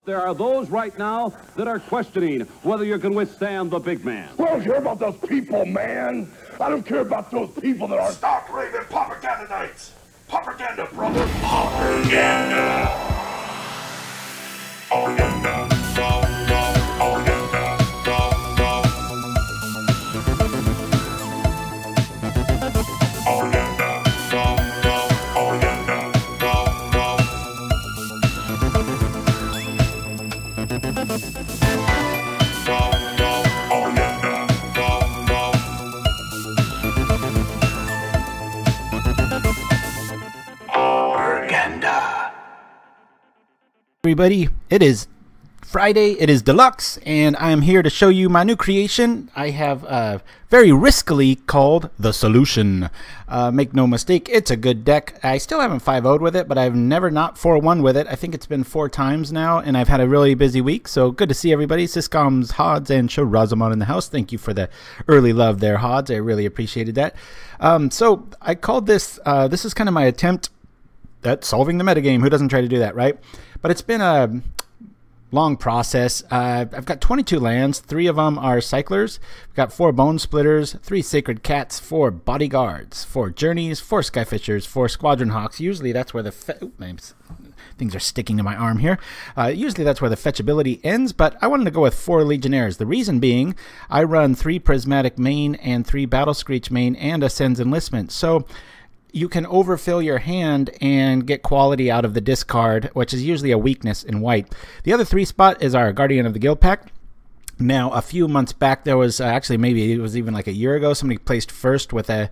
There are those right now that are questioning whether you can withstand the big man. I don't care about those people, man. I don't care about those people that are... Stop raving Pauperganda nights. Pauperganda, brother. Pauperganda. Pauperganda. Everybody, it is Friday, it is Deluxe, and I am here to show you my new creation. I have very riskily called The Solution. Make no mistake, it's a good deck. I still haven't 5-0'd with it, but I've never not 4-1 with it. I think it's been 4 times now, and I've had a really busy week, so good to see everybody. Syscoms, Hods, and Showrazamon in the house. Thank you for the early love there, Hods. I really appreciated that. So I called this, this is kind of my attempt at solving the metagame. Who doesn't try to do that, right? But it's been a long process. I've got 22 lands. 3 of them are cyclers. We've got 4 Bonesplitters, 3 Sacred Cats, 4 Bodyguards, 4 Journeys, 4 Skyfishers, 4 Squadron Hawks. Usually that's where the... things are sticking to my arm here. Usually that's where the fetchability ends, but I wanted to go with 4 Legionnaires. The reason being, I run 3 Prismatic main and 3 Battle Screech main and a Cenn's Enlistment. So you can overfill your hand and get quality out of the discard, which is usually a weakness in white. The other 3 spot is our Guardian of the Guildpact. Now, a few months back, there was actually maybe it was even like a year ago, somebody placed first with a,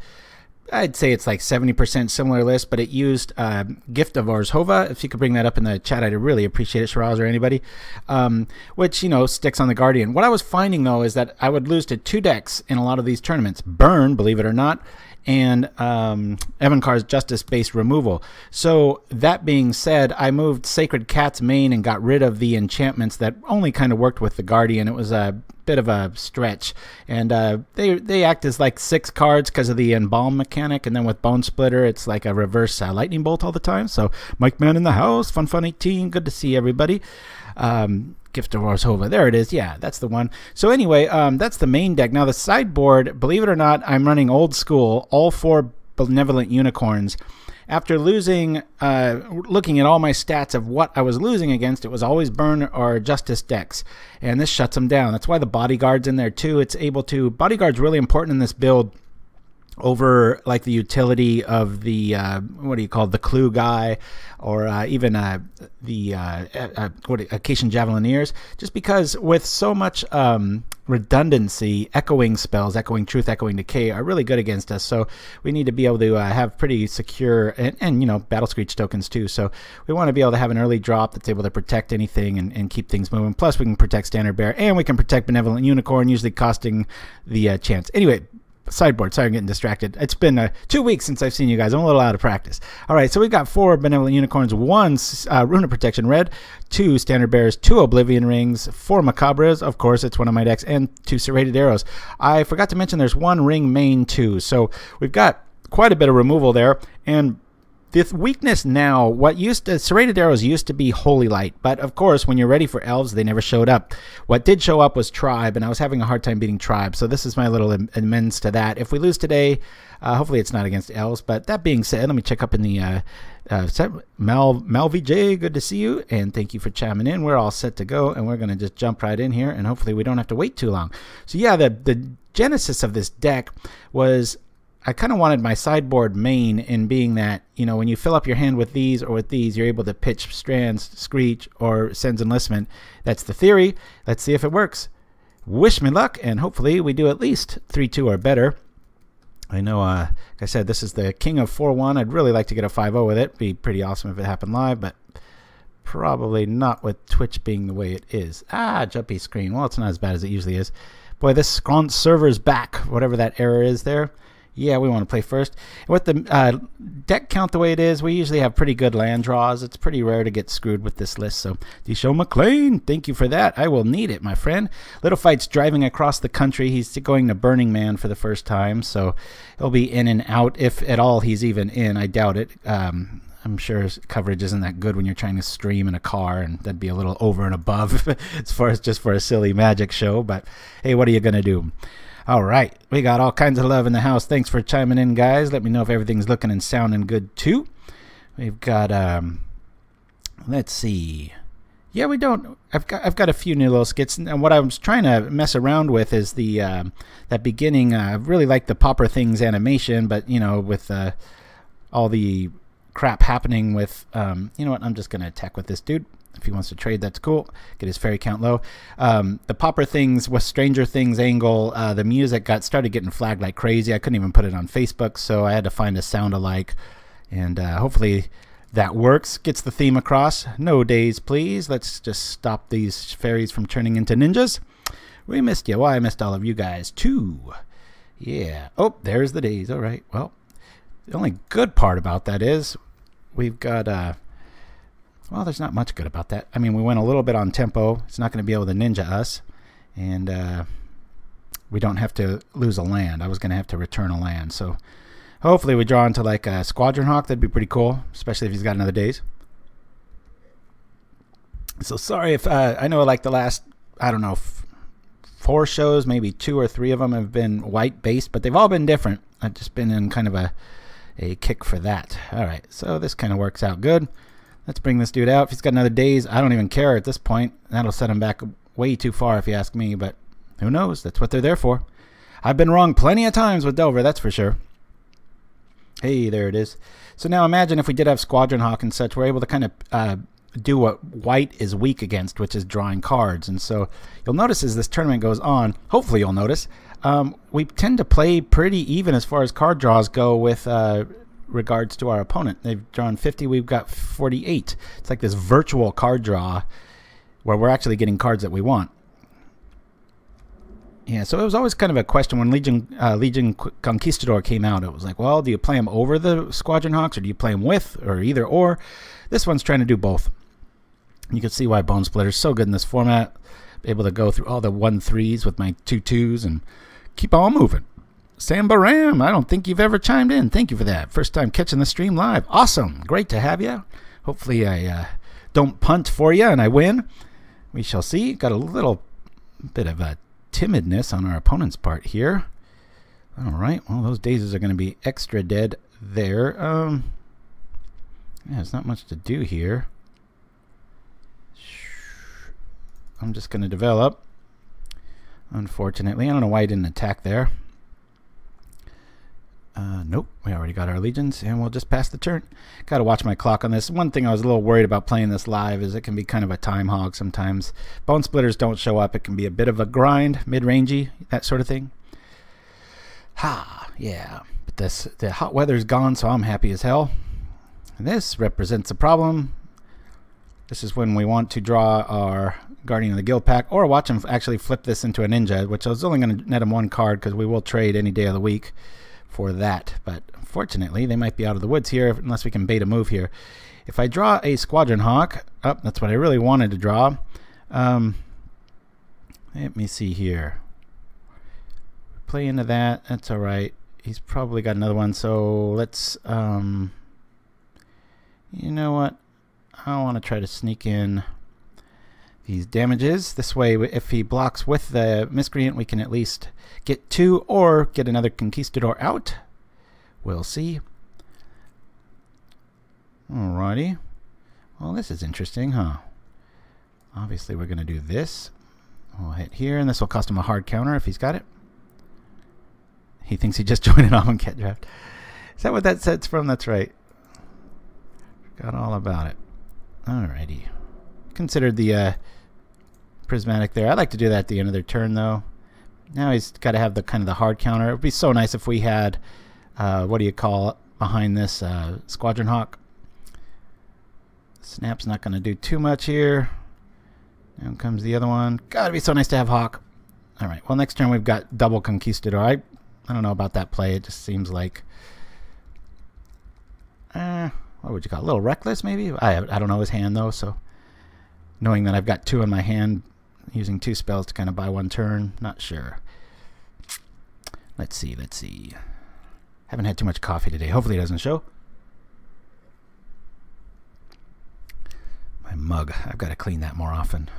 I'd say it's like 70% similar list, but it used Gift of Orzhova. If you could bring that up in the chat, I'd really appreciate it, Shiraz or anybody, which, you know, sticks on the Guardian. What I was finding, though, is that I would lose to 2 decks in a lot of these tournaments. Burn, believe it or not, and Evankar's Justice-based removal. So that being said, I moved Sacred Cat's main and got rid of the enchantments that only kind of worked with the Guardian. It was a bit of a stretch, and they act as like 6 cards because of the embalm mechanic, and then with Bonesplitter it's like a reverse lightning bolt all the time. So Mike Man in the house, Fun 18, good to see everybody. Gift of Orzhova, there it is. Yeah, that's the one. So anyway, that's the main deck. Now the sideboard, believe it or not, I'm running old school, all 4 Benevolent Unicorns. After losing, looking at all my stats of what I was losing against, it was always Burn or Justice decks, and this shuts them down. That's why the Bodyguard's in there too. It's able to, Bodyguard's really important in this build over like the utility of the what do you call it, the clue guy, or even the Acacian Javelineers, just because with so much redundancy, echoing spells, echoing truth, echoing decay are really good against us. So we need to be able to have pretty secure and you know, Battle Screech tokens too. So we want to be able to have an early drop that's able to protect anything and keep things moving. Plus we can protect Standard Bearer, and we can protect Benevolent Unicorn, usually costing the chance. Anyway, sideboard, sorry I'm getting distracted. It's been 2 weeks since I've seen you guys. I'm a little out of practice. Alright, so we've got 4 Benevolent Unicorns, 1 Rune of Protection red, 2 Standard Bearers, 2 Oblivion Rings, 4 Macabres, of course it's one of my decks, and 2 Serrated Arrows. I forgot to mention there's 1 Ring main too, so we've got quite a bit of removal there. And the weakness now, what used to, Serrated Arrows used to be Holy Light, but of course when you're ready for Elves, they never showed up. What did show up was Tribe, and I was having a hard time beating Tribe, so this is my little amends to that. If we lose today, hopefully it's not against Elves, but that being said, let me check up in the Mal VJ, good to see you, and thank you for chiming in. We're all set to go, and we're going to just jump right in here, and hopefully we don't have to wait too long. So yeah, the genesis of this deck was, I kind of wanted my sideboard main in being that, you know, when you fill up your hand with these or with these, you're able to pitch Strands, Screech, or Cenn's Enlistment. That's the theory. Let's see if it works. Wish me luck, and hopefully we do at least 3-2 or better. I know, like I said, this is the king of 4-1. I'd really like to get a 5-0 with it. Be pretty awesome if it happened live, but probably not with Twitch being the way it is. Jumpy screen. Well, it's not as bad as it usually is. Boy, this Scront server's back, whatever that error is there. Yeah, we want to play first. With the deck count the way it is, we usually have pretty good land draws. It's pretty rare to get screwed with this list. So, Deshaun McLean, thank you for that. I will need it, my friend. Little Fight's driving across the country. He's going to Burning Man for the first time, so he'll be in and out, if at all he's even in. I doubt it. I'm sure coverage isn't that good when you're trying to stream in a car, and that'd be a little over and above as far as just for a silly magic show. But hey, what are you going to do? All right, we got all kinds of love in the house. Thanks for chiming in, guys. Let me know if everything's looking and sounding good too. We've got let's see. Yeah, we don't. I've got a few new little skits, and what I was trying to mess around with is the that beginning. I really like the Pauper things animation, but you know, with all the crap happening with you know what? I'm just gonna attack with this dude. If he wants to trade, that's cool. Get his fairy count low. The Pauper things with Stranger Things angle, the music started getting flagged like crazy. I couldn't even put it on Facebook, so I had to find a sound alike, and hopefully that works. Gets the theme across. No days, please. Let's just stop these fairies from turning into ninjas. We missed you. Well, I missed all of you guys too. Yeah. Oh, there's the days. All right. Well, the only good part about that is we've got well, there's not much good about that. I mean, we went a little bit on tempo. It's not going to be able to ninja us, and we don't have to lose a land. I was going to have to return a land, so hopefully we draw into like a Squadron Hawk. That'd be pretty cool, especially if he's got another days. So sorry if I know like the last, I don't know, 4 shows, maybe 2 or 3 of them have been white based, but they've all been different. I've just been in kind of a kick for that. All right, so this kind of works out good. Let's bring this dude out. If he's got another days, I don't even care at this point. That'll set him back way too far if you ask me, but who knows? That's what they're there for. I've been wrong plenty of times with Delver, that's for sure. Hey, there it is. So now imagine if we did have Squadron Hawk and such, we're able to kind of do what white is weak against, which is drawing cards. And so you'll notice as this tournament goes on, hopefully you'll notice, we tend to play pretty even as far as card draws go with regards to our opponent. They've drawn 50, we've got 48. It's like this virtual card draw where we're actually getting cards that we want. Yeah, so it was always kind of a question when Legion Conquistador came out. It was like, well, do you play them over the Squadron Hawks or do you play them with, or either or? This one's trying to do both. You can see why Bonesplitter's so good in this format. Able to go through all the 1-3s with my 2-2s and keep on moving. Sam Baram, I don't think you've ever chimed in. Thank you for that. First time catching the stream live. Awesome. Great to have you. Hopefully I don't punt for you and I win. We shall see. Got a little bit of a timidness on our opponent's part here. All right. Well, those daisies are going to be extra dead there. Yeah, there's not much to do here. I'm just going to develop. Unfortunately, I don't know why I didn't attack there. Nope, we already got our legions, and we'll just pass the turn. Got to watch my clock on this. One thing I was a little worried about playing this live is it can be kind of a time hog sometimes. Bone splitters don't show up. It can be a bit of a grind, mid-rangey, that sort of thing. Yeah. But the hot weather's gone, so I'm happy as hell. And this represents a problem. This is when we want to draw our Guardian of the Guildpact, or watch him actually flip this into a ninja, which I was only going to net him 1 card because we will trade any day of the week for that. But unfortunately, they might be out of the woods here unless we can bait a move here. If I draw a Squadron Hawk, that's what I really wanted to draw. Let me see here. Play into that. That's all right. He's probably got another one, so let's you know what? I want to try to sneak in these damages. This way, if he blocks with the Miscreant, we can at least get 2 or get another Conquistador out. We'll see. Alrighty. Well, this is interesting, huh? Obviously, we're going to do this. We'll hit here, and this will cost him a hard counter if he's got it. He thinks he just joined an Amonkhet draft. Is that what that set's from? That's right. Forgot all about it. Alrighty. Considered the prismatic there. I like to do that at the end of their turn, though. Now he's got to have the kind of the hard counter. It would be so nice if we had, what do you call it, behind this Squadron Hawk. Snap's not going to do too much here. Down comes the other one. God, it'd be so nice to have Hawk. All right. Well, next turn we've got double Conquistador. I don't know about that play. It just seems like, what would you call it? A little reckless, maybe. I don't know his hand though, so knowing that I've got 2 in my hand, using 2 spells to kind of buy 1 turn, not sure. Let's see. Haven't had too much coffee today. Hopefully it doesn't show. mug. I've got to clean that more often.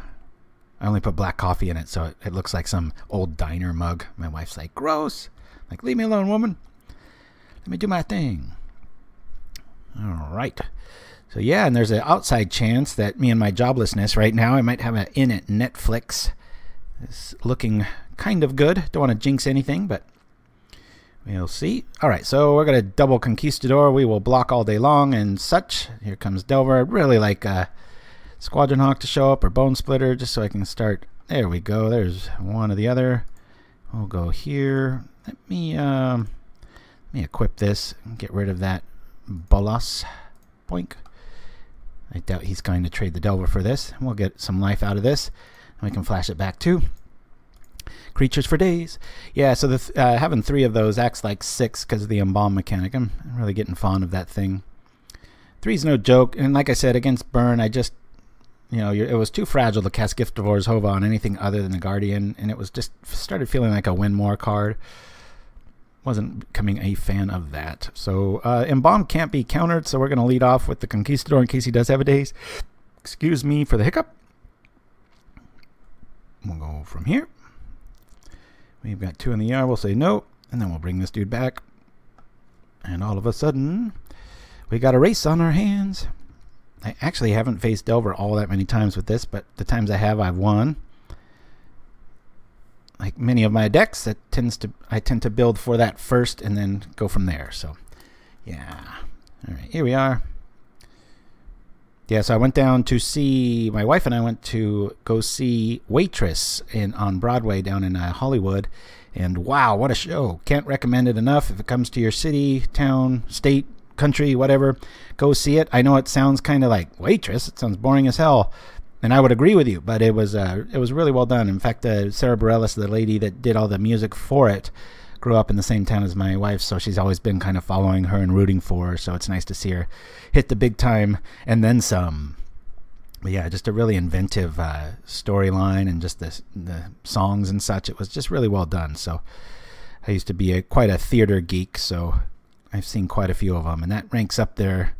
I only put black coffee in it, so it looks like some old diner mug. My wife's like, gross. I'm like, leave me alone, woman. Let me do my thing. All right. So yeah, and there's an outside chance that me and my joblessness right now, I might have an in at Netflix. It's looking kind of good. Don't want to jinx anything, but we'll see. All right, so we're going to double Conquistador. We will block all day long and such. Here comes Delver. I'd really like Squadron Hawk to show up or Bonesplitter just so I can start. There we go. There's one or the other. We'll go here. Let me equip this and get rid of that Bolas. Boink. I doubt he's going to trade the Delver for this. We'll get some life out of this. And we can flash it back too. Creatures for days. Yeah, so having 3 of those acts like 6 because of the embalm mechanic. I'm really getting fond of that thing. 3's no joke. And like I said, against Burn, I just, it was too fragile to cast Gift of Hova on anything other than the Guardian. And it was just started feeling like a win more card. Wasn't becoming a fan of that. So Embalm can't be countered, so we're going to lead off with the Conquistador in case he does have a daze. Excuse me for the hiccup. We'll go from here. We've got 2 in the yard. We'll say no, and then we'll bring this dude back. And all of a sudden, we got a race on our hands. I actually haven't faced Delver all that many times with this, but the times I have, I've won. Like many of my decks, I tend to build for that first and then go from there. So, yeah. All right, here we are. Yeah, so I went down to see, my wife and I went to go see Waitress on Broadway down in Hollywood. And wow, what a show. Can't recommend it enough. If it comes to your city, town, state, country, whatever, go see it. I know it sounds kind of like Waitress. It sounds boring as hell. And I would agree with you, but it was really well done. In fact, Sarah Bareilles, the lady that did all the music for it, grew up in the same town as my wife, so she's always been kind of following her and rooting for her, so it's nice to see her hit the big time and then some. But yeah, just a really inventive storyline and just the songs and such. It was just really well done. So I used to be quite a theater geek, so I've seen quite a few of them, and that ranks up there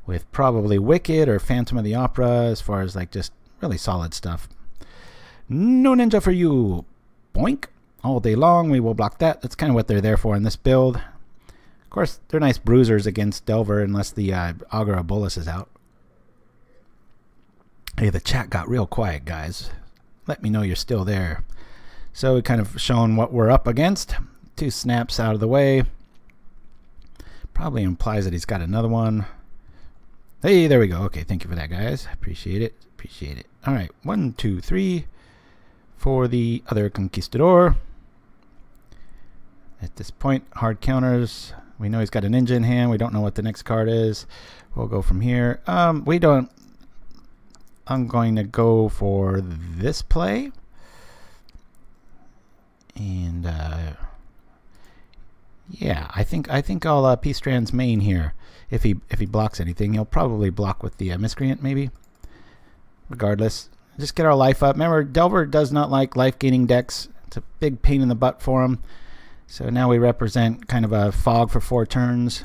with probably Wicked or Phantom of the Opera as far as like just really solid stuff. No ninja for you. Boink. All day long, we will block that. That's kind of what they're there for in this build. Of course, they're nice bruisers against Delver unless the Augur Bolus is out. Hey, the chat got real quiet, guys. Let me know you're still there. So we kind of shown what we're up against. 2 snaps out of the way. Probably implies that he's got another one. Hey, there we go. Okay, thank you for that, guys. Appreciate it. Appreciate it. All right, 1, 2, 3 for the other Conquistador. At this point, hard counters. We know he's got a ninja in hand. We don't know what the next card is. We'll go from here. We don't. I'm going to go for this play. And yeah, I think I'll P Strands main here. If he blocks anything, he'll probably block with the Miscreant maybe. Regardless, just get our life up. Remember, Delver does not like life gaining decks. It's a big pain in the butt for him. So now we represent kind of a fog for 4 turns,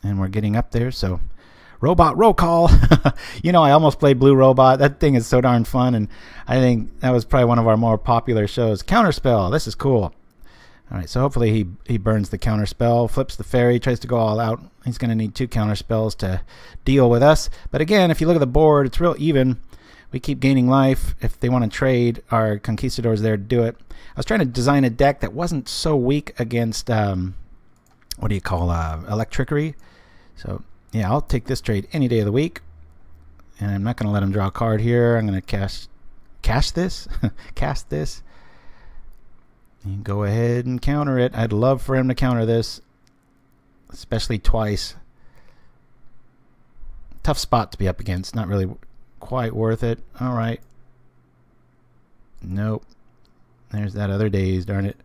and we're getting up there. So Robot roll call. I almost played Blue Robot. That thing is so darn fun, and I think that was probably one of our more popular shows. Counterspell. This is cool. All right, so hopefully he burns the counterspell, flips the fairy, tries to go all out. He's going to need 2 counterspells to deal with us. But again, if you look at the board, it's real even. We keep gaining life. If they want to trade, our Conquistador's there to do it. I was trying to design a deck that wasn't so weak against, what do you call, Electrickery. So, yeah, I'll take this trade any day of the week. And I'm not going to let him draw a card here. I'm going to cast this. Cast this. And go ahead and counter it. I'd love for him to counter this, especially twice. Tough spot to be up against. Not really quite worth it. All right. Nope. There's that other daze, darn it.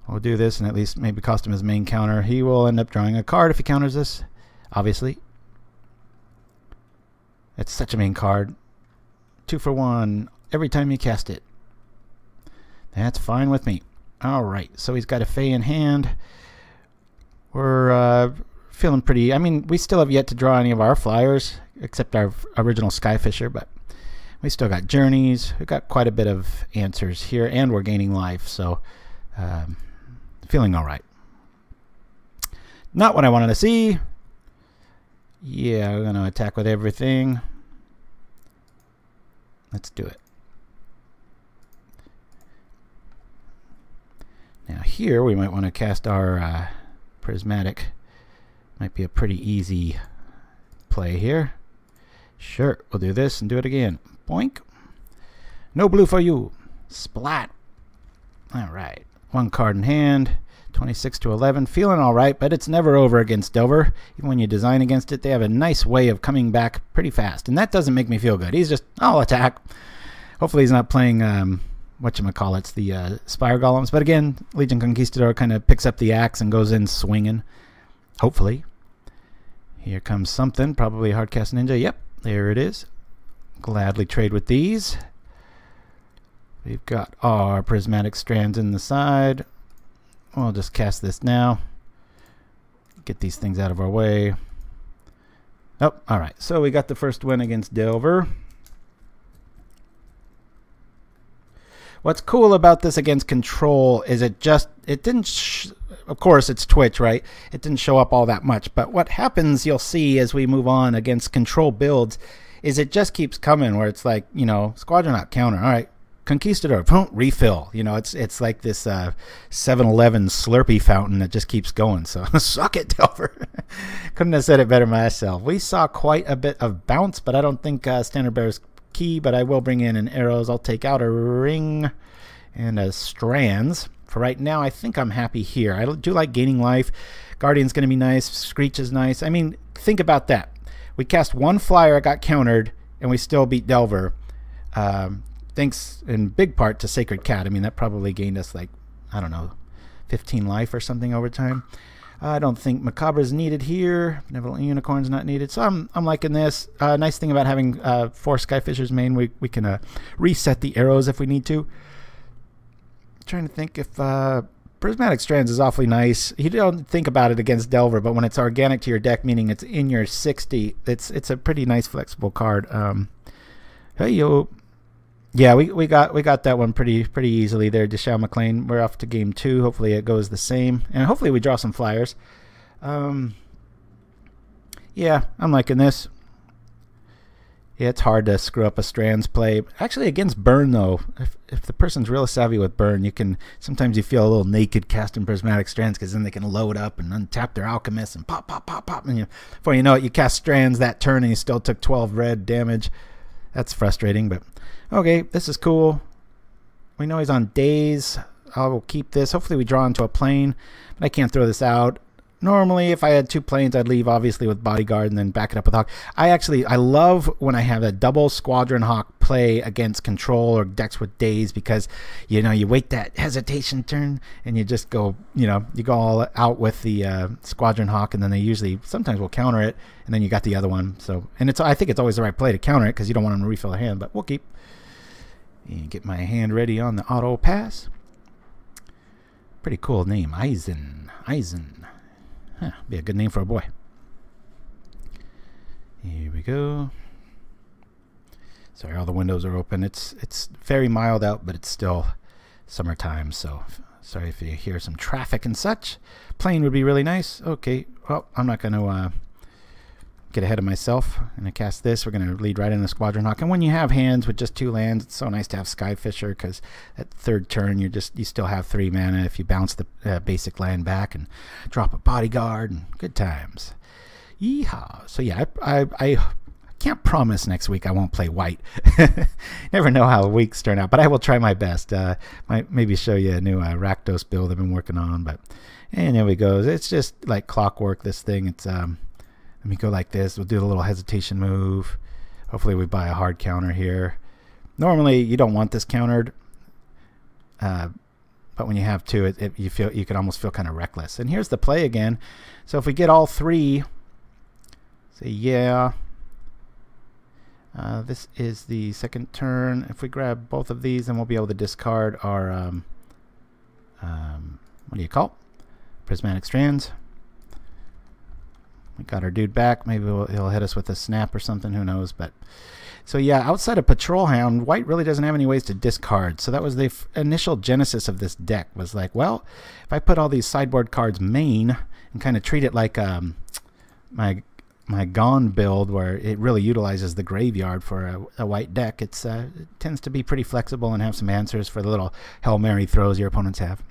We'll do this and at least maybe cost him his main counter. He will end up drawing a card if he counters this, obviously. It's such a main card. 2 for 1 every time you cast it. That's fine with me. All right, so he's got a Fae in hand. We're feeling pretty. I mean, we still have yet to draw any of our flyers, except our original Skyfisher, but we still got journeys. We've got quite a bit of answers here, and we're gaining life, so feeling all right. Not what I wanted to see. Yeah, we're going to attack with everything. Let's do it. Now here we might want to cast our Prismatic. Might be a pretty easy play here. Sure, we'll do this and do it again. Boink. No blue for you. Splat. Alright. 1 card in hand. 26 to 11. Feeling alright, but it's never over against Delver. Even when you design against it, they have a nice way of coming back pretty fast. And that doesn't make me feel good. He's just, I'll attack. Hopefully he's not playing, whatchamacallits, the Spire Golems. But again, Legion Conquistador kind of picks up the axe and goes in swinging. Hopefully. Here comes something. Probably Hardcast Ninja. Yep, there it is. Gladly trade with these. We've got our Prismatic Strands in the side. We'll just cast this now. Get these things out of our way. Oh, alright. So we got the first win against Delver. What's cool about this against Control is it didn't, of course it's Twitch, right? It didn't show up all that much. But what happens, you'll see as we move on against Control builds, is it just keeps coming where it's like, you know, Squadron Hawk counter. Alright. Conquistador, boom, refill. You know, it's like this 7-Eleven Slurpee fountain that just keeps going. So suck it, Delver. Couldn't have said it better myself. We saw quite a bit of bounce, but I don't think Standard Bear's key. But I will bring in arrows. I'll take out a ring and strands. For right now, I think I'm happy here. I do like gaining life. Guardian's going to be nice. Screech is nice. I mean, think about that. We cast 1 flyer, got countered, and we still beat Delver. Thanks in big part to Sacred Cat. I mean, that probably gained us like, I don't know, 15 life or something over time. I don't think Macabre is needed here. Benevolent Unicorn's not needed. So I'm liking this. Nice thing about having 4 Skyfishers main, we can reset the arrows if we need to. Trying to think if Prismatic Strands is awfully nice. You don't think about it against Delver, but when it's organic to your deck, meaning it's in your 60, it's a pretty nice flexible card. Hey yo. Yeah, we got that one pretty easily there, Deshaun McLean. We're off to game 2. Hopefully it goes the same, and hopefully we draw some flyers. Yeah, I'm liking this. Yeah, it's hard to screw up a Strands play. Actually, against Burn though, if the person's real savvy with Burn, you can sometimes you feel a little naked casting Prismatic Strands because then they can load up and untap their Alchemist and pop, and before you know it, you cast Strands that turn and you still took 12 red damage. That's frustrating, but. Okay, this is cool. We know he's on days. I will keep this. Hopefully we draw into a plane, but I can't throw this out. Normally, if I had 2 planes, I'd leave obviously with Bodyguard and then back it up with Hawk. I love when I have a double Squadron Hawk play against Control or decks with days because, you know, you wait that hesitation turn and you just go, you know, you go all out with the Squadron Hawk, and then they usually sometimes will counter it, and then you got the other one. So, and I think it's always the right play to counter it because you don't want them to refill their hand, but we'll keep. And get my hand ready on the auto pass. Pretty cool name, Eisen. Huh, be a good name for a boy. Here we go. Sorry, all the windows are open. It's very mild out, but it's still summertime, so sorry if you hear some traffic and such. Plane would be really nice. Okay, well, I'm not going to get ahead of myself. I'm going to cast this. We're going to lead right into Squadron Hawk. And when you have hands with just 2 lands, it's so nice to have Skyfisher because at 3rd turn you still have 3 mana if you bounce the basic land back and drop a Bodyguard, and good times. Yeehaw. So yeah, I can't promise next week I won't play white. Never know how weeks turn out, but I will try my best. Might maybe show you a new Rakdos build I've been working on, and there we go. It's just like clockwork, this thing. It's let me go like this. We'll do a little hesitation move. Hopefully we buy a hard counter here. Normally you don't want this countered, but when you have 2, you can almost feel kind of reckless. And here's the play again. So if we get all 3, say yeah. This is the 2nd turn. If we grab both of these, then we'll be able to discard our what do you call it? Prismatic Strands. We got our dude back. Maybe he'll hit us with a snap or something. Who knows? But so yeah, outside of Patrol Hound, white really doesn't have any ways to discard. So that was the initial genesis of this deck. Was like, well, if I put all these sideboard cards main and kind of treat it like my Gone build, where it really utilizes the graveyard for a white deck, it tends to be pretty flexible and have some answers for the little Hail Mary throws your opponents have.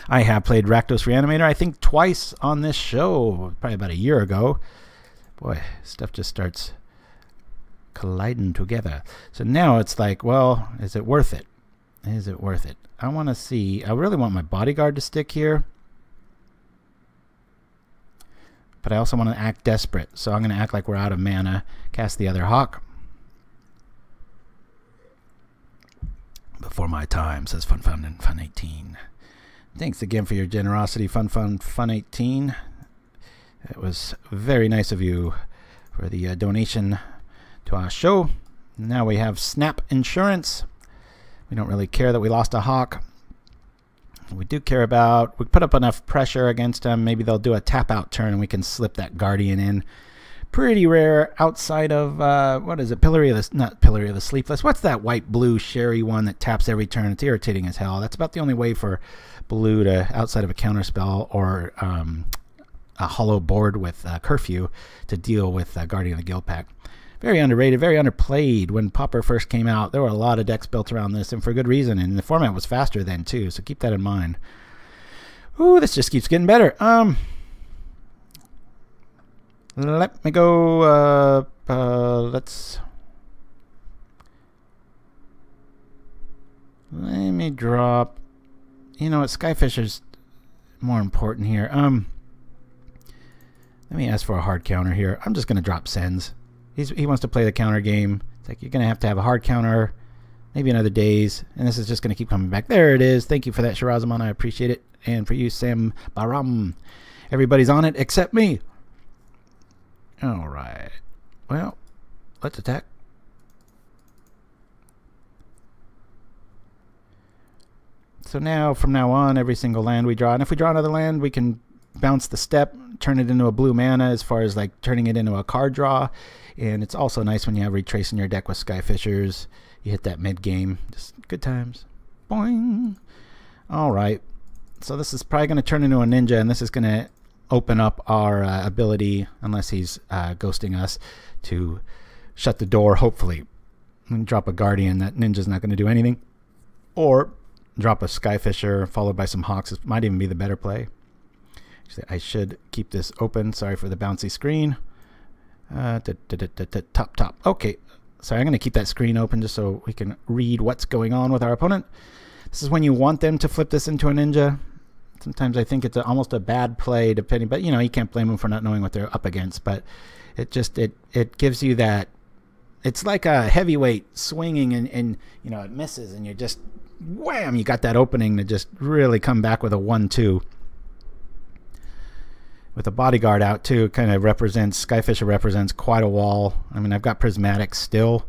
I have played Rakdos Reanimator, I think twice on this show, probably about a year ago. Boy, stuff just starts colliding together. So now it's like, well, is it worth it? Is it worth it? I want to see, I really want my Bodyguard to stick here. But I also want to act desperate, so I'm going to act like we're out of mana. Cast the other Hawk. Before my time, says Fun and Fun 18. Thanks again for your generosity, Fun 18. It was very nice of you for the donation to our show. Now we have Snap Insurance. We don't really care that we lost a Hawk. We do care about, we put up enough pressure against them, maybe they'll do a tap out turn and we can slip that Guardian in. Pretty rare outside of, what is it, not Pillory of the Sleepless. What's that white-blue Sherry one that taps every turn? It's irritating as hell. That's about the only way for blue to, outside of a counterspell or a hollow board with Curfew, to deal with Guardian of the Guildpact. Very underrated, very underplayed. When Pauper first came out, there were a lot of decks built around this, and for good reason, and the format was faster then too, so keep that in mind. Ooh, this just keeps getting better. Let me go, let me drop, you know what, Skyfisher's more important here. Let me ask for a hard counter here. I'm just going to drop Cenn's. He wants to play the counter game. It's like, you're going to have a hard counter, maybe another days, and this is just going to keep coming back. There it is. Thank you for that, Shirazaman. I appreciate it. And for you, Sam Baram. Everybody's on it except me. All right. Well, let's attack. So now, from now on, every single land we draw, and if we draw another land, we can bounce the step, turn it into a blue mana, as far as like turning it into a card draw. And it's also nice when you have Retrace in your deck with Skyfishers. You hit that mid game. Just good times. Boing. All right. So this is probably going to turn into a ninja, and this is going to open up our ability, unless he's ghosting us, to shut the door, hopefully. And drop a Guardian. That ninja's not going to do anything. Or drop a Skyfisher followed by some Hawks. It might even be the better play. Actually, I should keep this open. Sorry for the bouncy screen. Top. Okay. So I'm going to keep that screen open just so we can read what's going on with our opponent. This is when you want them to flip this into a ninja. Sometimes I think it's almost a bad play, depending, but you know, you can't blame them for not knowing what they're up against. But it just it gives you that. It's like a heavyweight swinging, and you know, it misses, and you just wham, you got that opening to just really come back with a 1-2. With a Bodyguard out too, kind of represents, Skyfisher represents quite a wall. I mean, I've got Prismatic still,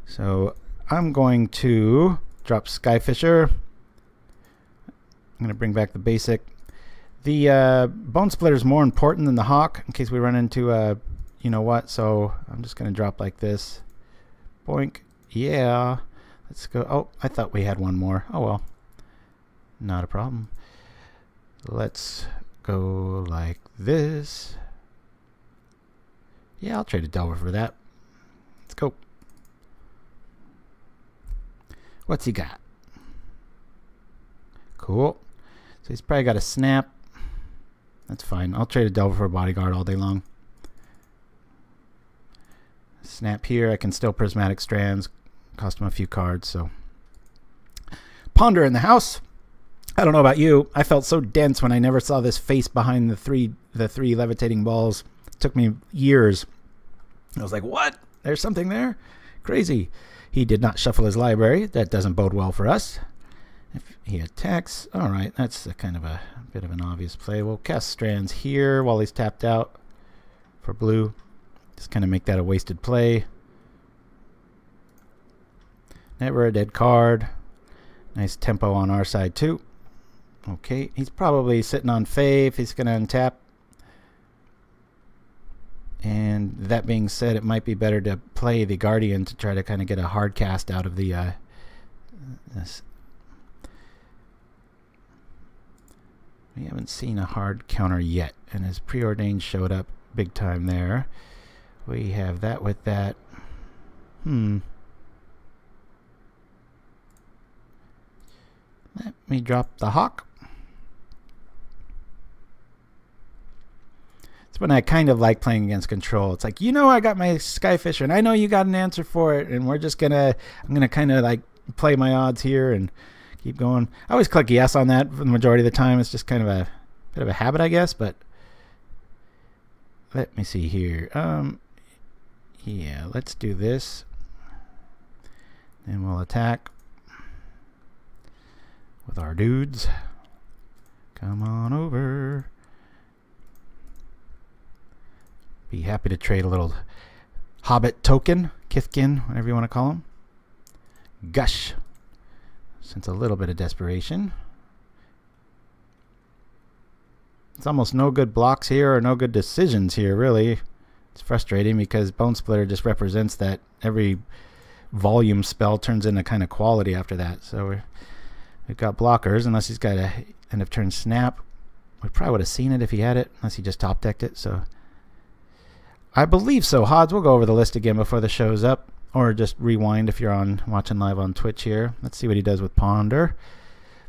so I'm going to drop Skyfisher. I'm going to bring back the basic. The Bonesplitter is more important than the Hawk in case we run into a, you know what. So I'm just going to drop like this. Boink. Yeah. Let's go. Oh, I thought we had one more. Oh well. Not a problem. Let's go like this. Yeah, I'll trade a Delver for that. Let's go. What's he got? Cool. So he's probably got a snap. That's fine. I'll trade a Delver for a Bodyguard all day long. Snap here. I can still Prismatic Strands. Cost him a few cards, so. Ponder in the house. I don't know about you. I felt so dense when I never saw this face behind the three levitating balls. It took me years. I was like, what? There's something there? Crazy. He did not shuffle his library. That doesn't bode well for us. If he attacks, all right, that's a kind of a bit of an obvious play. We'll cast Strands here while he's tapped out for blue. Just kind of make that a wasted play. Never a dead card. Nice tempo on our side too. Okay, he's probably sitting on Fae if he's going to untap. And that being said, it might be better to play the Guardian to try to kind of get a hard cast out of the this. We haven't seen a hard counter yet, and his Preordained showed up big time there. We have that with that. Let me drop the Hawk. It's when I kind of like playing against control. It's like, you know, I got my Skyfisher, and I know you got an answer for it, and we're just gonna, I'm gonna kind of like play my odds here and keep going. I always click yes on that for the majority of the time. It's just kind of a bit of a habit, I guess. But let me see here. Yeah, let's do this. And we'll attack with our dudes. Come on over. Be happy to trade a little Hobbit token, Kithkin, whatever you want to call him. Gush. Sense a little bit of desperation. It's almost no good blocks here or no good decisions here, really. It's frustrating because Bonesplitter just represents that every volume spell turns into kind of quality after that. So we've got blockers, unless he's got a end of turn snap. We probably would have seen it if he had it, unless he just top decked it. So I believe so. Hods, we'll go over the list again before the show's up, or just rewind if you're on watching live on Twitch here. Let's see what he does with Ponder.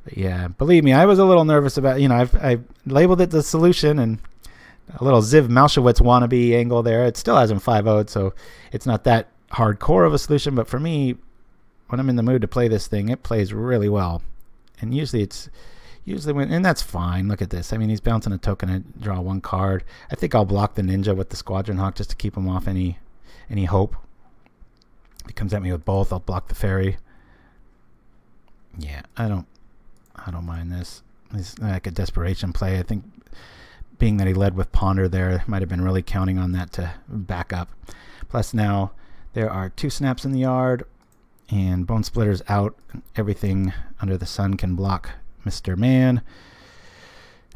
But yeah, believe me, I was a little nervous about, you know, I've labeled it the solution, and a little Ziv Malshewitz wannabe angle there. It still has him 5-0'd, so it's not that hardcore of a solution. But for me, when I'm in the mood to play this thing, it plays really well. And usually when, and that's fine. Look at this. I mean, he's bouncing a token and draw one card. I think I'll block the Ninja with the Squadron Hawk just to keep him off any hope. If he comes at me with both, I'll block the Fairy. Yeah, I don't mind this. It's like a desperation play. I think being that he led with Ponder there, might have been really counting on that to back up. Plus now there are 2 snaps in the yard, and Bonesplitter's out. Everything under the sun can block Mr. Man.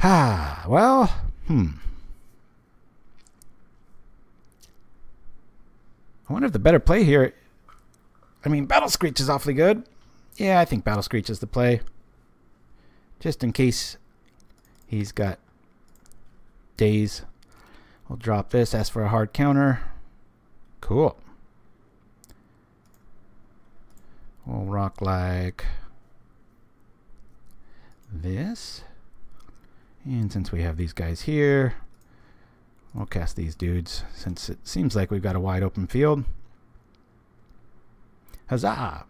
Well, I wonder if the better play here, I mean, Battle Screech is awfully good. Yeah, I think Battle Screech is the play. Just in case he's got days. We'll drop this, ask for a hard counter. Cool. We'll rock like this. And since we have these guys here, we'll cast these dudes, since it seems like we've got a wide open field. Huzzah!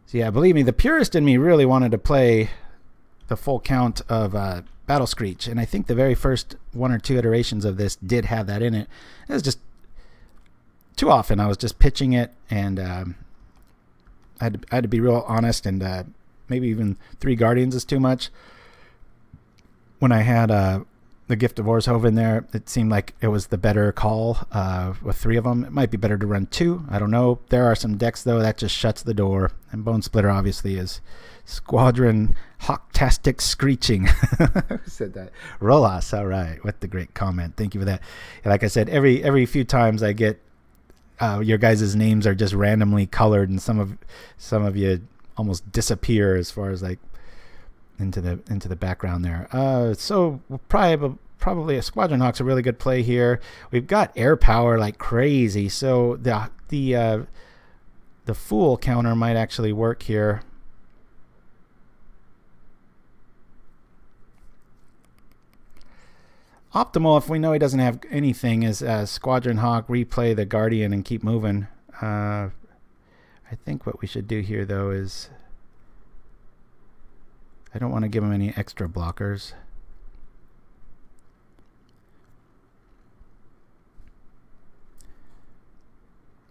So yeah, believe me, the purist in me really wanted to play the full count of Battle Screech, and I think the very first 1 or 2 iterations of this did have that in it. It was just too often I was just pitching it, and I had to be real honest, and maybe even 3 Guardians is too much. When I had the Gift of Orzhov in there, it seemed like it was the better call with 3 of them. It might be better to run 2. I don't know. There are some decks, though, that just shuts the door. And Bonesplitter, obviously, is Squadron Hawk-tastic Screeching. Who said that? Rolas, all right. What the great comment. Thank you for that. Like I said, every few times I get your guys' names are just randomly colored, and some of you almost disappear as far as like into the background there. So probably a Squadron Hawk's a really good play here. We've got air power like crazy, so the Fool counter might actually work here. Optimal, if we know he doesn't have anything, is Squadron Hawk, replay the Guardian, and keep moving. I think what we should do here, though, is I don't want to give him any extra blockers.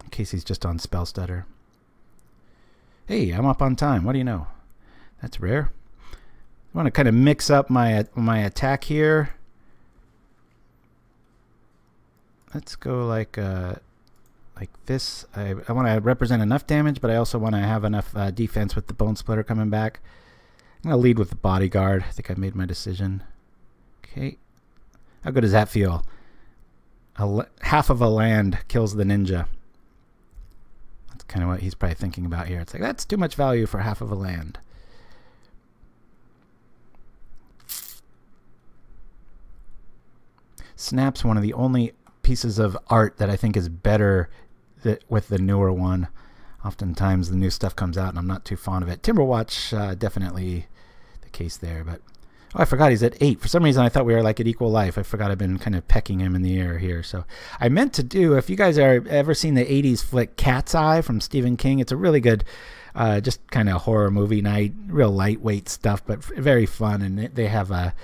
In case he's just on Spell Stutter. Hey, I'm up on time. What do you know? That's rare. I want to kind of mix up my attack here. Let's go like this. I want to represent enough damage, but I also want to have enough defense with the Bonesplitter coming back. I'm going to lead with the Bodyguard. I think I made my decision. Okay. How good does that feel? half of a land kills the ninja. That's kind of what he's probably thinking about here. It's like, that's too much value for half of a land. Snap's one of the only pieces of art that I think is better with the newer one. Oftentimes the new stuff comes out and I'm not too fond of it. Timberwatch, definitely the case there. But oh, I forgot he's at 8. For some reason I thought we were like at equal life. I forgot I've been kind of pecking him in the air here. So I meant to do, if you guys are ever seen the 80s flick Cat's Eye from Stephen King, it's a really good just kind of horror movie night, real lightweight stuff, but very fun. And they have a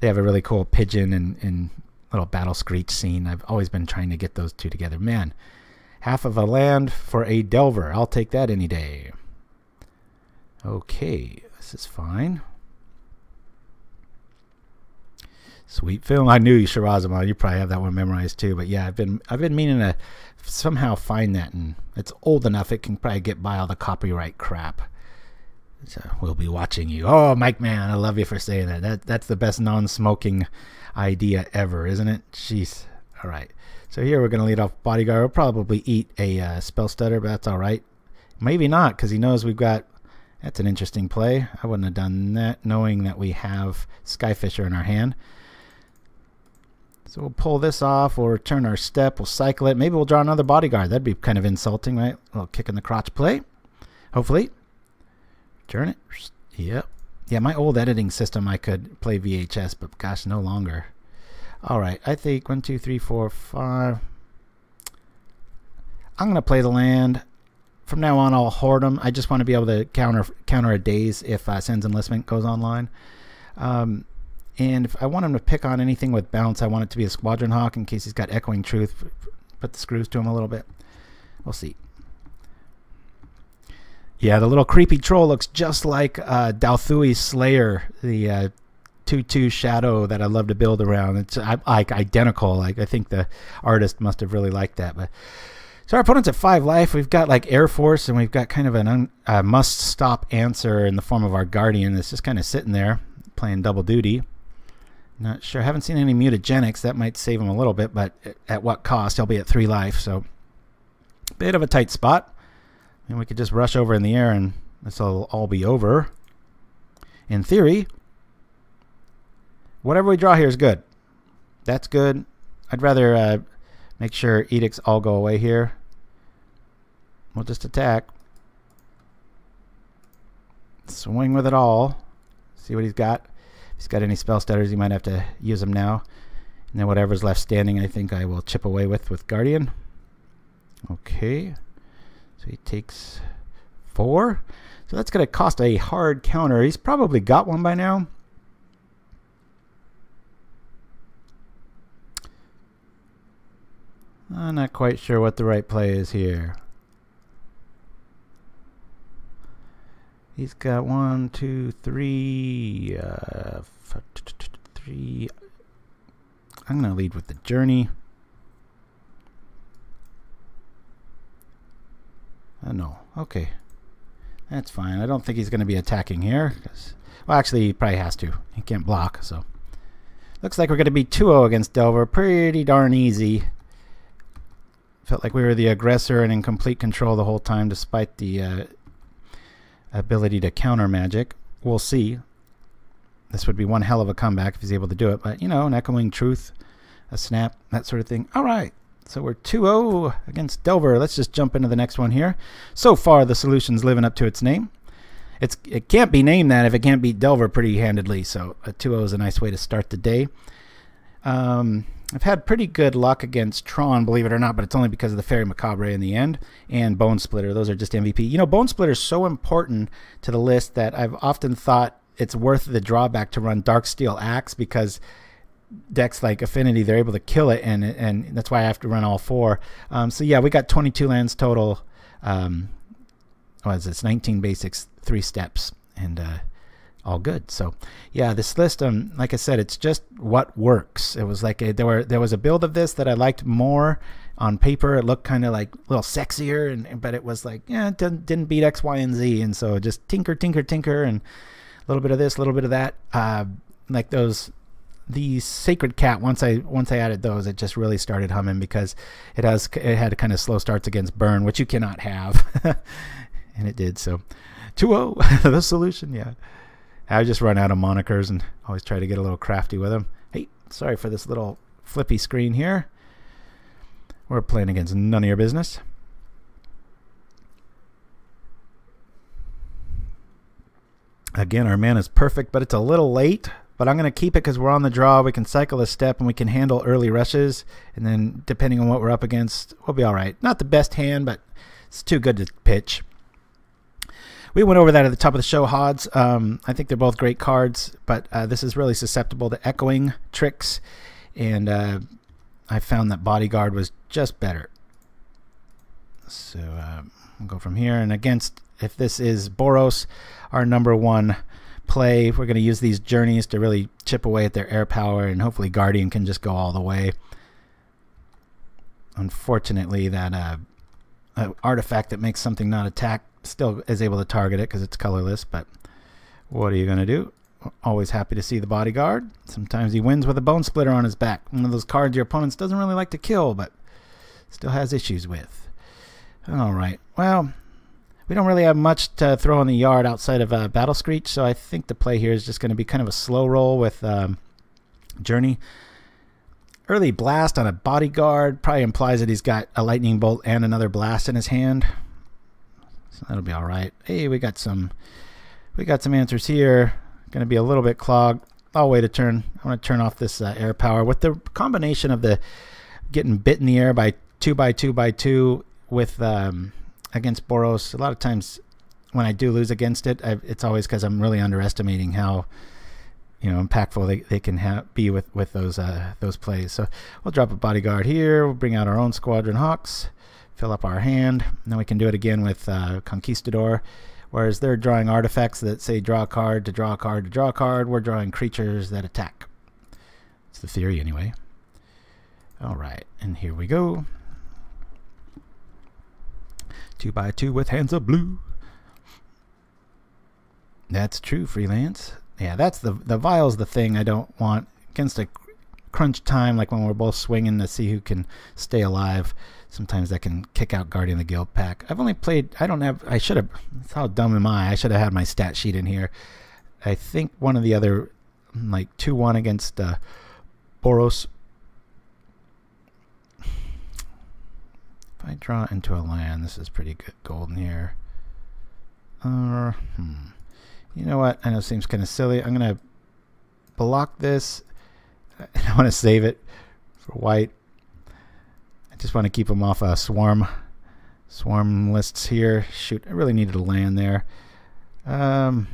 really cool pigeon and little Battle Screech scene. I've always been trying to get those two together. Man, half of a land for a Delver. I'll take that any day. Okay, this is fine. Sweet film. I knew Shirazama. You probably have that one memorized too. But yeah, I've been meaning to somehow find that, and it's old enough it can probably get by all the copyright crap. So we'll be watching you. Oh, Mike, man, I love you for saying that. That's the best non-smoking idea ever, isn't it? Jeez. All right. So here we're going to lead off Bodyguard. We'll probably eat a spell stutter, but that's all right. Maybe not, because he knows we've got... That's an interesting play. I wouldn't have done that, knowing that we have Skyfisher in our hand. So we'll pull this off. We'll return our step. We'll cycle it. Maybe we'll draw another Bodyguard. That'd be kind of insulting, right? A little kick in the crotch play. Hopefully. Turn it. Yep. Yeah, my old editing system, I could play VHS, but gosh, no longer. All right, I think 1, 2, 3, 4, 5. I'm going to play the land. From now on, I'll hoard them. I just want to be able to counter a daze if Cenn's Enlistment goes online. And if I want him to pick on anything with bounce, I want it to be a Squadron Hawk in case he's got Echoing Truth. Put the screws to him a little bit. We'll see. Yeah, the little creepy troll looks just like Dalthui's Slayer, the 2/2 shadow that I love to build around. It's like identical. Like, I think the artist must have really liked that. But so our opponent's at 5 life. We've got like Air Force, and we've got kind of a must-stop answer in the form of our Guardian that's just kind of sitting there playing double duty. Not sure. Haven't seen any mutagenics. That might save him a little bit, but at what cost? He'll be at 3 life, so bit of a tight spot. And we could just rush over in the air and this will all be over. In theory, whatever we draw here is good. That's good. I'd rather make sure edicts all go away here. We'll just attack. Swing with it all. See what he's got. If he's got any spell stutters, he might have to use them now. And then whatever's left standing, I think I will chip away with Guardian. Okay. So he takes 4. So that's going to cost a hard counter. He's probably got one by now. I'm not quite sure what the right play is here. He's got 1, 2, 3. 3. I'm going to lead with the Journey. No. Okay. That's fine. I don't think he's going to be attacking here. Well, actually, he probably has to. He can't block, so. Looks like we're going to be 2-0 against Delver. Pretty darn easy. Felt like we were the aggressor and in complete control the whole time, despite the ability to counter magic. We'll see. This would be one hell of a comeback if he's able to do it. But, you know, an Echoing Truth, a snap, that sort of thing. All right. So we're 2-0 against Delver. Let's just jump into the next one here. So far, the solution's living up to its name. It can't be named that if it can't beat Delver pretty handedly. So a 2-0 is a nice way to start the day. I've had pretty good luck against Tron, believe it or not, but it's only because of the Faerie Macabre in the end, and Bonesplitter. Those are just MVP. You know, Bonesplitter is so important to the list that I've often thought it's worth the drawback to run Darksteel Axe, because decks like Affinity, they're able to kill it, and that's why I have to run all 4. So yeah, we got 22 lands total. What is this? 19 basics, 3 steps, and all good. So yeah, this list, like I said, it's just what works. It was like there was a build of this that I liked more on paper. It looked kind of like a little sexier, but it was like, yeah, it didn't beat X, Y, and Z, and so just tinker, and a little bit of this, a little bit of that. Like those the Sacred Cat, once I added those, it just really started humming, because it had kind of slow starts against burn, which you cannot have. And it did. So 2-0, the solution. Yeah, I just run out of monikers and always try to get a little crafty with them. Hey, sorry for this little flippy screen here. We're playing against none of your business. Again, our mana is perfect, but it's a little late. But I'm going to keep it because we're on the draw. We can cycle a step and we can handle early rushes. And then depending on what we're up against, we'll be all right. Not the best hand, but it's too good to pitch. We went over that at the top of the show, Hods. I think they're both great cards, but this is really susceptible to echoing tricks. And I found that Bodyguard was just better. So we'll go from here. And against, if this is Boros, our #1 play, we're going to use these journeys to really chip away at their air power, and hopefully Guardian can just go all the way. Unfortunately, that artifact that makes something not attack still is able to target it because it's colorless, but what are you going to do? Always happy to see the Bodyguard. Sometimes he wins with a Bonesplitter on his back. One of those cards your opponent doesn't really like to kill, but still has issues with. Alright, well, we don't really have much to throw in the yard outside of Battle Screech, so I think the play here is just going to be kind of a slow roll with Journey. Early blast on a Bodyguard probably implies that he's got a lightning bolt and another blast in his hand, so that'll be all right. Hey, we got some answers here. Going to be a little bit clogged. I'll wait a turn. I want to turn off this air power with the combination of the getting bit in the air by 2x2x2 with against Boros. A lot of times when I do lose against it, it's always because I'm really underestimating how impactful they can be with those plays. So we'll drop a Bodyguard here. We'll bring out our own Squadron Hawks, fill up our hand, and then we can do it again with Conquistador. Whereas they're drawing artifacts that say draw a card to draw a card to draw a card, we're drawing creatures that attack. It's the theory anyway. All right, and here we go. 2x2 with hands of blue. That's true, Freelance. Yeah, that's the vial's the thing I don't want against a crunch time, like when we're both swinging to see who can stay alive. Sometimes that can kick out Guardian of the Guildpact. I've only played, I should have, how dumb am I should have had my stat sheet in here. I think one of the other, like 2-1 against Boros. If I draw into a land, this is pretty good golden here. You know what? I know it seems kind of silly. I'm going to block this. I want to save it for white. I just want to keep them off swarm lists here. Shoot, I really needed a land there. All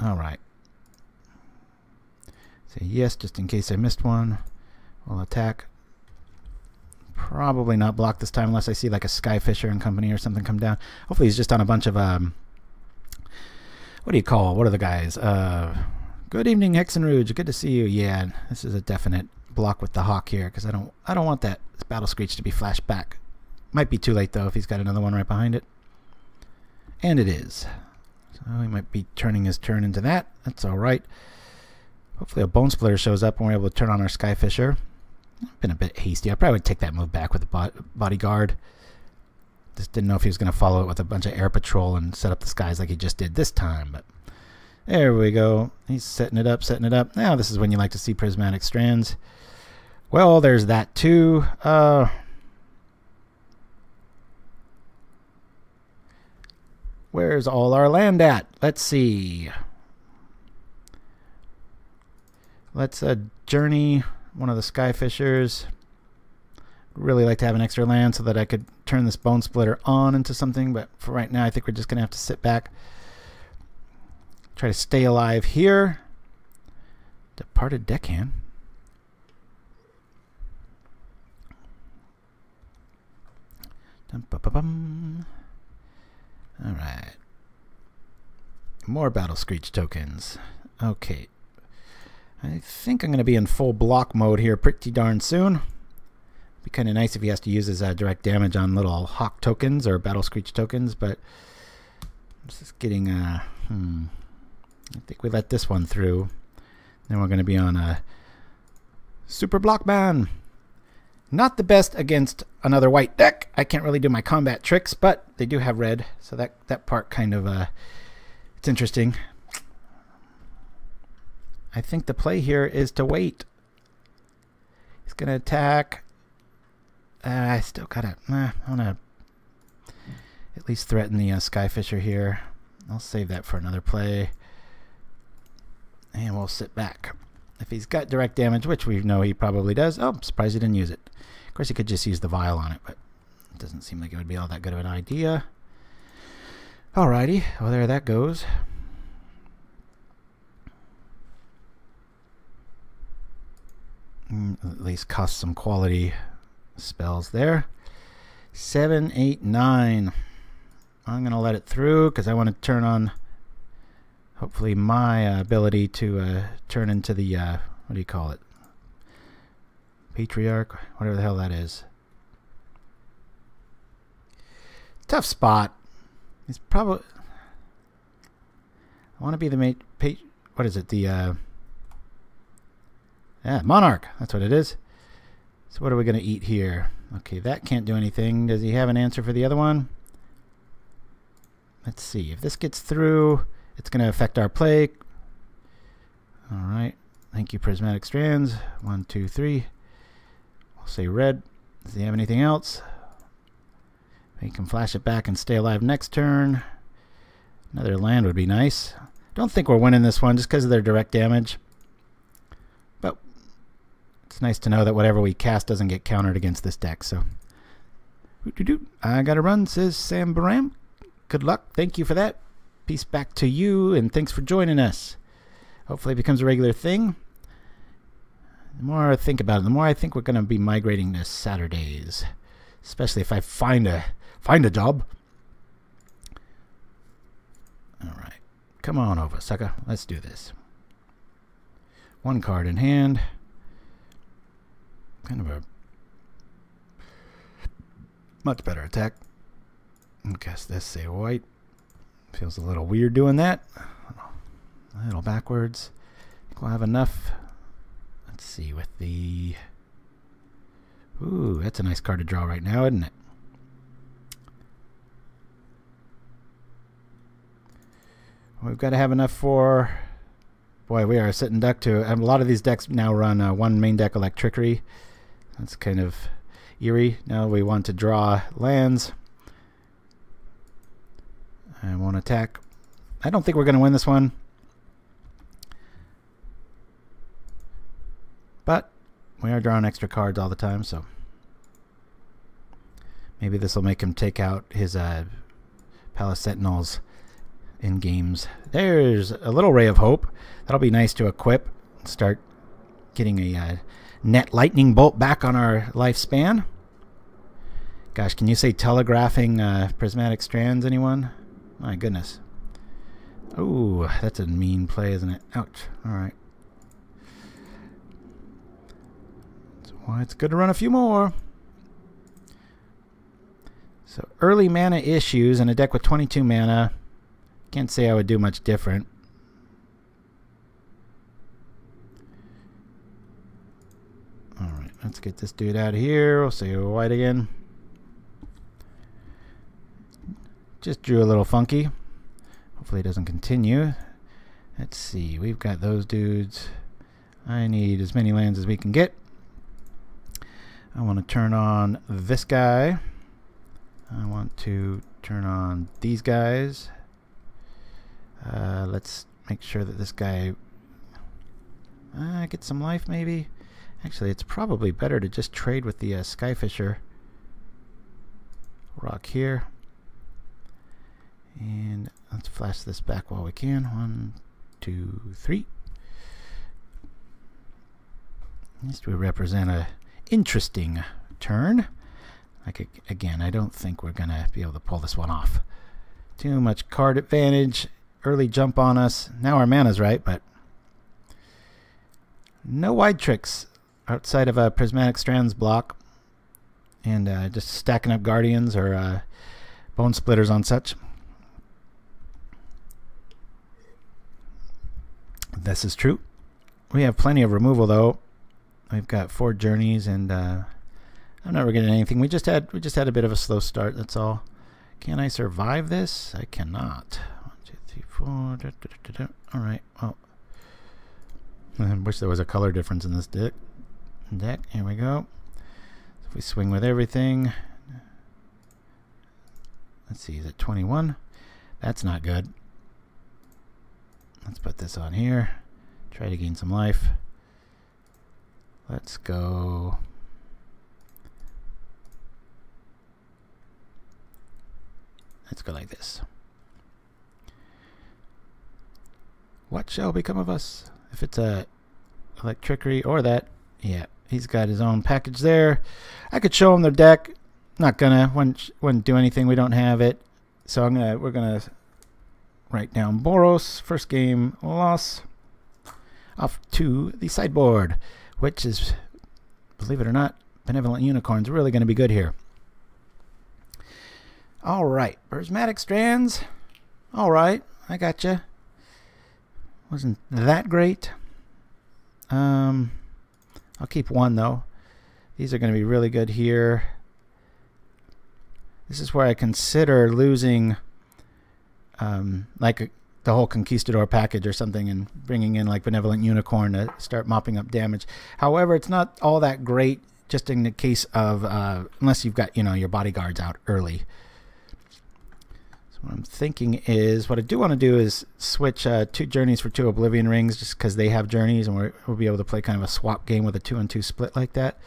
right. Say yes, just in case I missed one. We'll attack. Probably not block this time unless I see like a Skyfisher and company or something come down. Hopefully he's just on a bunch of what do you call? What are the guys? Good evening, Hexen Rouge. Good to see you. Yeah, this is a definite block with the Hawk here because I don't want that Battle Screech to be flashed back. Might be too late though if he's got another one right behind it. And it is. So he might be turning his turn into that. That's all right. Hopefully a Bonesplitter shows up and we're able to turn on our Skyfisher. Been a bit hasty. I probably would take that move back with the Bodyguard. Just didn't know if he was going to follow it with a bunch of air patrol and set up the skies like he just did this time. But there we go. He's setting it up, setting it up. Now this is when you like to see Prismatic Strands. Well, there's that too. Where's all our land at? Let's see. Let's journey one of the Skyfishers. Really like to have an extra land so that I could turn this Bonesplitter on into something, but for right now I think we're just gonna have to sit back, try to stay alive here. Departed Deckhand. Alright, more Battle Screech tokens. Okay, I think I'm going to be in full block mode here pretty darn soon. Be kind of nice if he has to use his direct damage on little Hawk tokens or Battle Screech tokens, but I'm just getting I think we let this one through. Then we're going to be on a Super Block Ban. Not the best against another white deck. I can't really do my combat tricks, but they do have red, so that part kind of it's interesting. I think the play here is to wait. He's gonna attack. I still gotta. I wanna at least threaten the Skyfisher here. I'll save that for another play, and we'll sit back. If he's got direct damage, which we know he probably does. Oh, I'm surprised he didn't use it. Of course, he could just use the vial on it, but it doesn't seem like it would be all that good of an idea. Alrighty, well, there that goes. At least cost some quality spells there. 7, 8, 9. I'm going to let it through because I want to turn on, hopefully, my ability to turn into the, what do you call it? Patriarch? Whatever the hell that is. Tough spot. He's probably... I want to be the what is it? The, yeah, Monarch. That's what it is. So what are we going to eat here? Okay, that can't do anything. Does he have an answer for the other one? Let's see. If this gets through, it's going to affect our play. Alright. Thank you, Prismatic Strands. 1, 2, 3. We'll say red. Does he have anything else? He can flash it back and stay alive next turn. Another land would be nice. Don't think we're winning this one just because of their direct damage. But it's nice to know that whatever we cast doesn't get countered against this deck. So, I gotta run, says Sam Baram. Good luck. Thank you for that. Peace back to you, and thanks for joining us. Hopefully it becomes a regular thing. The more I think about it, the more I think we're going to be migrating to Saturdays. Especially if I find a job. Alright. Come on over, sucker. Let's do this. One card in hand. Kind of a much better attack. I guess this, say white. Feels a little weird doing that. A little backwards. I think we'll have enough. Let's see with the... Ooh, that's a nice card to draw right now, isn't it? We've got to have enough for... Boy, we are a sitting duck too. A lot of these decks now run one main deck Electricity. That's kind of eerie. Now we want to draw lands. I won't attack. I don't think we're going to win this one. But we are drawing extra cards all the time, so maybe this will make him take out his Palace Sentinels in games. There's a little ray of hope. That'll be nice to equip. Start getting a net lightning bolt back on our lifespan. Gosh, can you say telegraphing Prismatic Strands, anyone? My goodness. Oh, that's a mean play, isn't it? Ouch. Alright. That's why it's good to run a few more. So, early mana issues in a deck with 22 mana. Can't say I would do much different. Alright, let's get this dude out of here. We'll say white again. Just drew a little funky. Hopefully it doesn't continue. Let's see. We've got those dudes. I need as many lands as we can get. I want to turn on this guy. I want to turn on these guys. Let's make sure that this guy gets some life maybe. Actually, it's probably better to just trade with the Skyfisher. Rock here. And let's flash this back while we can. 1, 2, 3. This would represent a interesting turn. Like again, I don't think we're gonna be able to pull this one off. Too much card advantage. Early jump on us. Now our mana's right, but no wide tricks outside of a Prismatic Strands block, and just stacking up Guardians or Bonesplitters on such. This is true. We have plenty of removal though. We've got 4 journeys, and I'm not getting anything. We just had a bit of a slow start. That's all. Can I survive this? I cannot. 1, 2, 3, 4. All right. Well, I wish there was a color difference in this deck. Here we go. So if we swing with everything, let's see. Is it 21? That's not good. Let's put this on here. Try to gain some life. Let's go. Let's go like this. What shall become of us? If it's a electricity or that, yeah, he's got his own package there. I could show him the deck. Not gonna. Wouldn't do anything. We don't have it. So we're gonna write down Boros. First game loss. Off to the sideboard, which is, believe it or not, Benevolent Unicorn's really going to be good here. All right, Prismatic Strands. All right, I gotcha. Wasn't that great. I'll keep 1 though. These are going to be really good here. This is where I consider losing, like the whole Conquistador package or something, and bringing in like Benevolent Unicorn to start mopping up damage. However, it's not all that great just in the case of unless you've got, you know, your bodyguards out early. So what I'm thinking is, what I do want to do is switch 2 journeys for 2 Oblivion Rings, just because they have journeys, and we'll be able to play kind of a swap game with a 2-on-2 split like that.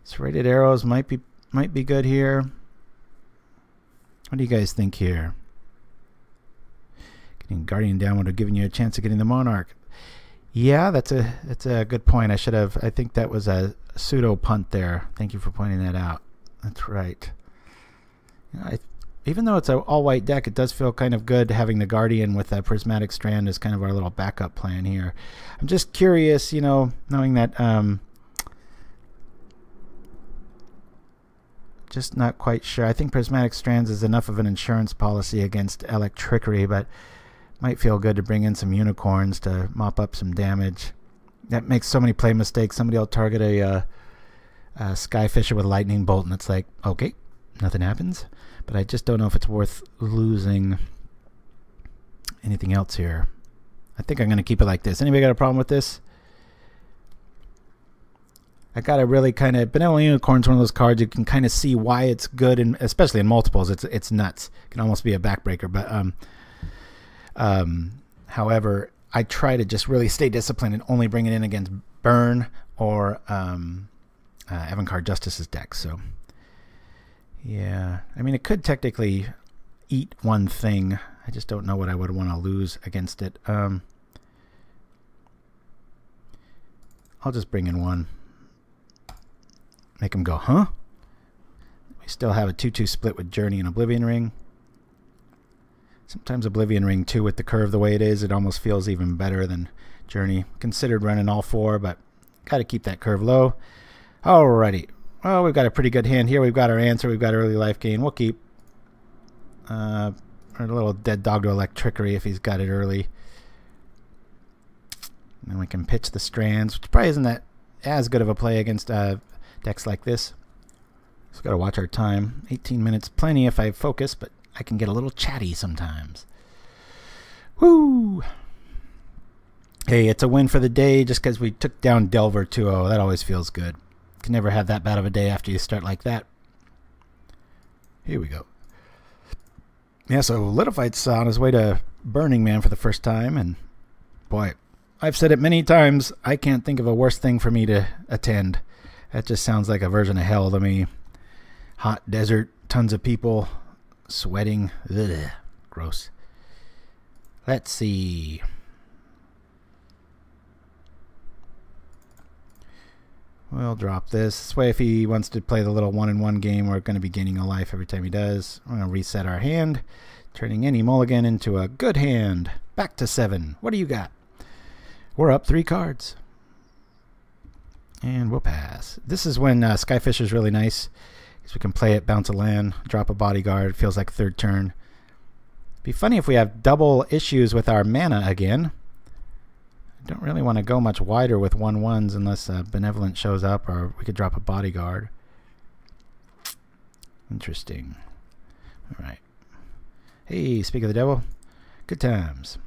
Serrated Arrows might be good here. What do you guys think here? Getting Guardian down would have given you a chance of getting the Monarch. Yeah, that's a good point. I think that was a pseudo punt there. Thank you for pointing that out. That's right. Even though it's an all-white deck, it does feel kind of good having the Guardian with that Prismatic Strand as kind of our little backup plan here. I'm just curious, you know, knowing that just not quite sure. I think Prismatic Strands is enough of an insurance policy against electricity, but might feel good to bring in some unicorns to mop up some damage. That makes so many play mistakes. Somebody will target a Skyfisher with lightning bolt, and it's like, okay, nothing happens. But I just don't know if it's worth losing anything else here. I think I'm going to keep it like this. Anybody got a problem with this? I got to really kind of... Benevolent Unicorn's one of those cards you can kind of see why it's good, and especially in multiples. It's nuts. It can almost be a backbreaker. But however, I try to just really stay disciplined and only bring it in against Burn or Avantgarde Justice's deck. So, yeah. I mean, it could technically eat one thing. I just don't know what I would want to lose against it. I'll just bring in 1. Make him go, huh? We still have a 2-2 split with Journey and Oblivion Ring. Sometimes Oblivion Ring, too, with the curve the way it is, it almost feels even better than Journey. Considered running all 4, but got to keep that curve low. Alrighty. Well, we've got a pretty good hand here. We've got our answer. We've got early life gain. We'll keep a little dead dog to electricity if he's got it early. And then we can pitch the Strands, which probably isn't that as good of a play against decks like this. Just got to watch our time. 18 minutes, plenty if I focus, but I can get a little chatty sometimes. Woo! Hey, it's a win for the day just because we took down Delver 2-0. That always feels good. Can never have that bad of a day after you start like that. Here we go. Yeah, so Litophyte's on his way to Burning Man for the first time, and boy, I've said it many times, I can't think of a worse thing for me to attend. That just sounds like a version of hell to me. Hot desert, tons of people, sweating. Ugh, gross. Let's see. We'll drop this. This way, if he wants to play the little 1-in-1 game, we're going to be gaining a life every time he does. We're going to reset our hand, turning any mulligan into a good hand. Back to 7. What do you got? We're up 3 cards. And we'll pass. This is when Skyfisher is really nice, because we can play it, bounce a land, drop a bodyguard. It feels like 3rd turn. Be funny if we have double issues with our mana again. I don't really want to go much wider with 1/1s unless Benevolent shows up, or we could drop a Bodyguard. Interesting. All right. Hey, speak of the devil. Good times.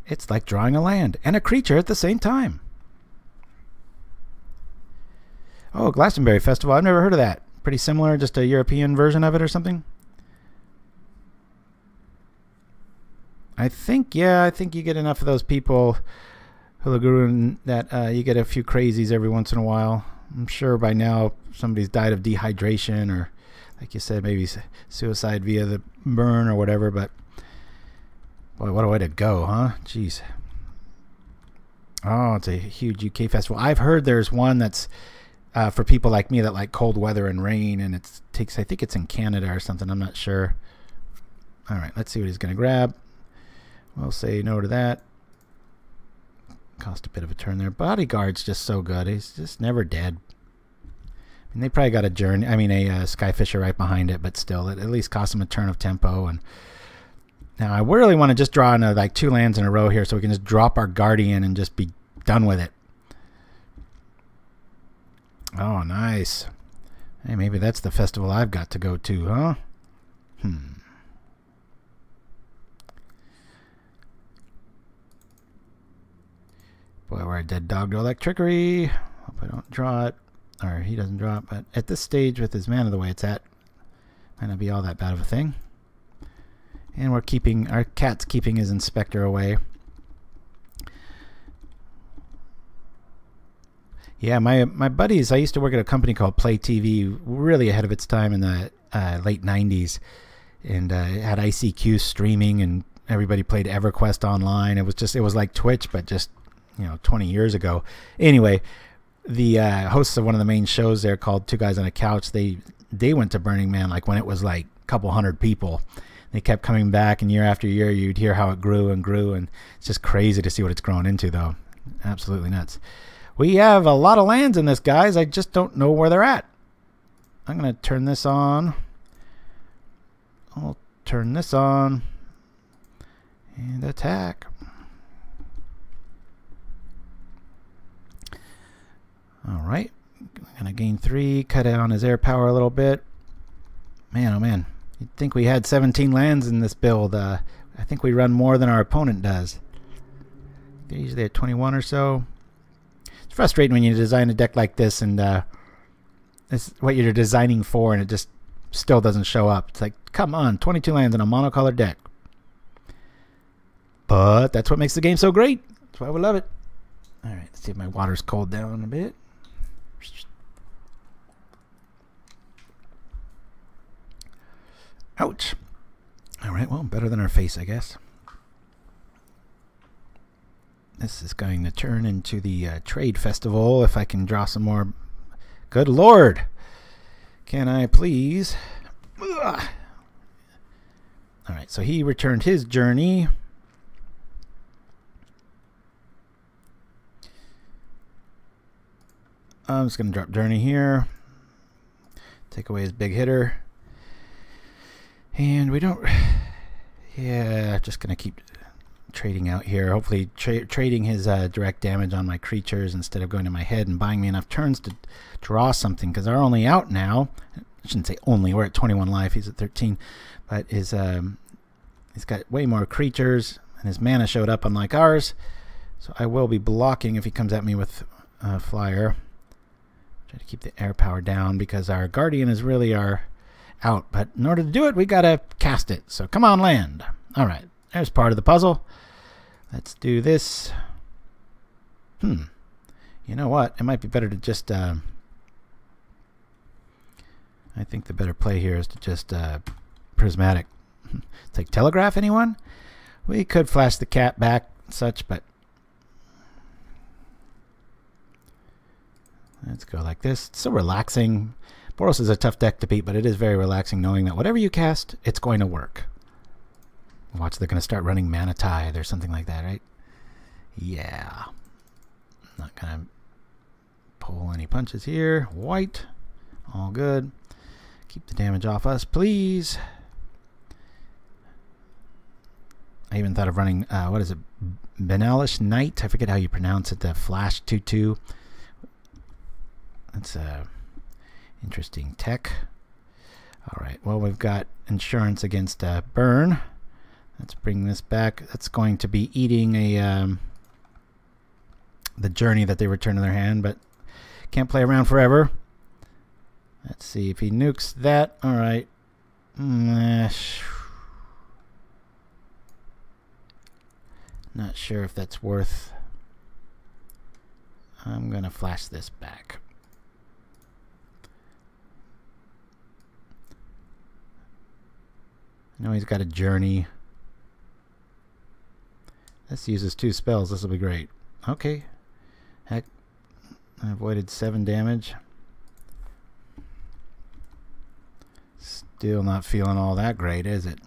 It's like drawing a land and a creature at the same time. Oh, Glastonbury Festival. I've never heard of that. Pretty similar, just a European version of it or something? I think, yeah, I think you get enough of those people, Hulagurun, that you get a few crazies every once in a while. I'm sure by now somebody's died of dehydration or, like you said, maybe suicide via the burn or whatever, but boy, what a way to go, huh? Jeez. Oh, it's a huge UK festival. I've heard there's one that's for people like me that like cold weather and rain, and it takes, I think it's in Canada or something. I'm not sure. All right, let's see what he's going to grab. We'll say no to that. Cost a bit of a turn there. Bodyguard's just so good. He's just never dead. I mean, they probably got a journey. I mean, a Skyfisher right behind it, but still, it at least costs him a turn of tempo. And now I really want to just draw in like 2 lands in a row here, so we can just drop our Guardian and just be done with it. Oh, nice. Hey, maybe that's the festival I've got to go to, huh? Boy, we're a dead dog to Electrickery. Hope I don't draw it. Or he doesn't draw it, but at this stage with his mana the way it's at, might not be all that bad of a thing. And we're keeping, our cat's keeping his Inspector away. Yeah, my buddies, I used to work at a company called Play TV, really ahead of its time in the late 90s. And it had ICQ streaming, and everybody played EverQuest online. It was like Twitch, but just, 20 years ago. Anyway, the hosts of one of the main shows there called Two Guys on a Couch, they went to Burning Man like when it was like a couple hundred people. They kept coming back, and year after year you'd hear how it grew and grew, and it's just crazy to see what it's grown into, though. Absolutely nuts. We have a lot of lands in this, guys. I just don't know where they're at. I'm going to turn this on. I'll turn this on. And attack. Alright. I'm going to gain 3. Cut down his air power a little bit. Man, oh man. You'd think we had 17 lands in this build. I think we run more than our opponent does. They're usually at 21 or so. It's frustrating when you design a deck like this and it's what you're designing for and it just still doesn't show up. It's like, come on, 22 lands in a monocolored deck. But that's what makes the game so great. That's why we love it. Alright, let's see if my water's cooled down a bit. Ouch. Alright, well, better than our face, I guess. This is going to turn into the trade festival if I can draw some more. Good Lord! Can I please? Ugh. Alright, so he returned his journey. I'm just going to drop journey here. Take away his big hitter. And we don't... Yeah, just going to keep trading out here. Hopefully trading his direct damage on my creatures instead of going to my head and buying me enough turns to draw something, because our only out now, I shouldn't say only, we're at 21 life, he's at 13, but he's got way more creatures and his mana showed up unlike ours, so I will be blocking if he comes at me with flyer. Try to keep the air power down because our Guardian is really our out, but in order to do it we gotta cast it, so come on, land. Alright, there's part of the puzzle. Let's do this. You know what? It might be better to just... I think the better play here is to just prismatic. It's like telegraph, anyone? We could flash the cat back and such, but... Let's go like this. It's so relaxing. Boros is a tough deck to beat, but it is very relaxing knowing that whatever you cast, it's going to work. Watch, they're going to start running Mana Tithe or something like that, right? Yeah. Not going to pull any punches here. White. All good. Keep the damage off us, please. I even thought of running, what is it? Benelish Knight? I forget how you pronounce it. The Flash 2/2. That's a interesting tech. Alright, well, we've got insurance against burn. Let's bring this back. That's going to be eating a the journey that they return to their hand, but can't play around forever. Let's see if he nukes that. Alright. Not sure if that's worth. I'm going to flash this back. I know he's got a journey. This uses 2 spells. This will be great. Okay. Heck, I avoided 7 damage. Still not feeling all that great, is it?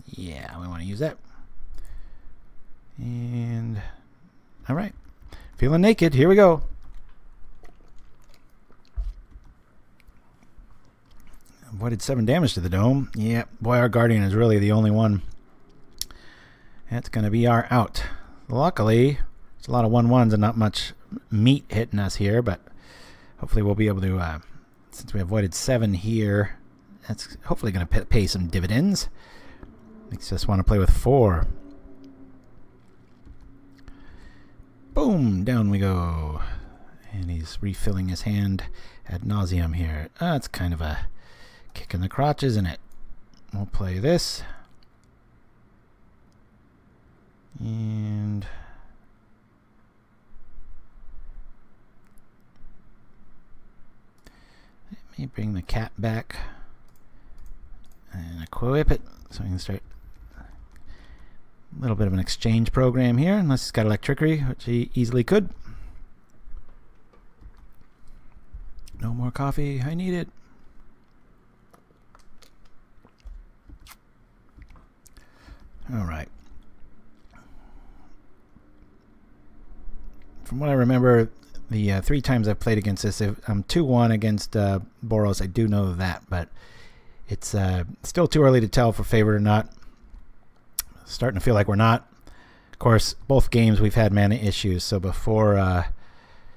Yeah, we want to use that. And alright. Feeling naked. Here we go. Avoided 7 damage to the dome. Yeah, boy, our Guardian is really the only one. That's going to be our out. Luckily, there's a lot of 1/1s and not much meat hitting us here, but hopefully we'll be able to, since we avoided 7 here, that's hopefully going to pay some dividends. Makes us want to play with 4. Boom! Down we go. And he's refilling his hand ad nauseum here. That's kind of a kick in the crotch, isn't it? We'll play this. And let me bring the cat back and equip it so we can start a little bit of an exchange program here, unless he's got electricity, which he easily could. No more coffee, I need it. Alright. From what I remember, the 3 times I've played against this, I'm 2-1 against Boros. I do know that, but it's still too early to tell for favorite or not. Starting to feel like we're not. Of course, both games we've had mana issues, so before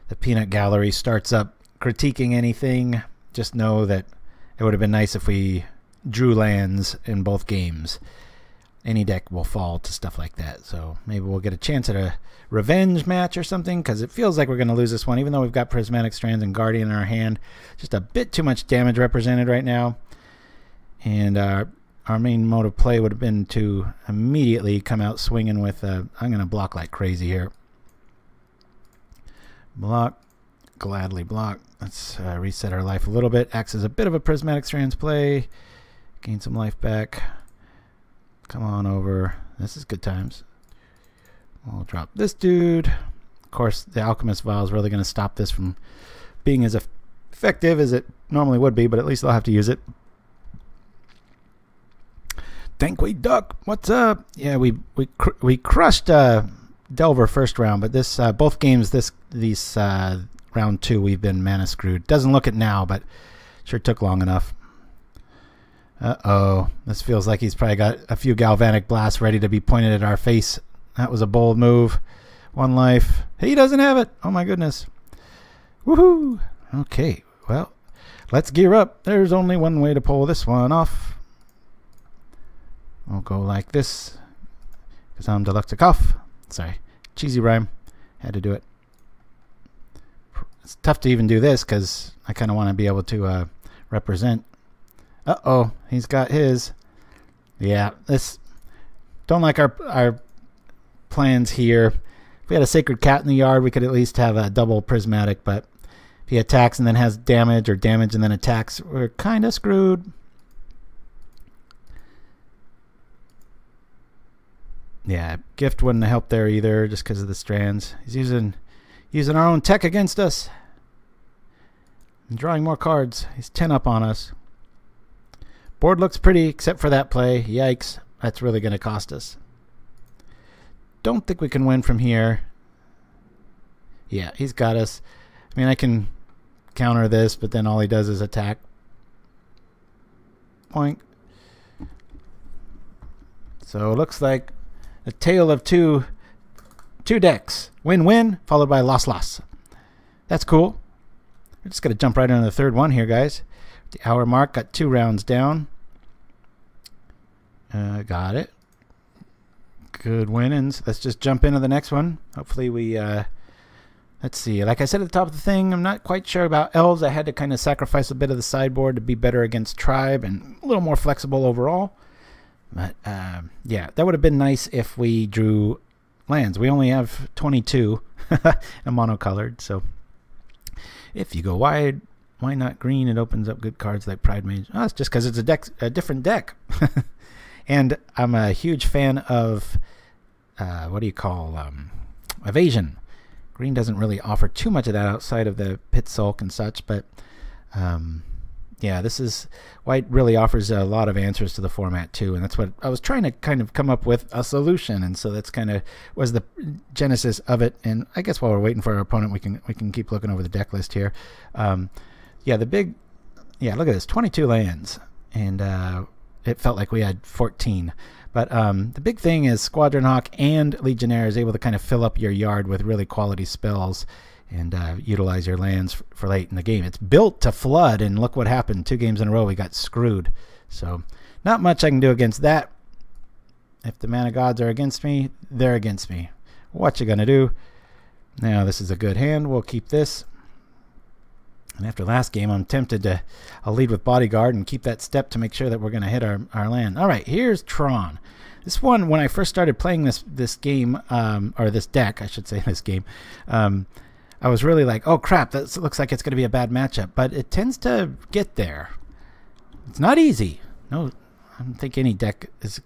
the peanut gallery starts up critiquing anything, just know that it would have been nice if we drew lands in both games. Any deck will fall to stuff like that, so maybe we'll get a chance at a revenge match or something, because it feels like we're going to lose this one, even though we've got Prismatic Strands and Guardian in our hand. Just a bit too much damage represented right now, and our main mode of play would have been to immediately come out swinging with I'm going to block like crazy here. Block, gladly block. Let's reset our life a little bit. Acts as a bit of a Prismatic Strands play. Gain some life back. Come on over. This is good times. We'll drop this dude. Of course, the Alchemist Vial is really going to stop this from being as effective as it normally would be, but at least they'll have to use it. Tankweed Duck, what's up? Yeah, we crushed Delver first round, but this both games these round 2 we've been mana screwed. Doesn't look it now, but sure took long enough. Uh-oh. This feels like he's probably got a few Galvanic Blasts ready to be pointed at our face. That was a bold move. 1 life. He doesn't have it. Oh my goodness. Woohoo! Okay, well, let's gear up. There's only one way to pull this one off. We'll go like this, because I'm Deluxekoff. Sorry, cheesy rhyme. Had to do it. It's tough to even do this, because I kind of want to be able to represent. Uh-oh, he's got his. Yeah, this. Don't like our plans here. If we had a Sacred Cat in the yard, we could at least have a double Prismatic, but if he attacks and then has damage, or damage and then attacks, we're kind of screwed. Yeah, Gift wouldn't have helped there either, just because of the strands. He's using our own tech against us. And drawing more cards. He's 10 up on us. Board looks pretty, except for that play. Yikes. That's really going to cost us. Don't think we can win from here. Yeah, he's got us. I mean, I can counter this, but then all he does is attack. Point. So it looks like a tale of two decks. Win-win, followed by loss-loss. That's cool. We're just going to jump right into the third one here, guys. The hour mark, got 2 rounds down. Got it. Good winnings. Let's just jump into the next one. Hopefully we... let's see. Like I said at the top of the thing, I'm not quite sure about elves. I had to kind of sacrifice a bit of the sideboard to be better against tribe and a little more flexible overall. But, yeah, that would have been nice if we drew lands. We only have 22 and monocolored, so if you go wide, why not green? It opens up good cards like Pride Mage. Oh, it's just because it's a different deck. And I'm a huge fan of, what do you call, evasion. Green doesn't really offer too much of that outside of the Pit Sulk and such, but yeah, this is white really offers a lot of answers to the format too, and that's what I was trying to kind of come up with a solution, and so that's kind of was the genesis of it. And I guess while we're waiting for our opponent, we can keep looking over the deck list here. Yeah, look at this, 22 lands, and it felt like we had 14. But the big thing is Squadron Hawk and Legionnaire is able to kind of fill up your yard with really quality spells and utilize your lands for late in the game. It's built to flood, and look what happened. 2 games in a row we got screwed. So not much I can do against that. If the mana gods are against me, they're against me. What you gonna do? Now this is a good hand. We'll keep this. And after last game, I'm tempted to I'll lead with Bodyguard and keep that step to make sure that we're going to hit our land. All right, here's Tron. This one, when I first started playing this game, or this deck, I should say this game, I was really like, oh crap, that looks like it's going to be a bad matchup. But it tends to get there. It's not easy. No, I don't think any deck is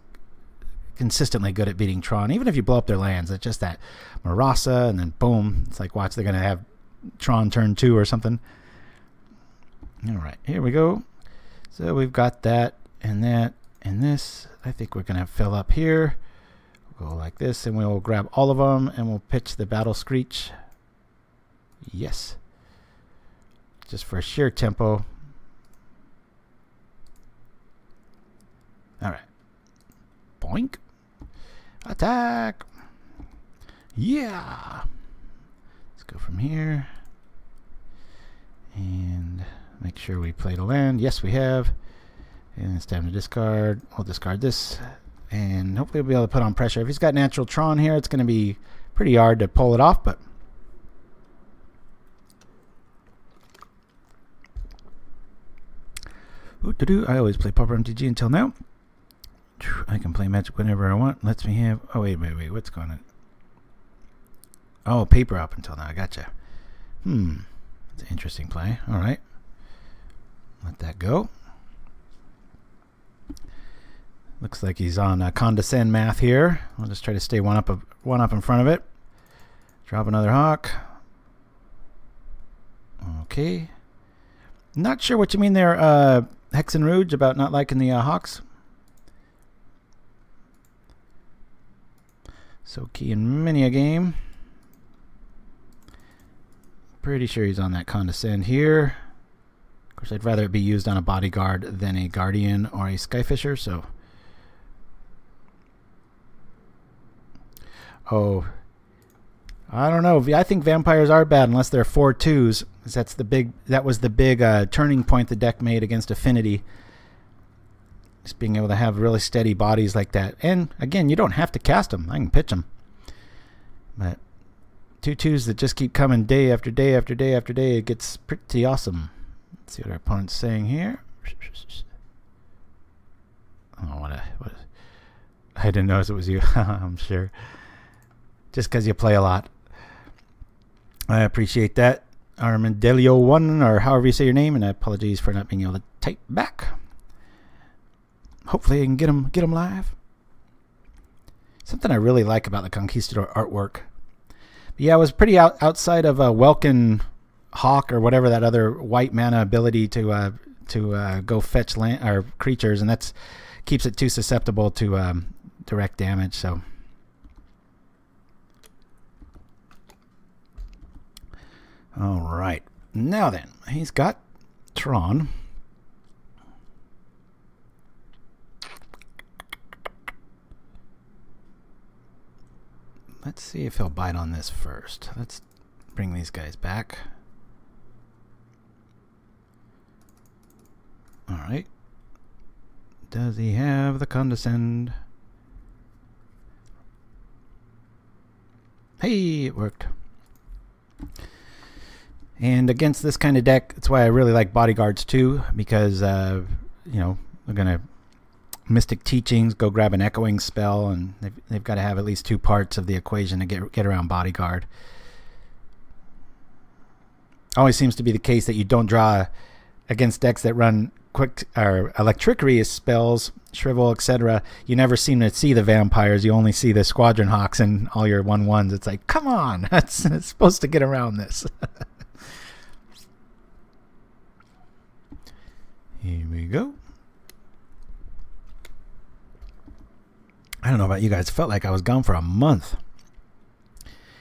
consistently good at beating Tron, even if you blow up their lands. It's just that Marasa, and then boom, it's like, watch, they're going to have Tron turn 2 or something. All right, here we go. So we've got that and that and this. I think we're going to fill up here. We'll go like this, and we'll grab all of them, and we'll pitch the Battle Screech. Yes. Just for sheer tempo. All right. Boink. Attack. Yeah. Let's go from here. And make sure we played a land. Yes, we have. And it's time to discard. We'll discard this. And hopefully we'll be able to put on pressure. If he's got natural Tron here, it's going to be pretty hard to pull it off, but I always play Pauper MTG until now. I can play Magic whenever I want. Lets me have... Oh, wait. What's going on? Oh, paper up until now. I gotcha. That's an interesting play. All right. Let that go. Looks like he's on condescend math here. I'll just try to stay one up in front of it. Drop another Hawk. Okay. Not sure what you mean there, Hex and Rouge, about not liking the Hawks. So key in many a game. Pretty sure he's on that condescend here. Of course, I'd rather it be used on a Bodyguard than a Guardian or a Skyfisher, so... Oh, I don't know. I think vampires are bad unless they're 4/2s. That was the big turning point the deck made against Affinity. Just being able to have really steady bodies like that. And again, you don't have to cast them. I can pitch them. But 2/2s that just keep coming day after day after day after day, it gets pretty awesome. Let's see what our opponent's saying here. Oh, what I didn't notice it was you. I'm sure. Just because you play a lot. I appreciate that. Armadillo1, or however you say your name, and apologies for not being able to type back. Hopefully I can get him live. Something I really like about the Conquistador artwork. But yeah, I was pretty outside of Welkin Hawk or whatever that other white mana ability to go fetch land or creatures, and that's keeps it too susceptible to direct damage. So. All right, now then, he's got Tron. Let's see if he'll bite on this first. Let's bring these guys back. Alright. Does he have the condescend? Hey, it worked. And against this kind of deck, that's why I really like bodyguards too, because you know, they're gonna Mystic Teachings, go grab an echoing spell, and they've got to have at least two parts of the equation to get around bodyguard. Always seems to be the case that you don't draw against decks that run quick or electricity spells, shrivel, etc. You never seem to see the vampires. You only see the Squadron Hawks and all your 1/1s. It's like, come on, it's supposed to get around this. Here we go. I don't know about you guys. It felt like I was gone for a month.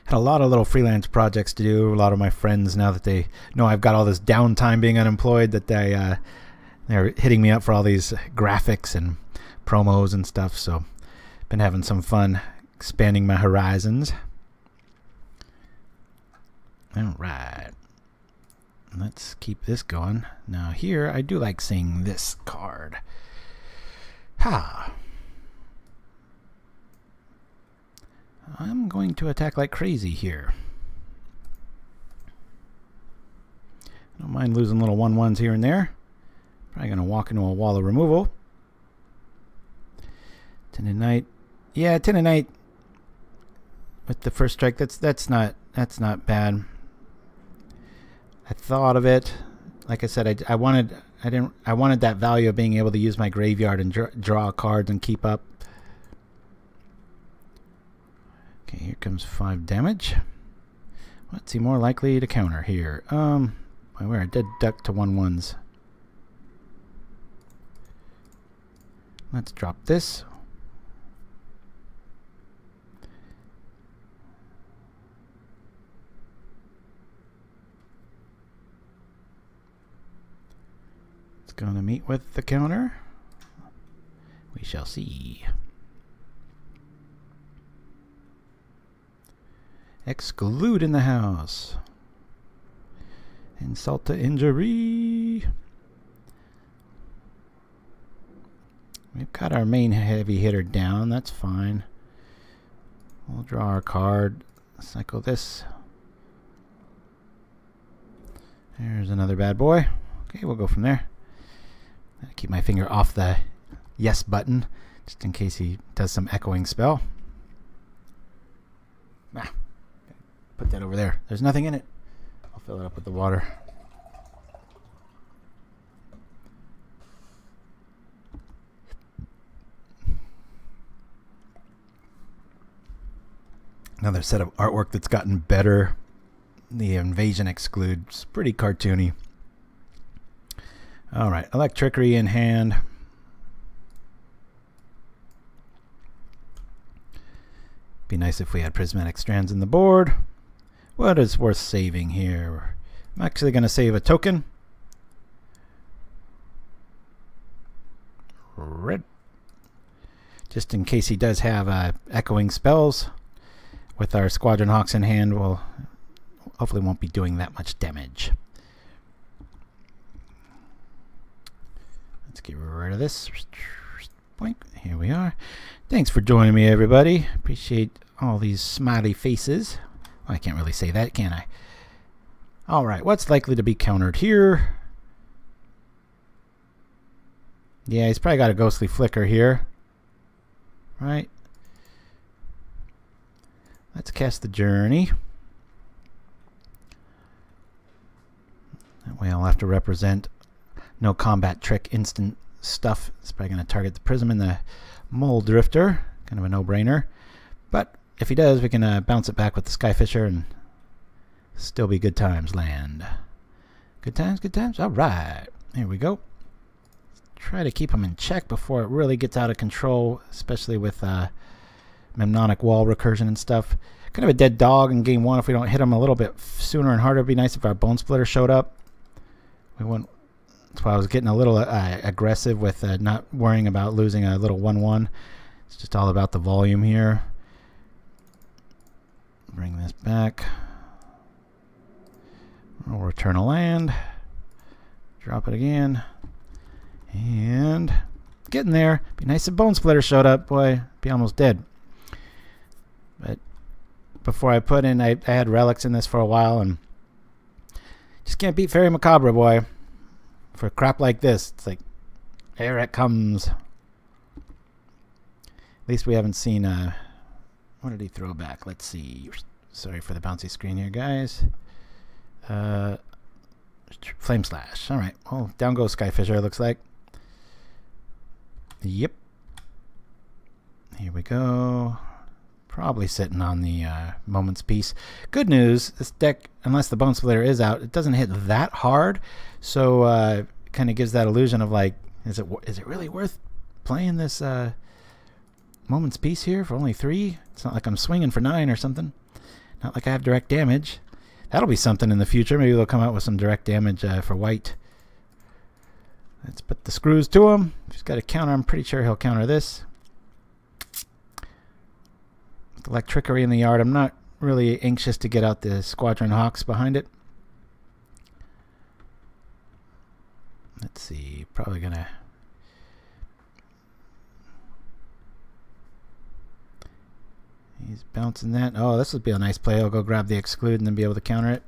Had a lot of little freelance projects to do. A lot of my friends, now that they know I've got all this downtime being unemployed, that they're hitting me up for all these graphics and promos and stuff. So been having some fun expanding my horizons. All right. Let's keep this going. Now here, I do like seeing this card. Ha! I'm going to attack like crazy here. I don't mind losing little 1/1s here and there. Probably going to walk into a wall of removal. Tinted Knight. Yeah, Tinted Knight with the first strike. That's not bad. I thought of it. Like I said, I wanted that value of being able to use my graveyard and draw cards and keep up. Okay, here comes 5 damage. What's he more likely to counter here? We're a dead duck to 1/1s. Let's drop this. It's going to meet with the counter. We shall see. Exclude in the house. Insult to injury. We've got our main heavy hitter down. That's fine. We'll draw our card. Cycle this. There's another bad boy. Okay, we'll go from there. I'll keep my finger off the yes button, just in case he does some echoing spell. Ah. Put that over there. There's nothing in it. I'll fill it up with the water. Another set of artwork that's gotten better. The Invasion Exclude. It's pretty cartoony. Alright, Electricity in hand. Be nice if we had Prismatic Strands in the board. What is worth saving here? I'm actually going to save a token. Red. Just in case he does have echoing spells. With our Squadron Hawks in hand, we'll hopefully won't be doing that much damage. Let's get rid of this. Boink. Here we are. Thanks for joining me, everybody. Appreciate all these smiley faces. Well, I can't really say that, can I? Alright, what's likely to be countered here? Yeah, he's probably got a Ghostly Flicker here. Right? Let's cast the Journey. That way I'll have to represent no combat trick instant stuff. It's probably going to target the Prism and the Mole Drifter. Kind of a no-brainer. But if he does, we can bounce it back with the Skyfisher and still be good times land. Good times, good times. All right. Here we go. Try to keep him in check before it really gets out of control, especially with Memnonic Wall recursion and stuff. Kind of a dead dog in game 1 if we don't hit him a little bit sooner and harder. It'd be nice if our Bonesplitter showed up. We wouldn't. That's why I was getting a little aggressive with not worrying about losing a little 1/1. It's just all about the volume here. Bring this back. We'll return a land. Drop it again. And getting there. Be nice if Bonesplitter showed up. Boy, be almost dead. But before I put in, I had relics in this for a while, and just can't beat Faerie Macabre, boy. For crap like this, it's like, here it comes. At least we haven't seen, what did he throw back? Let's see. Sorry for the bouncy screen here, guys. Flame Slash. Alright, well, down goes Skyfisher, it looks like. Yep. Here we go. Probably sitting on the Moment's Peace. Good news, this deck, unless the Bonesplitter is out, it doesn't hit that hard. So it kind of gives that illusion of like, is it really worth playing this Moment's Peace here for only 3? It's not like I'm swinging for 9 or something. Not like I have direct damage. That'll be something in the future. Maybe they'll come out with some direct damage for white. Let's put the screws to him. If he's got a counter, I'm pretty sure he'll counter this. Electrickery in the yard. I'm not really anxious to get out the Squadron Hawks behind it. Let's see. Probably gonna... He's bouncing that. Oh, this would be a nice play. I'll go grab the Exclude and then be able to counter it.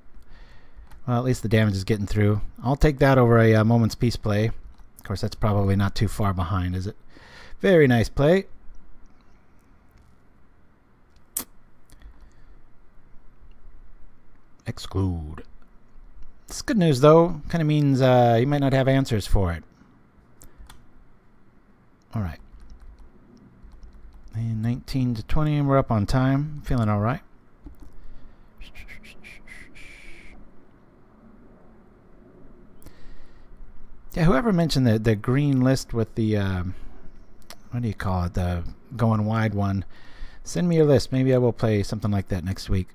Well, at least the damage is getting through. I'll take that over a Moment's Peace play. Of course, that's probably not too far behind, is it? Very nice play. Exclude. It's good news, though. Kind of means you might not have answers for it. All right. And 19 to 20, and we're up on time. Feeling all right. Yeah, whoever mentioned the green list with the, what do you call it, the going wide one, send me your list. Maybe I will play something like that next week.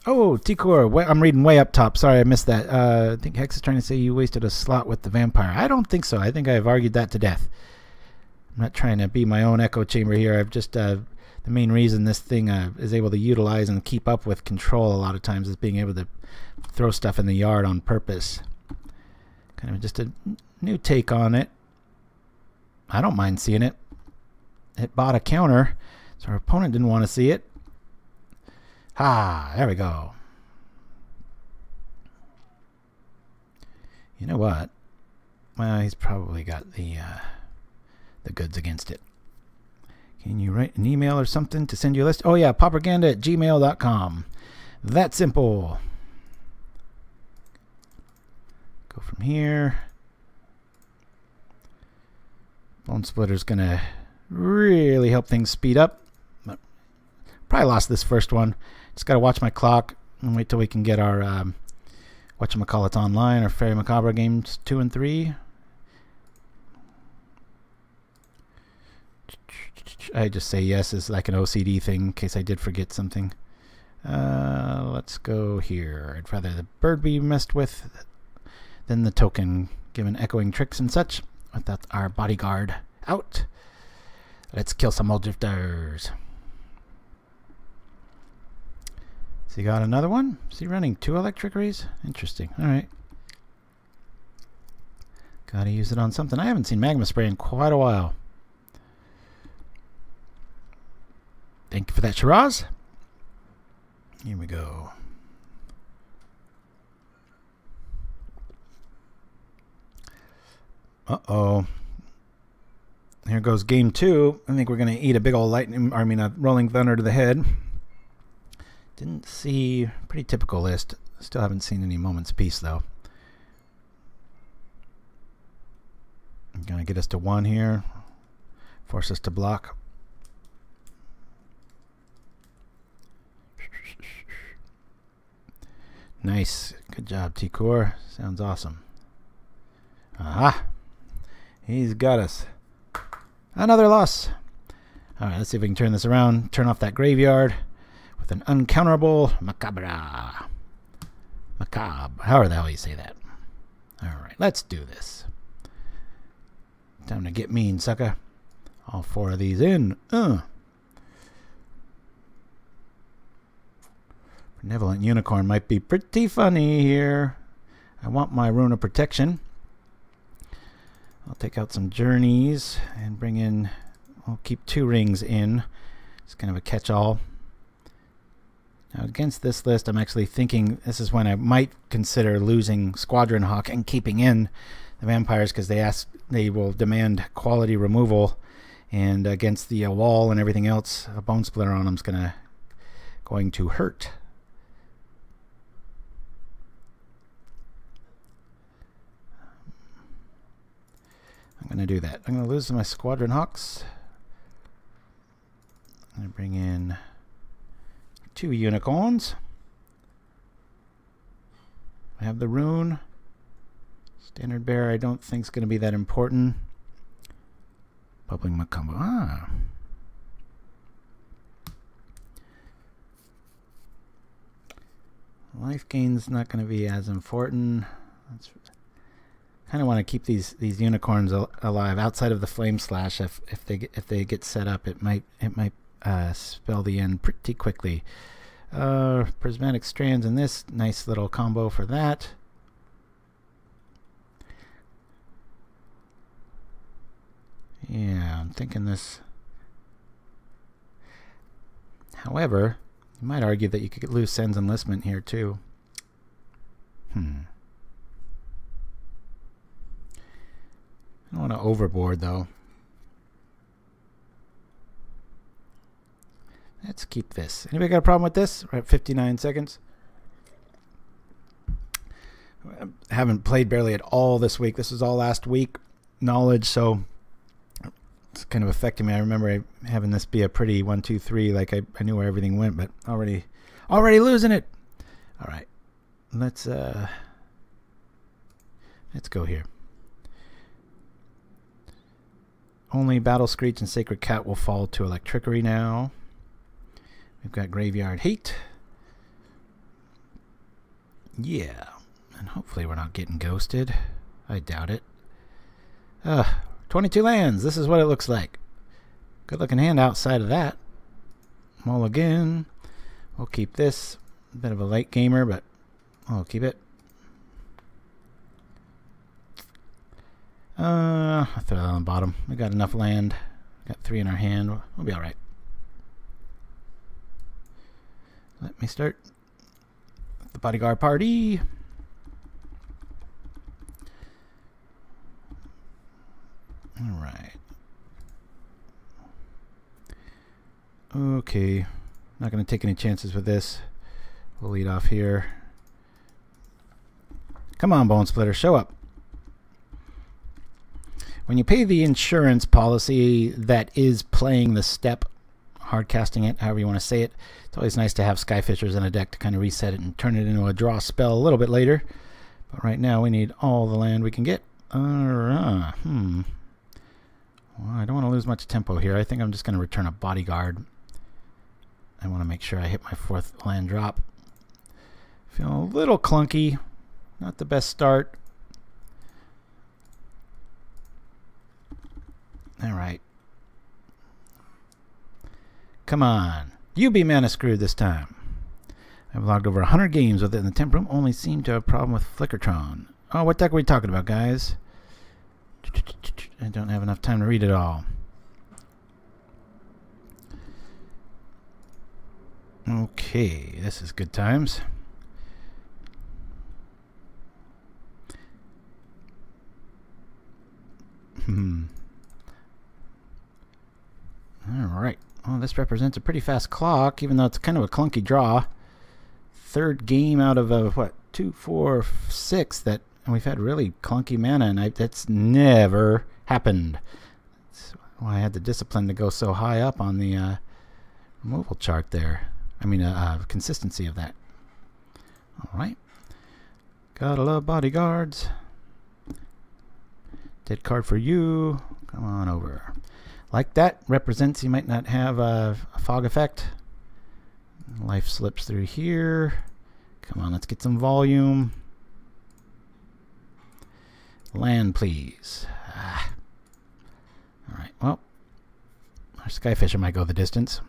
Oh, Kor, I'm reading way up top. Sorry, I missed that. I think Hex is trying to say you wasted a slot with the vampire. I don't think so. I think I've argued that to death. I'm not trying to be my own echo chamber here. I've just, the main reason this thing is able to utilize and keep up with control a lot of times is being able to throw stuff in the yard on purpose. Kind of just a new take on it. I don't mind seeing it. It bought a counter, so our opponent didn't want to see it. Ah, there we go. You know what? Well, he's probably got the goods against it. Can you write an email or something to send you a list? Oh yeah, pauperganda@gmail.com. That simple. Go from here. Bonesplitter's gonna really help things speed up. Probably lost this first one. Just gotta watch my clock and wait till we can get our whatchamacallits online, our Faerie Macabre games 2 and 3. I just say yes as like an OCD thing in case I did forget something. Let's go here. I'd rather the bird be messed with than the token, given echoing tricks and such. Without our bodyguard out, let's kill some old drifters. So you got another one? Is he running 2 electrickeries? Interesting. Alright. Gotta use it on something. I haven't seen magma spray in quite a while. Thank you for that, Shiraz. Here we go. Uh-oh. Here goes game 2. I think we're going to eat a big old a rolling thunder to the head. Didn't see, pretty typical list. Still haven't seen any Moment's Peace though. Gonna get us to 1 here. Force us to block. Nice. Good job, Kor. Sounds awesome. Aha! He's got us. Another loss. Alright, let's see if we can turn this around. Turn off that graveyard with an uncounterable Macabre. Macabre. However the hell you say that. Alright, let's do this. Time to get mean, sucker. All 4 of these in. Benevolent Unicorn might be pretty funny here. I want my Rune of Protection. I'll take out some journeys and bring in... I'll keep 2 rings in. It's kind of a catch-all. Now against this list, I'm actually thinking this is when I might consider losing Squadron Hawk and keeping in the vampires, because they will demand quality removal, and against the wall and everything else, a Bonesplitter on them is going to hurt. I'm going to do that. I'm going to lose my Squadron Hawks. I'm going to bring in 2 unicorns. I have the rune. Standard bearer I don't think is going to be that important. Bubbling Macabre. Ah. Life gain's not going to be as important. Kind of want to keep these unicorns alive outside of the flame slash. If they get set up, it might spell the end pretty quickly. Prismatic Strands in this nice little combo for that. Yeah, I'm thinking this. However, you might argue that you could lose Cenn's Enlistment here too. I don't want to overboard though. Let's keep this. Anybody got a problem with this? We're at 59 seconds. I haven't played barely at all this week. This was all last week knowledge, so it's kind of affecting me. I remember having this be a pretty 1, 2, 3, like I knew where everything went, but already losing it. All right, let's go here. Only Battle Screech and Sacred Cat will fall to Electrickery now. We've got Graveyard Hate. Yeah, and hopefully we're not getting ghosted. I doubt it. 22 lands. This is what it looks like. Good looking hand outside of that. Mulligan. We'll keep this. A bit of a late gamer, but I'll keep it. I'll throw that on the bottom. We got enough land. Got 3 in our hand. We'll be alright. Let me start the bodyguard party. Alright. Okay. Not going to take any chances with this. We'll lead off here. Come on, Bonesplitter, show up. When you pay the insurance policy that is playing the step, hard casting it, however you want to say it, it's always nice to have Skyfishers in a deck to kind of reset it and turn it into a draw spell a little bit later. But right now we need all the land we can get. Well, I don't want to lose much tempo here. I think I'm just going to return a bodyguard. I want to make sure I hit my 4th land drop. Feeling a little clunky. Not the best start. Alright. Come on. You be mana screwed this time. I've logged over 100 games with it, and the temp room only seemed to have a problem with Flickertron. Oh, what deck are we talking about, guys? I don't have enough time to read it all. Okay, this is good times. Alright. Well, this represents a pretty fast clock, even though it's kind of a clunky draw. 3rd game out of what? 2, 4, 6 that we've had really clunky mana, and that's never happened. That's why I had the discipline to go so high up on the removal chart there. I mean, consistency of that. Alright. Gotta love bodyguards. Dead card for you. Come on over. Like that represents you might not have a fog effect. Life slips through here. Come on, let's get some volume. Land, please. Alright, well, our Skyfisher might go the distance.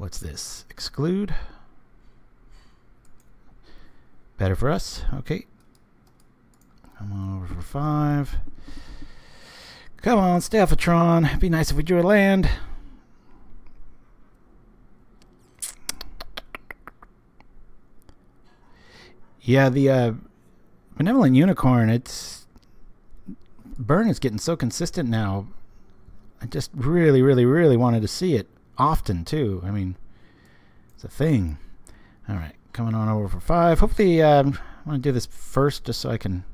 What's this? Exclude. Better for us. Okay. Come on over for 5. Come on, Staffatron. It'd be nice if we drew a land. Yeah, the Benevolent Unicorn, it's... burn is getting so consistent now. I just really, really, really wanted to see it often, too. I mean, it's a thing. Alright, coming on over for 5. Hopefully, I want to do this first just so I can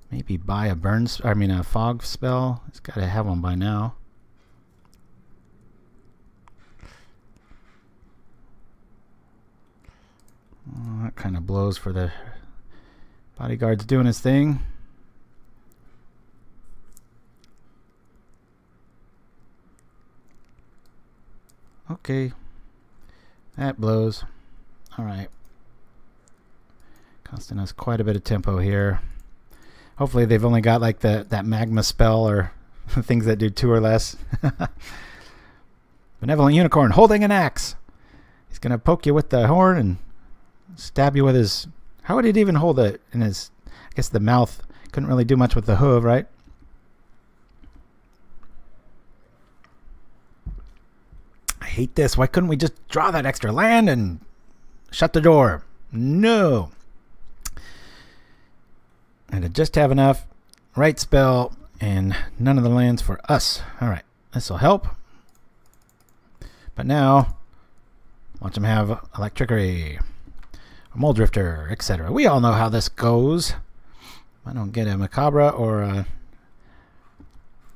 maybe buy a fog spell. It's got to have one by now. Oh, that kind of blows for the bodyguard's doing his thing. Okay. That blows. Alright. Costing us quite a bit of tempo here. Hopefully they've only got like that magma spell or things that do 2 or less. Benevolent Unicorn holding an axe. He's going to poke you with the horn and stab you with his... How would it even hold it in his... I guess the mouth couldn't really do much with the hoof, right? I hate this. Why couldn't we just draw that extra land and shut the door? No. And to just have enough right spell and none of the lands for us. Alright, this will help. But now, watch them have Electrickery, a Mole Drifter, etc. We all know how this goes. If I don't get a Macabre or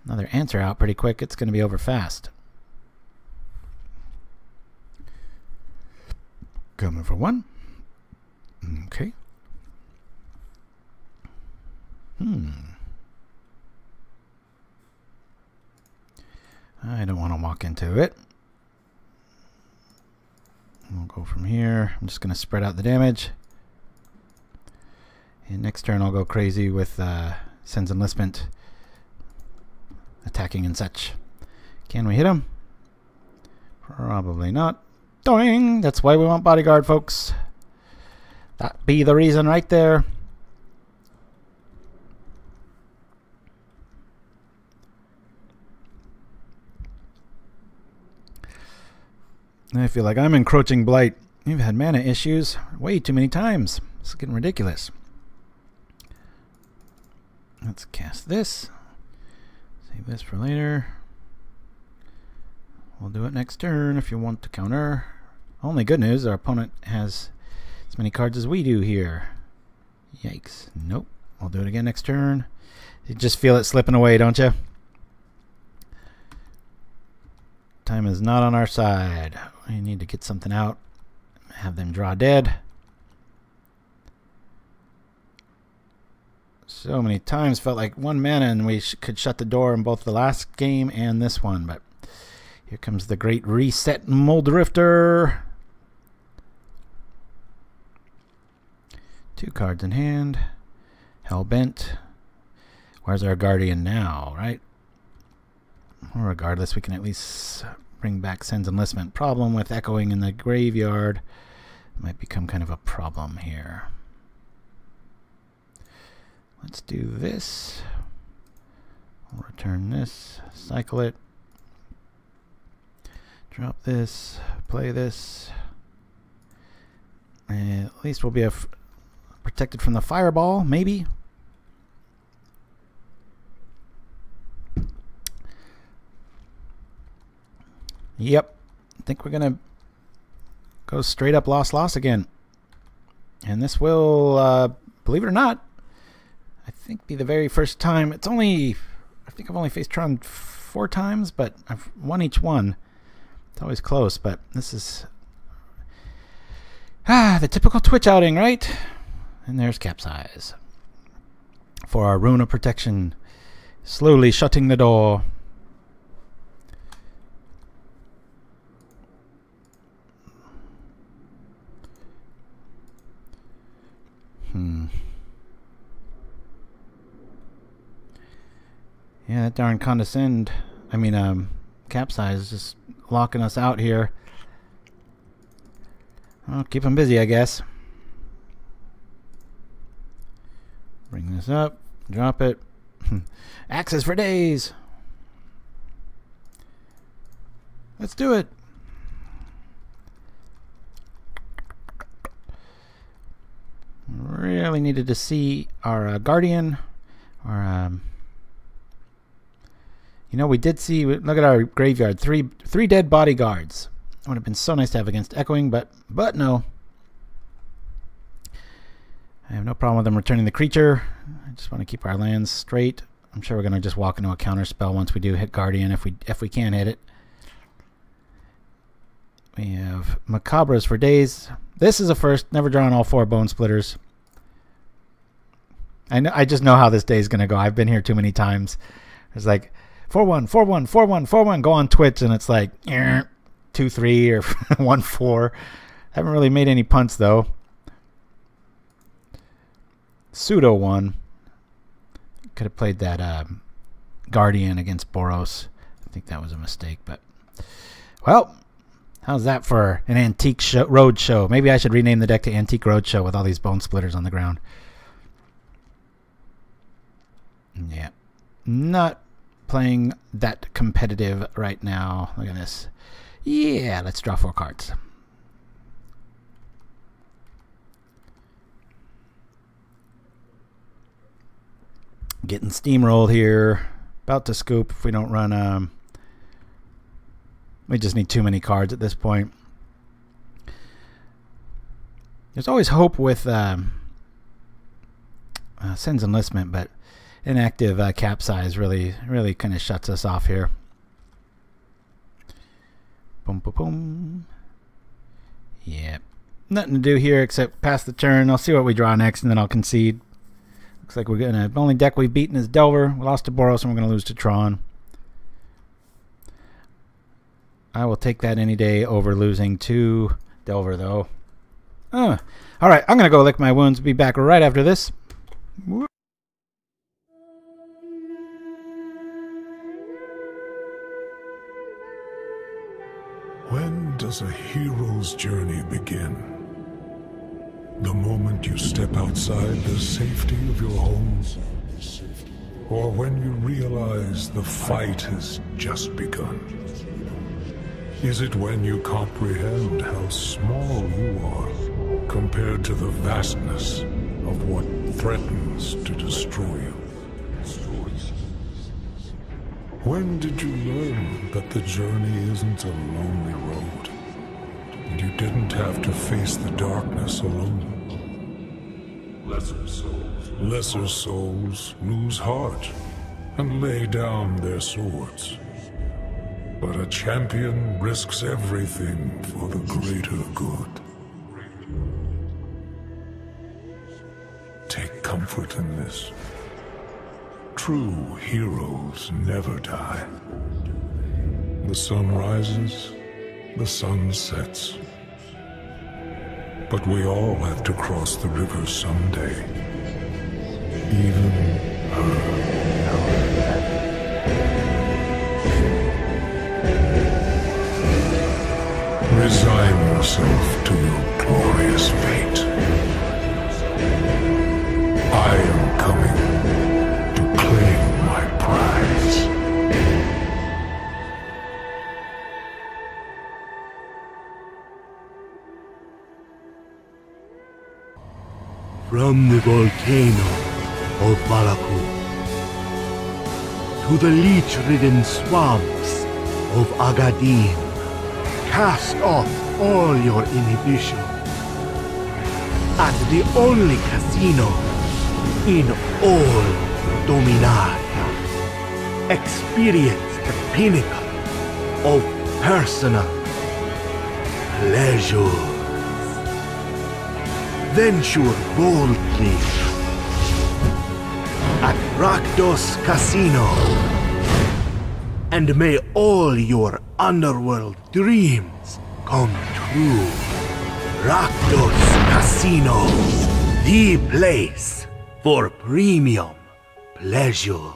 another answer out pretty quick, it's going to be over fast. Coming for 1. Okay. I don't want to walk into it. We'll go from here. I'm just going to spread out the damage. And next turn I'll go crazy with Cenn's Enlistment. Attacking and such. Can we hit him? Probably not. Doing! That's why we want Bodyguard, folks. That be the reason right there. I feel like I'm encroaching blight. You've had mana issues way too many times. It's getting ridiculous. Let's cast this. Save this for later. We'll do it next turn if you want to counter. Only good news, our opponent has as many cards as we do here. Yikes. Nope. We'll do it again next turn. You just feel it slipping away, don't you? Time is not on our side. We need to get something out. Have them draw dead. So many times felt like 1 mana and we could shut the door in both the last game and this one. But here comes the great reset Mole Drifter. 2 cards in hand. Hellbent. Where's our Guardian now, right? Well, regardless, we can at least bring back Cenn's Enlistment. Problem with echoing in the graveyard. Might become kind of a problem here. Let's do this. I'll return this. Cycle it. Drop this. Play this. And at least we'll be protected from the fireball, maybe. Yep. I think we're going to go straight up loss again. And this will, believe it or not, I think be the very first time. It's only, I think I've only faced Tron 4 times, but I've won each one. It's always close, but this is the typical Twitch outing, right? And there's Capsize for our Rune of Protection, slowly shutting the door. Yeah, that darn Capsize is just locking us out here. I'll keep them busy, I guess. Bring this up. Drop it. Access for days. Let's do it. Really needed to see our Guardian. Our you know, we did see. Look at our graveyard. Three dead bodyguards. It would have been so nice to have against Echoing, but no. I have no problem with them returning the creature. I just want to keep our lands straight. I'm sure we're going to just walk into a counter spell once we do hit Guardian, if we can hit it. We have Macabres for days. This is a first. Never drawn all 4 Bonesplitters. I just know how this day is going to go. I've been here too many times. It's like 4-1, 4-1, 4-1, 4-1. Go on Twitch and it's like 2-3 or 1-4. Haven't really made any punts though. Pseudo one. Could have played that Guardian against Boros. I think that was a mistake, but well, how's that for an Antique Road Show? Maybe I should rename the deck to Antique Road Show with all these Bonesplitters on the ground. Yeah, not playing that competitive right now. Look at this. Yeah, let's draw 4 cards. Getting steamrolled here. About to scoop if we don't run. We just need too many cards at this point. There's always hope with Cenn's Enlistment, but inactive capsize really kind of shuts us off here. Boom, boom, boom. Yeah, nothing to do here except pass the turn. I'll see what we draw next, and then I'll concede. Looks like we're gonna. The only deck we've beaten is Delver. We lost to Boros, and we're gonna lose to Tron. I will take that any day over losing to Delver, though. All right, I'm gonna go lick my wounds. Be back right after this. When does a hero's journey begin? The moment you step outside the safety of your home? Or when you realize the fight has just begun? Is it when you comprehend how small you are compared to the vastness of what threatens to destroy you? When did you learn that the journey isn't a lonely road, and you didn't have to face the darkness alone? Lesser souls lose heart and lay down their swords. But a champion risks everything for the greater good. Take comfort in this. True heroes never die. The sun rises, the sun sets. But we all have to cross the river someday. Even her. Resign yourself to your glorious fate. I am coming to claim my prize. From the volcano of Balaku to the leech-ridden swamps of Agadim, cast off all your inhibition at the only casino in all Dominaria. Experience the pinnacle of personal pleasure. Venture boldly at Rakdos Casino, and may all your underworld dreams come true. Rakdos Casino, the place for premium pleasures.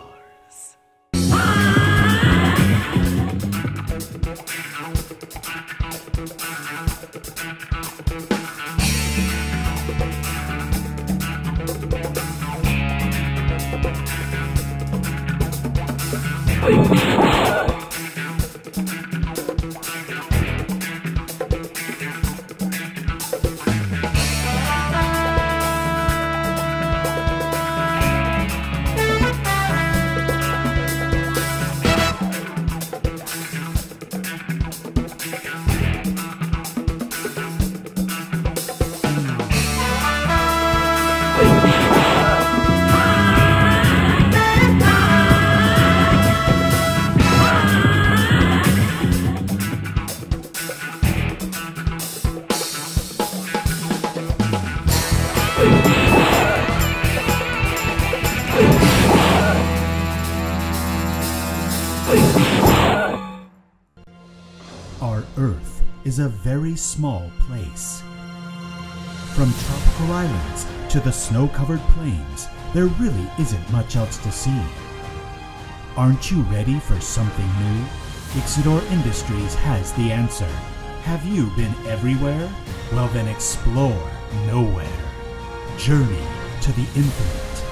Our Earth is a very small place. From tropical islands to the snow-covered plains, there really isn't much else to see. Aren't you ready for something new? Ixidor Industries has the answer. Have you been everywhere? Well then explore nowhere. Journey to the infinite.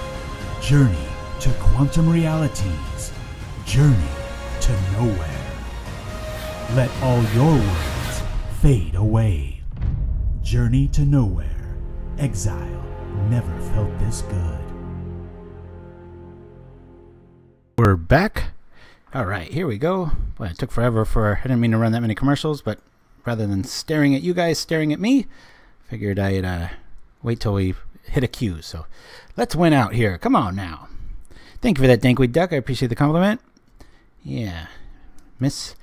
Journey to quantum realities. Journey to nowhere. Let all your worries fade away. Journey to nowhere. Exile never felt this good. We're back. Alright, here we go. Well, it took forever I didn't mean to run that many commercials, but rather than staring at you guys staring at me, figured I'd wait till we hit a cue. So let's win out here. Come on now. Thank you for that, Dankweed Duck. I appreciate the compliment. Yeah. Miss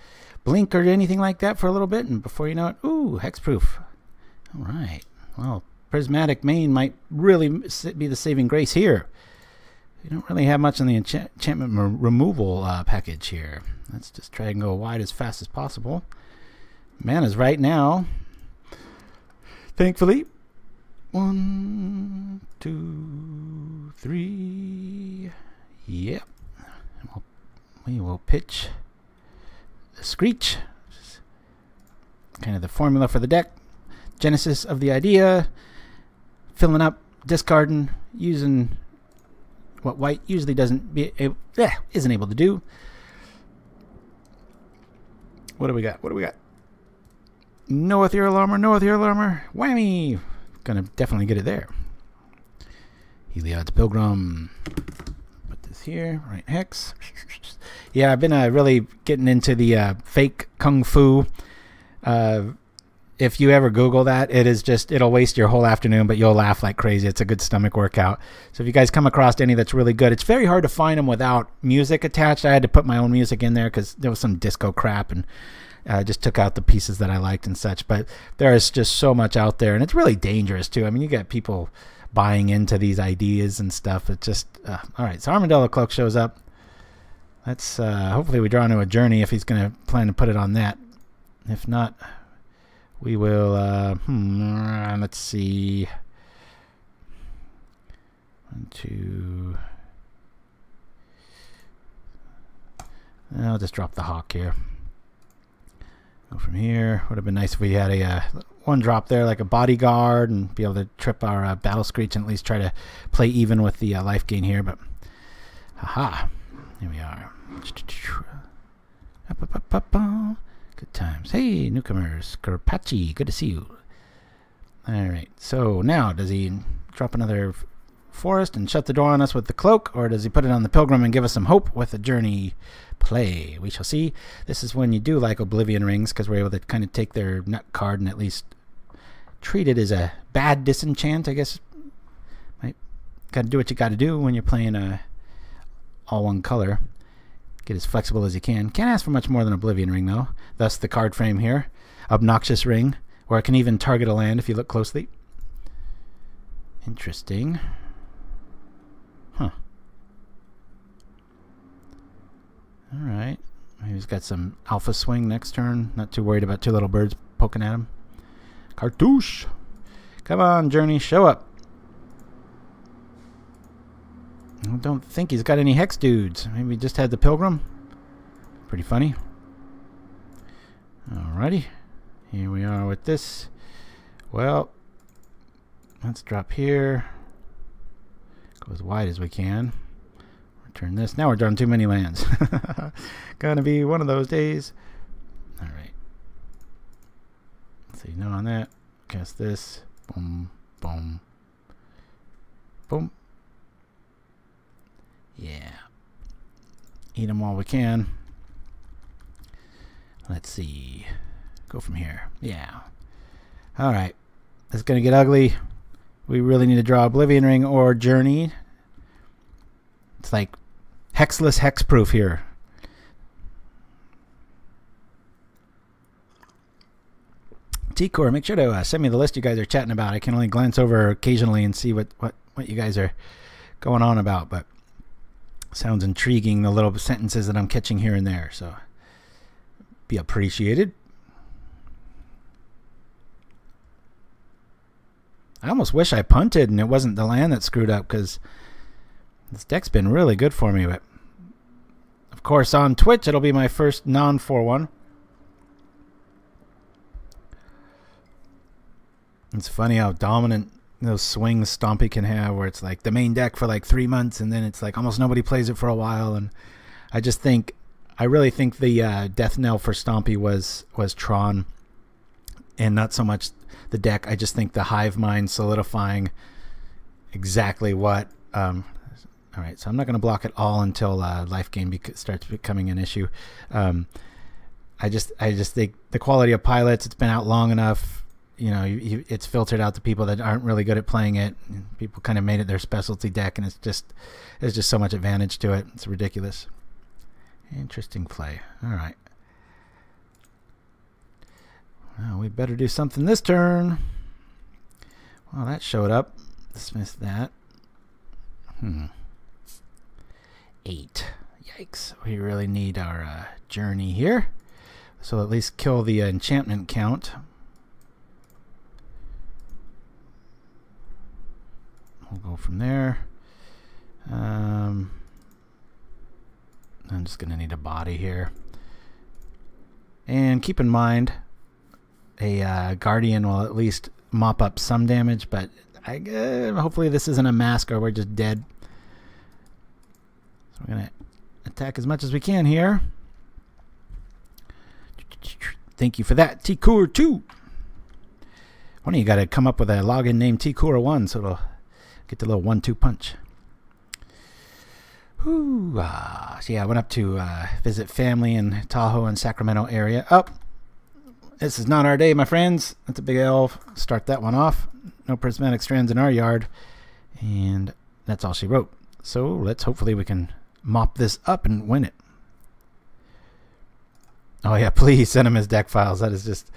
Blink or anything like that for a little bit, and before you know it, ooh, hexproof. Alright. Well, Prismatic Main might really be the saving grace here. We don't really have much on the enchantment removal package here. Let's just try and go wide as fast as possible. Mana's right now, thankfully, 1, 2, 3. Yep. We will pitch the Screech. Kind of the formula for the deck. Genesis of the idea. Filling up, discarding, using what white usually isn't able to do. What do we got? What do we got? No ethereal armor, no ethereal armor. Whammy! Gonna definitely get it there. Heliod's Pilgrim. Put this here. Right hex. Yeah, I've been really getting into the fake kung fu. If you ever Google that, it'll waste your whole afternoon, but you'll laugh like crazy. It's a good stomach workout. So if you guys come across any that's really good, it's very hard to find them without music attached. I had to put my own music in there because there was some disco crap, and I just took out the pieces that I liked and such. But there is just so much out there, and it's really dangerous too. I mean, you got people buying into these ideas and stuff. It's just all right. So Armadillo Cloak shows up. Let's hopefully we draw into a journey if he's going to plan to put it on that. If not, we will, let's see. 1, 2. I'll just drop the Hawk here. Go from here. Would have been nice if we had a one drop there, like a Bodyguard, and be able to trip our Battle Screech and at least try to play even with the life gain here. But, haha, here we are. Good times. Hey, newcomers. Scarpacci, good to see you. Alright, so now does he drop another forest and shut the door on us with the cloak, or does he put it on the Pilgrim and give us some hope with a journey play? We shall see. This is when you do like Oblivion Rings, because we're able to kind of take their nut card and at least treat it as a bad disenchant, I guess. Got to do what you got to do when you're playing all one color. Get as flexible as you can. Can't ask for much more than Oblivion Ring, though. Thus the card frame here. Obnoxious Ring, where it can even target a land if you look closely. Interesting. Huh. Alright. Maybe he's got some alpha swing next turn. Not too worried about two little birds poking at him. Cartouche! Come on, Journey, show up. I don't think he's got any hex dudes. Maybe he just had the Pilgrim. Pretty funny. Alrighty. Here we are with this. Well, let's drop here. Go as wide as we can. We're Turn this. Now we're drawing too many lands. Gonna be one of those days. All right. Let's see. No on that. Cast this. Boom. Boom. Boom. Yeah. Eat them while we can. Let's see. Go from here. Yeah. All right. It's gonna get ugly. We really need to draw Oblivion Ring or Journey. It's like hexless, hexproof here. T-Core, make sure to send me the list you guys are chatting about. I can only glance over occasionally and see what you guys are going on about, but sounds intriguing, the little sentences that I'm catching here and there, so be appreciated. I almost wish I punted and it wasn't the land that screwed up, because this deck's been really good for me. But of course on Twitch it'll be my first non-4-1. It's funny how dominant those swings Stompy can have, where it's like the main deck for like 3 months and then it's like almost nobody plays it for a while. And I really think the death knell for Stompy was Tron, and not so much the deck. I just think the hive mind solidifying exactly what all right, so I'm not going to block it all until life gain starts becoming an issue. I just think the quality of pilots, it's been out long enough. You know, it's filtered out to people that aren't really good at playing it. People kind of made it their specialty deck, and there's just so much advantage to it. It's ridiculous. Interesting play. All right. Well, we better do something this turn. Well, that showed up. Dismiss that. 8. Yikes. We really need our journey here. So at least kill the enchantment count. We'll go from there. I'm just going to need a body here. And keep in mind, a Guardian will at least mop up some damage, but hopefully this isn't a mask or we're just dead. So we're going to attack as much as we can here. Thank you for that, T-Core 2. One of you got to come up with a login name T-Core 1 so it'll get the little 1-2 punch. So yeah, I went up to visit family in Tahoe and Sacramento area. Oh, this is not our day, my friends. That's a big L. Start that one off. No prismatic strands in our yard. And that's all she wrote. So hopefully we can mop this up and win it. Oh yeah, please send him his deck files. It just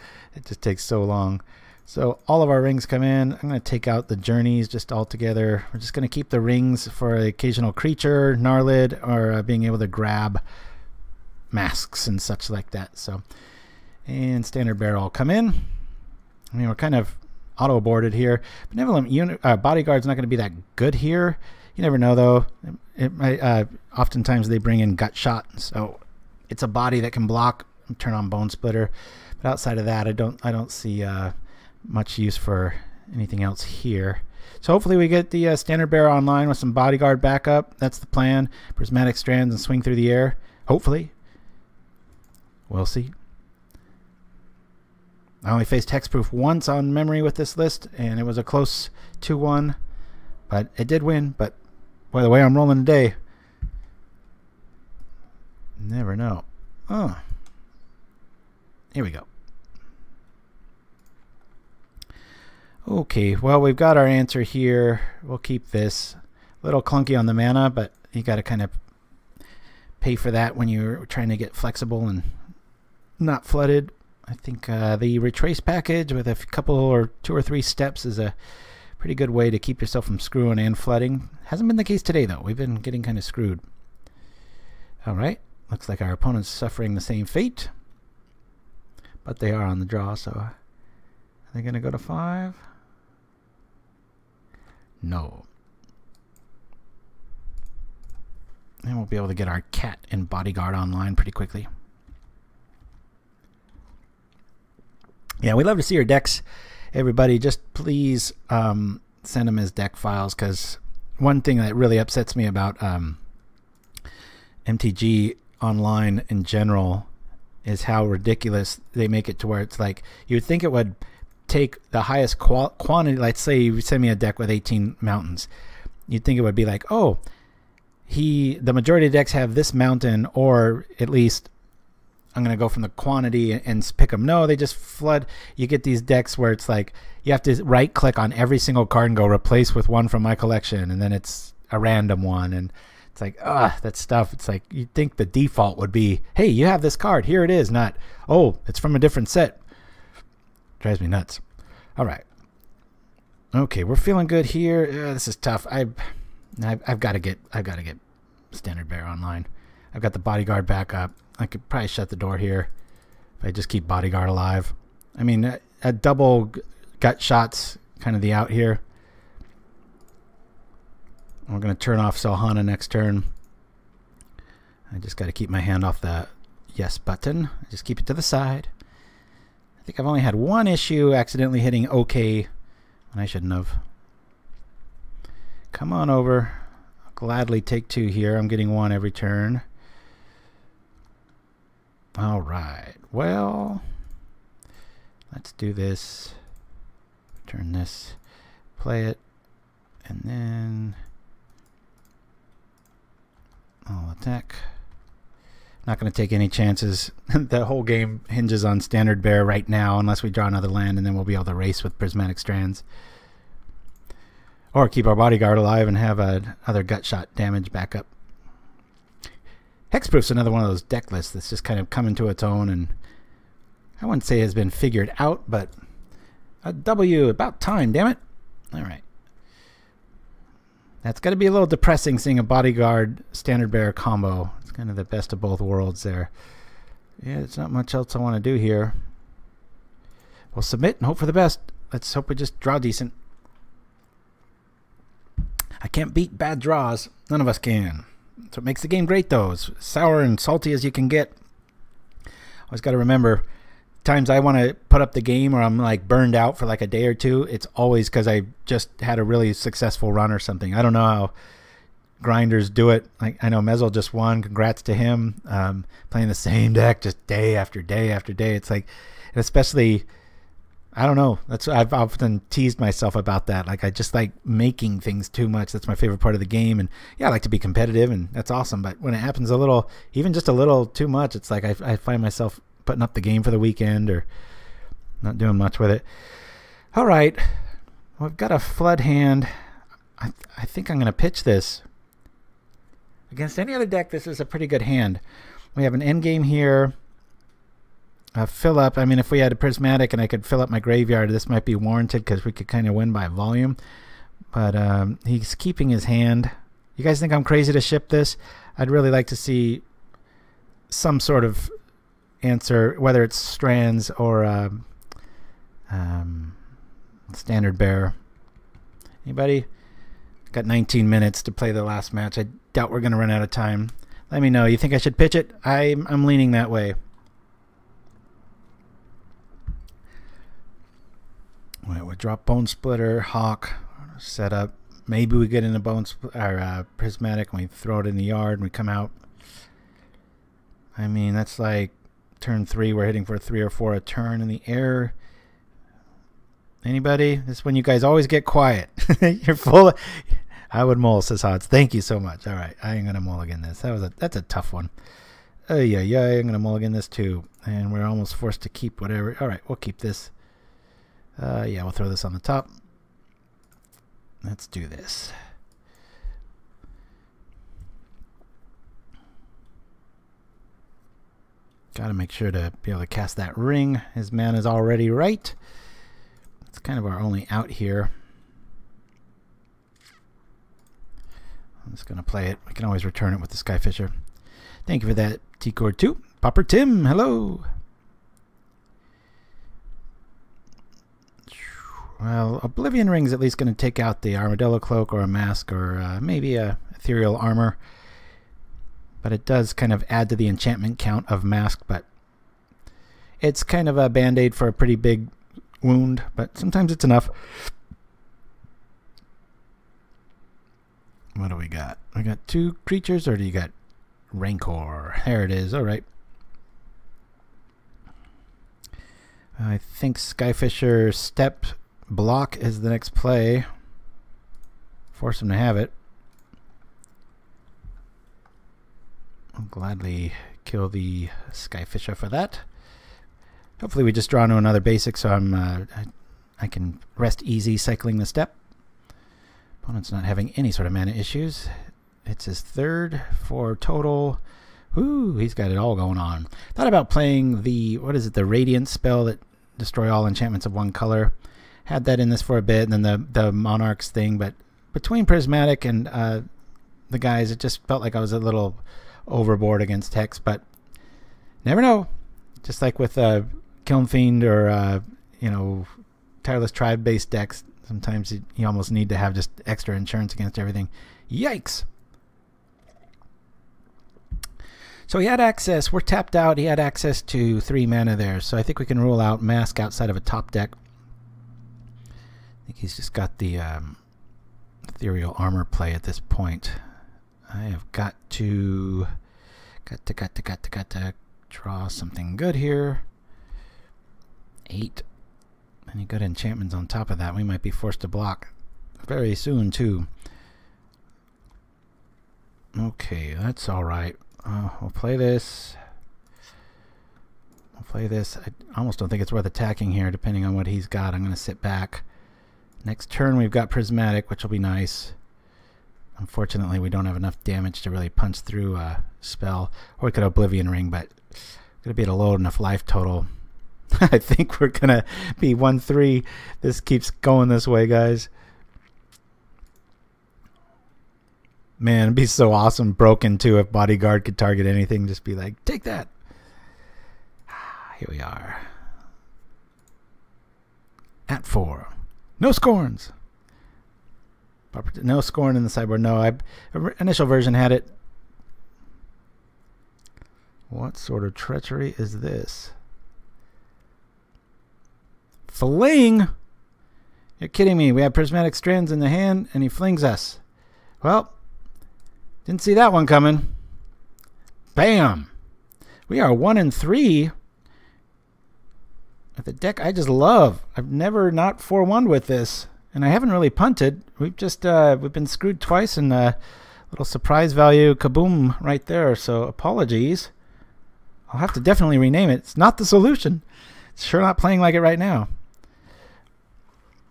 takes so long. So all of our rings come in. I'm going to take out the journeys just all together. We're just going to keep the rings for an occasional creature, Gnarlid, or being able to grab masks and such like that. So, and standard bearer all come in. I mean, we're kind of auto-boarded here. Benevolent Bodyguard's not going to be that good here. You never know, though. Oftentimes they bring in Gut Shot, so it's a body that can block and turn on Bonesplitter. But outside of that, I don't see much use for anything else here. So hopefully we get the standard bearer online with some bodyguard backup. That's the plan. Prismatic Strands and swing through the air. Hopefully. We'll see. I only faced hexproof once on memory with this list, and it was a close 2-1. But it did win. But by the way I'm rolling today, never know. Oh. Here we go. Okay, well, we've got our answer here. We'll keep this. A little clunky on the mana, but you got to kind of pay for that when you're trying to get flexible and not flooded. I think the retrace package with a couple or 2 or 3 steps is a pretty good way to keep yourself from screwing and flooding. Hasn't been the case today, though. We've been getting kind of screwed. All right, looks like our opponent's suffering the same fate, but they are on the draw, so are they going to go to 5? No. And we'll be able to get our cat and bodyguard online pretty quickly. Yeah, we love to see your decks, everybody. Just please send them as deck files, because one thing that really upsets me about MTG online in general is how ridiculous they make it to where it's like you would think it would take the highest quantity. Let's say you send me a deck with 18 mountains. You'd think it would be like, oh, the majority of decks have this mountain, or at least I'm going to go from the quantity and pick them. No, they just flood. You get these decks where it's like you have to right click on every single card and go replace with one from my collection, and then it's a random one, and it's like, that stuff. It's like you'd think the default would be, hey, you have this card, here it is, not, oh, it's from a different set. Drives me nuts. All right. Okay, we're feeling good here. This is tough. I've got to get Standard Bearer online. I've got the Bodyguard back up. I could probably shut the door here if I just keep Bodyguard alive. I mean, a double gut shot's kind of the out here. We're going to turn off Selhana next turn. I just got to keep my hand off the yes button. Just keep it to the side. I think I've only had one issue accidentally hitting OK when I shouldn't have. Come on over. I'll gladly take 2 here. I'm getting 1 every turn. All right. Well, let's do this. Turn this. Play it. And then I'll attack. Not going to take any chances. The whole game hinges on Standard Bearer right now, unless we draw another land, and then we'll be able to race with Prismatic Strands. Or keep our Bodyguard alive and have other gut shot damage back up. Hexproof's another one of those deck lists that's just kind of coming to its own, and I wouldn't say has been figured out, but a W, about time, damn it. All right. That's got to be a little depressing seeing a Bodyguard Standard Bearer combo. It's kind of the best of both worlds there. Yeah, there's not much else I want to do here. We'll submit and hope for the best. Let's hope we just draw decent. I can't beat bad draws. None of us can. That's what makes the game great, though. As sour and salty as you can get. Always got to remember, times I want to put up the game or I'm like burned out for like a day or two, it's always because I just had a really successful run or something. I don't know how grinders do it. Like, I know Mezzel just won. Congrats to him. Playing the same deck just day after day after day. It's like, especially, I don't know. I've often teased myself about that. Like, I just like making things too much. That's my favorite part of the game. And yeah, I like to be competitive, and that's awesome. But when it happens a little, even just a little too much, it's like I find myself putting up the game for the weekend or not doing much with it. All right. Well, I've got a flood hand. I think I'm going to pitch this. Against any other deck, this is a pretty good hand. We have an endgame here. Fill up. I mean, if we had a Prismatic and I could fill up my graveyard, this might be warranted because we could kind of win by volume. But he's keeping his hand. You guys think I'm crazy to ship this? I'd really like to see some sort of answer, whether it's Strands or Standard Bearer. Anybody? Got 19 minutes to play the last match. I doubt we're going to run out of time. Let me know. You think I should pitch it? I'm leaning that way. We'll drop Bonesplitter, Hawk, set up. Maybe we get into Prismatic and we throw it in the yard and we come out. I mean, that's like turn 3. We're hitting for 3 or 4 a turn in the air. Anybody? This is when you guys always get quiet. You're full of... I would mull, says Hods. Thank you so much. All right, I ain't gonna mulligan this. That's a tough one. Yeah, I'm gonna mulligan this too. And we're almost forced to keep whatever. All right, we'll keep this. Yeah, we'll throw this on the top. Let's do this. Got to make sure to be able to cast that ring. His mana is already right. It's kind of our only out here. I'm just going to play it. We can always return it with the Skyfisher. Thank you for that, T-Core 2. Pauper Tim, hello. Well, Oblivion Ring is at least going to take out the Armadillo Cloak or a Mask or maybe a Ethereal Armor. But it does kind of add to the enchantment count of Mask, but it's kind of a band-aid for a pretty big wound, but sometimes it's enough. What do we got? We got 2 creatures, or do you got Rancor. There it is. All right. I think Skyfisher Steppe block is the next play. Force him to have it. I'll gladly kill the Skyfisher for that. Hopefully we just draw into another basic, so I can rest easy cycling the Steppe. Opponent's not having any sort of mana issues. It's his third for total. Ooh, he's got it all going on. Thought about playing the, what is it, the Radiant spell that destroy all enchantments of one color. Had that in this for a bit, and then the Monarchs thing, but between Prismatic and the guys, it just felt like I was a little overboard against Hex, but never know. Just like with Kiln Fiend or you know, Tireless Tribe based decks, sometimes you almost need to have just extra insurance against everything. Yikes! So he had access, we're tapped out, he had access to 3 mana there, so I think we can rule out Mask outside of a top deck. I think he's just got the Ethereal Armor play at this point. I have got to draw something good here. 8. Any good enchantments on top of that? We might be forced to block very soon too. Okay, that's alright. We'll play this. I'll play this. I almost don't think it's worth attacking here, depending on what he's got. I'm going to sit back. Next turn we've got Prismatic, which will be nice. Unfortunately, we don't have enough damage to really punch through a spell. Or we could Oblivion Ring, but going to be at a low enough life total. I think we're going to be 1-3. This keeps going this way, guys. Man, it'd be so awesome broken too if Bodyguard could target anything. Just be like, take that. Here we are. At 4. No scorns. No scorn in the sideboard. No, initial version had it. What sort of treachery is this? Fling? You're kidding me. We have Prismatic Strands in the hand and he flings us. Well, didn't see that one coming. Bam! We are 1-3. With a deck I just love. I've never not 4-1'd with this. And I haven't really punted. We've just we've been screwed twice, and a little surprise value kaboom right there. So apologies. I'll have to definitely rename it. It's not the solution. It's sure not playing like it right now.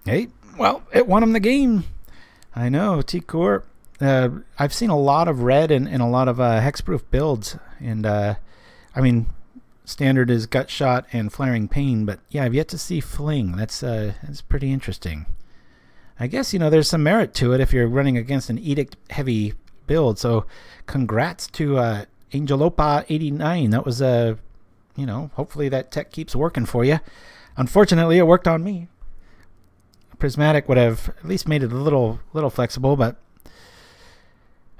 Hey, well, it won him the game. I know, T-Kor. I've seen a lot of red in a lot of hexproof builds, and I mean, standard is Gut Shot and Flaring Pain, but yeah, I've yet to see Fling. That's pretty interesting. I guess, you know, there's some merit to it if you're running against an Edict heavy build. So congrats to Angelopa89. That was you know, hopefully that tech keeps working for you. Unfortunately, it worked on me. Prismatic would have at least made it a little flexible, but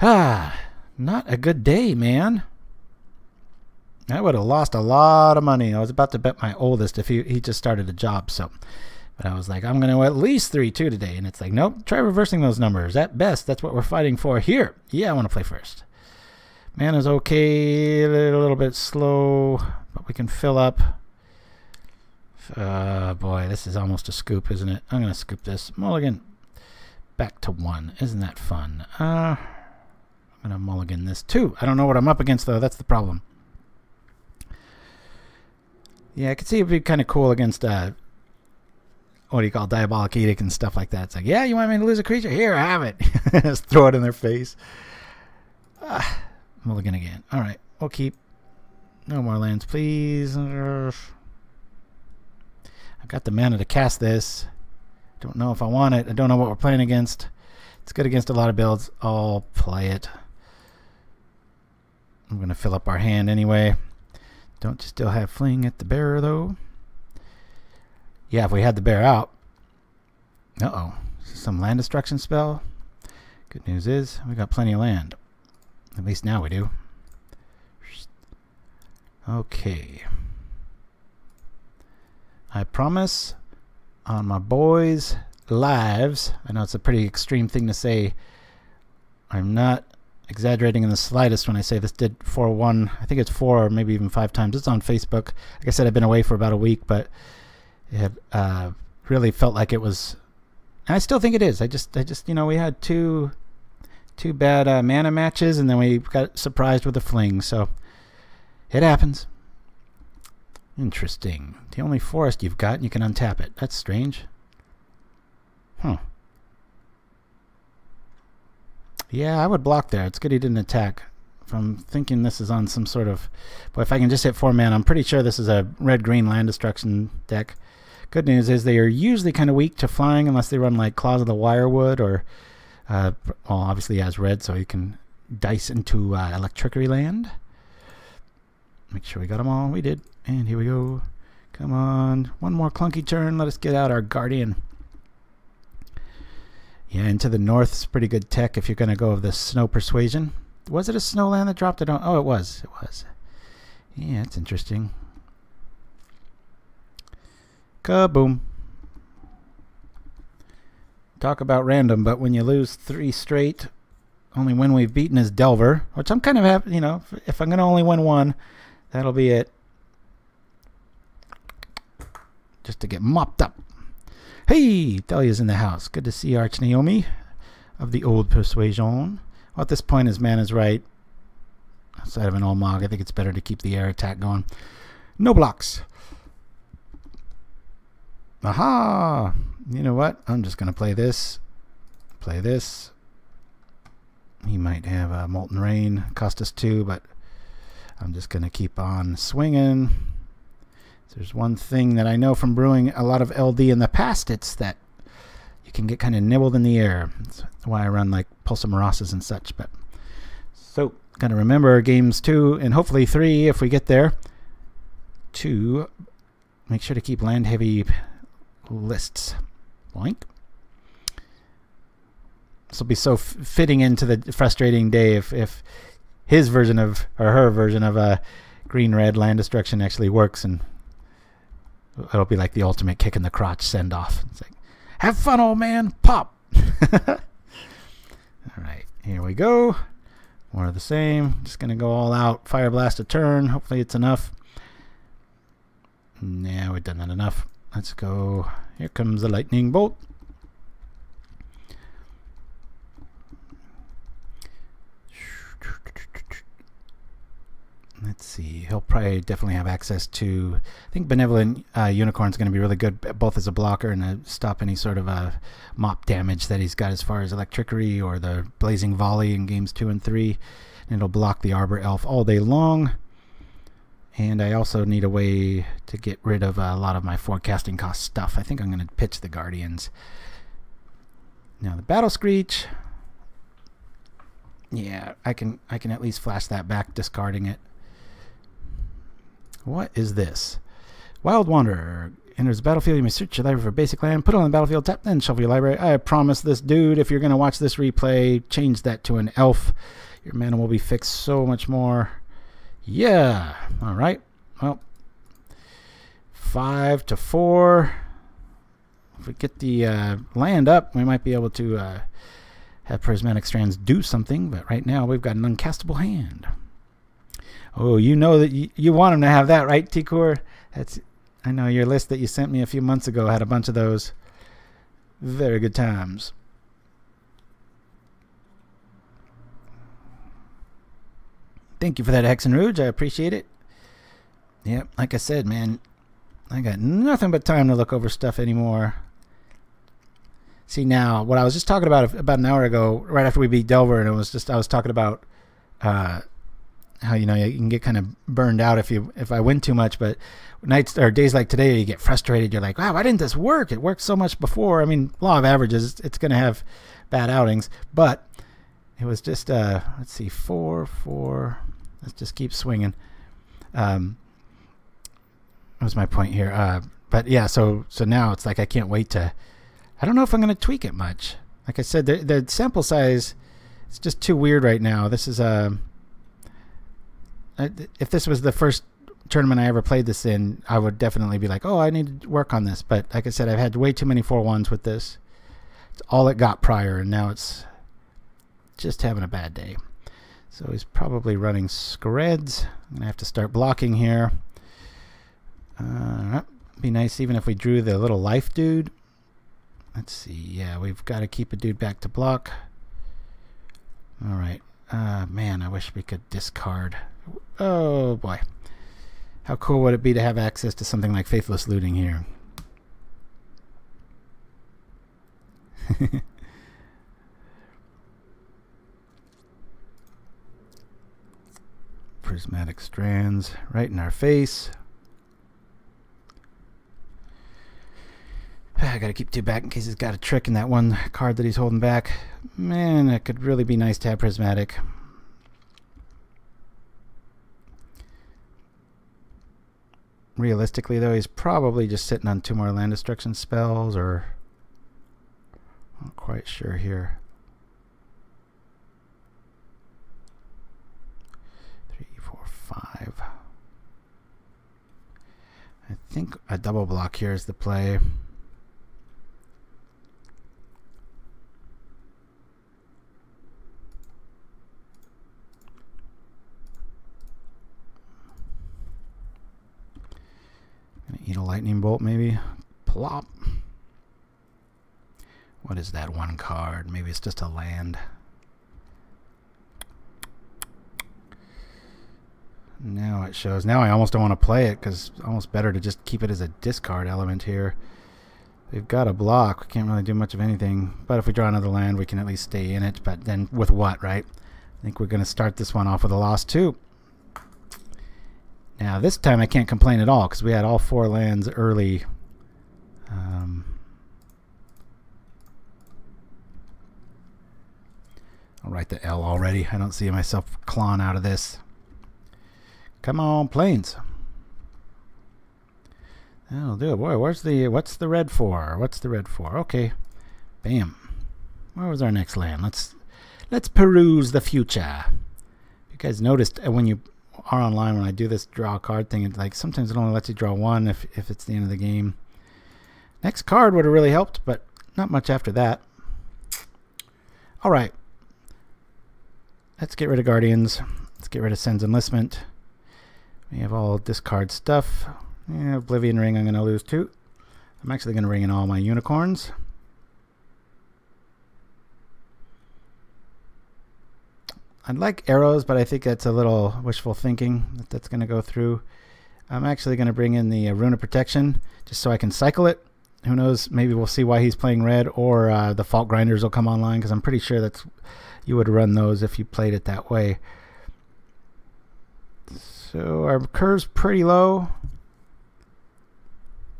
not a good day, man. I would have lost a lot of money. I was about to bet my oldest if he just started a job, so. But I was like, I'm going to at least 3-2 today. And it's like, nope, try reversing those numbers. At best, that's what we're fighting for here. Yeah, I want to play first. Mana's okay, a little bit slow, but we can fill up. Boy, this is almost a scoop, isn't it? I'm going to scoop this. Mulligan. Back to 1. Isn't that fun? I'm going to mulligan this too. I don't know what I'm up against, though. That's the problem. Yeah, I could see it'd be kind of cool against what do you call Diabolic Edict and stuff like that. It's like, yeah, you want me to lose a creature? Here, I have it. Just throw it in their face. Mulligan again. All right, we'll keep. No more lands, please. I've got the mana to cast this. Don't know if I want it. I don't know what we're playing against. It's good against a lot of builds. I'll play it. I'm going to fill up our hand anyway. Don't you still have Fling at the bearer, though? Yeah, if we had the bear out. Uh-oh. Some land destruction spell. Good news is we got plenty of land. At least now we do. Okay. I promise on my boys' lives, I know it's a pretty extreme thing to say, I'm not exaggerating in the slightest when I say this did 4-1. I think it's 4 or maybe even 5 times. It's on Facebook. Like I said, I've been away for about a week, but it really felt like it was. And I still think it is. I just, you know, we had two bad mana matches, and then we got surprised with a fling. So it happens. Interesting. The only forest you've got, and you can untap it. That's strange. Huh. Yeah, I would block there. It's good he didn't attack. If I'm thinking this is on some sort of... But if I can just hit 4 mana, I'm pretty sure this is a red-green land destruction deck. Good news is they are usually kind of weak to flying unless they run like Claws of the Wirewood or... well, obviously he has red, so he can dice into Electricity Land. Make sure we got them all. We did. And here we go. Come on. One more clunky turn. Let us get out our Guardian. Yeah, into the north is pretty good tech if you're going to go of the Snow Persuasion. Was it a snow land that dropped it on? Oh, it was. It was. Yeah, it's interesting. Kaboom. Talk about random, but when you lose 3 straight, only win we've beaten is Delver, which I'm kind of happy, you know, if I'm going to only win 1, that'll be it. Just to get mopped up. Hey, Thelia's in the house. Good to see Arch Naomi of the old Persuasion. Well, at this point, his man is right. Outside of an Olmog, I think it's better to keep the air attack going. No blocks. Aha! You know what? I'm just going to play this. Play this. He might have a Molten Rain. Cost us 2, but I'm just going to keep on swinging. There's one thing that I know from brewing a lot of LD in the past, it's that you can get kind of nibbled in the air. That's why I run like Pulsamarasas and such. But so, got to remember games 2 and hopefully 3 if we get there, to make sure to keep land heavy lists. Boink. This will be so fitting into the frustrating day if his version of, or her version of green-red land destruction actually works, and it'll be like the ultimate kick in the crotch send off. It's like, have fun, old man, pop. All right, here we go. More of the same. Just gonna go all out. Fire blast a turn. Hopefully it's enough. Yeah, we've done that enough. Let's go. Here comes the lightning bolt. Let's see. He'll probably definitely have access to... I think Benevolent Unicorn is going to be really good, both as a blocker and to stop any sort of mop damage that he's got as far as Electricity or the Blazing Volley in games 2 and 3. And it'll block the Arbor Elf all day long. And I also need a way to get rid of a lot of my forecasting cost stuff. I think I'm going to pitch the Guardians. Now the Battle Screech. Yeah, I can at least flash that back, discarding it. What is this? Wild Wanderer. Enters the battlefield. You may search your library for basic land. Put it on the battlefield. Tap, then shuffle your library. I promise this dude, if you're going to watch this replay, change that to an elf. Your mana will be fixed so much more. Yeah. All right. Well, 5 to 4. If we get the land up, we might be able to have Prismatic Strands do something. But right now, we've got an uncastable hand. Oh, you know that you want him to have that, right, T-Kor? I know your list that you sent me a few months ago had a bunch of those. Very good times. Thank you for that, Hex and Rouge. I appreciate it. Yep, like I said, man, I got nothing but time to look over stuff anymore. See, now, what I was just talking about an hour ago, right after we beat Delver, and it was just, I was talking about how, you know, you can get kind of burned out if I win too much, but nights or days like today, you get frustrated. You're like, wow, why didn't this work? It worked so much before. I mean, law of averages, it's going to have bad outings, but it was just, let's see, 4, 4. Let's just keep swinging. That was my point here. But yeah, so now it's like I can't wait to, I don't know if I'm going to tweak it much. Like I said, the sample size, it's just too weird right now. This is if this was the first tournament I ever played this in, I would definitely be like, oh, I need to work on this. But like I said, I've had way too many 4-1s with this. It's all it got prior, and now it's just having a bad day. So he's probably running Screds. I'm going to have to start blocking here. Be nice even if we drew the little life dude. Let's see. Yeah, we've got to keep a dude back to block. Alright. Man, I wish we could discard. Oh, boy. How cool would it be to have access to something like Faithless Looting here? Prismatic Strands right in our face. I gotta keep two back in case he's got a trick in that one card that he's holding back. Man, it could really be nice to have Prismatic. Realistically, though, he's probably just sitting on 2 more land destruction spells, or not quite sure here. 3, 4, 5. I think a double block here is the play. Eat a lightning bolt, maybe. Plop. What is that one card? Maybe it's just a land. Now it shows. Now I almost don't want to play it because it's almost better to just keep it as a discard element here. We've got a block. We can't really do much of anything. But if we draw another land, we can at least stay in it. But then with what, right? I think we're going to start this one off with a loss too. Now this time I can't complain at all because we had all 4 lands early. I'll write the L already. I don't see myself clawing out of this. Come on, planes. That'll do it. Boy, what's the red for? What's the red for? Okay. Bam. Where was our next land? Let's peruse the future. You guys noticed when you are online, when I do this draw a card thing, it's like sometimes it only lets you draw 1 if it's the end of the game. Next card would have really helped, but not much after that. Alright. Let's get rid of Guardians. Let's get rid of Cenn's Enlistment. We have all discard stuff. Yeah, Oblivion Ring I'm going to lose too. I'm actually going to bring in all my unicorns. I'd like arrows, but I think that's a little wishful thinking that's going to go through. I'm actually going to bring in the Rune of Protection just so I can cycle it. Who knows, maybe we'll see why he's playing red, or the Fault Grinders will come online, because I'm pretty sure you would run those if you played it that way. So our curve's pretty low.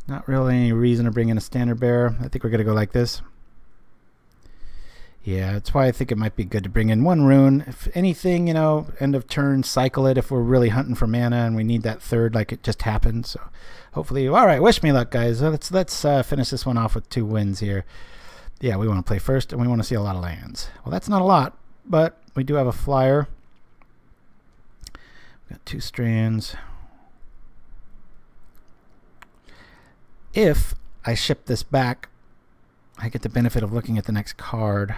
Not really any reason to bring in a Standard Bearer. I think we're going to go like this. Yeah, that's why I think it might be good to bring in 1 rune. If anything, you know, end of turn, cycle it if we're really hunting for mana and we need that 3rd like it just happened. So hopefully, all right, wish me luck, guys. Let's finish this one off with 2 wins here. Yeah, we want to play first and we want to see a lot of lands. Well, that's not a lot, but we do have a flyer. We've got 2 strands. If I ship this back, I get the benefit of looking at the next card.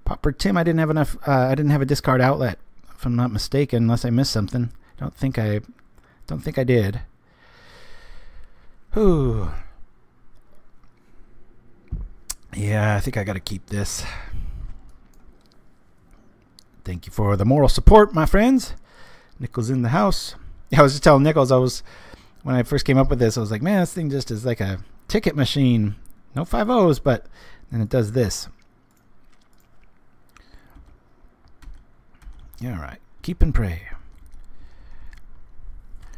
Pauper Tim, I didn't have enough. I didn't have a discard outlet, if I'm not mistaken, unless I missed something. Don't think I did. Ooh. Yeah, I think I got to keep this. Thank you for the moral support, my friends. Nichols in the house. Yeah, I was just telling Nichols, when I first came up with this, I was like, man, this thing just is like a ticket machine. No 5-0s, but then it does this. Yeah, all right. Keep and pray.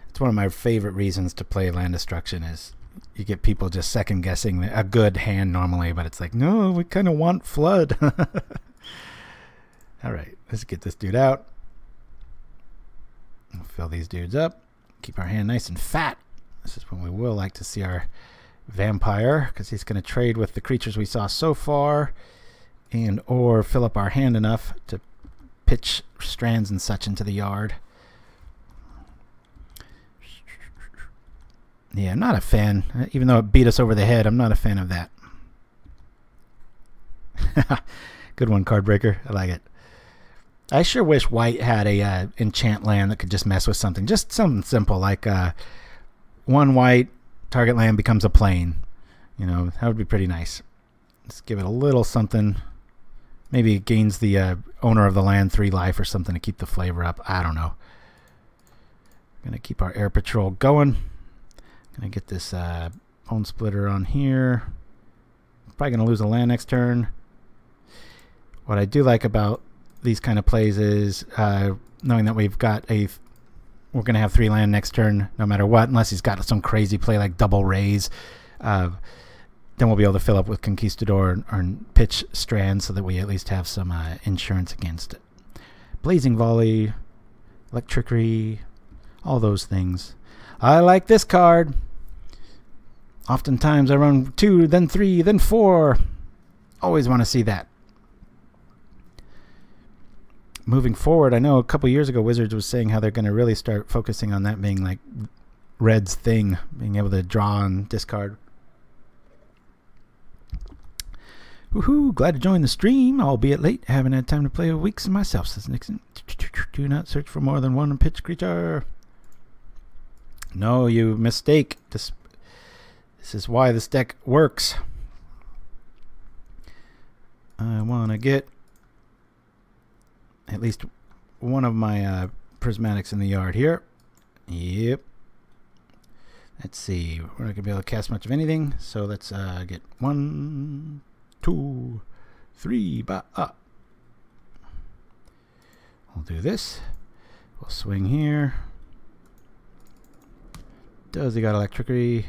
It's one of my favorite reasons to play land destruction is you get people just second guessing a good hand normally, but it's like, no, we kind of want flood. All right, let's get this dude out. We'll fill these dudes up. Keep our hand nice and fat. This is when we will like to see our vampire, because he's going to trade with the creatures we saw so far, and or fill up our hand enough to pitch strands and such into the yard. Yeah, I'm not a fan. Even though it beat us over the head, I'm not a fan of that. Good one, card breaker. I like it. I sure wish white had a enchant land that could just mess with something. Just something simple like 1 white, target land becomes a plane. You know, that would be pretty nice. Let's give it a little something. Maybe it gains the owner of the land 3 life or something to keep the flavor up. I don't know. Gonna keep our air patrol going. Gonna get this Bonesplitter on here. Probably gonna lose a land next turn. What I do like about these kind of plays is knowing that we're gonna have 3 land next turn no matter what, unless he's got some crazy play like double raise. Then we'll be able to fill up with Conquistador or pitch Strands so that we at least have some insurance against it. Blazing Volley, Electricity, all those things. I like this card. Oftentimes I run 2, then 3, then 4. Always want to see that. Moving forward, I know a couple years ago Wizards was saying how they're going to really start focusing on that being like Red's thing, being able to draw and discard. Woohoo, glad to join the stream, albeit late. Haven't had time to play weeks myself, says Nixon. Do not search for more than 1 pitch creature. No, you mistake. This is why this deck works. I want to get at least one of my prismatics in the yard here. Yep. Let's see. We're not going to be able to cast much of anything. So let's get 1, 2, 3. We'll do this. We'll swing here. Does he got Electricity?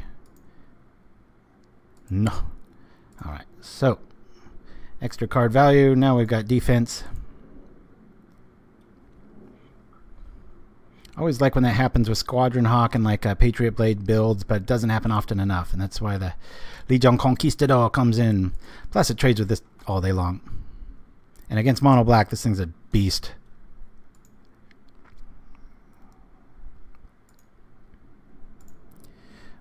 No. Alright, so extra card value. Now we've got defense. I always like when that happens with Squadron Hawk and like Patriot Blade builds, but it doesn't happen often enough, and that's why the Legion Conquistador comes in. Plus it trades with this all day long. And against mono black, this thing's a beast.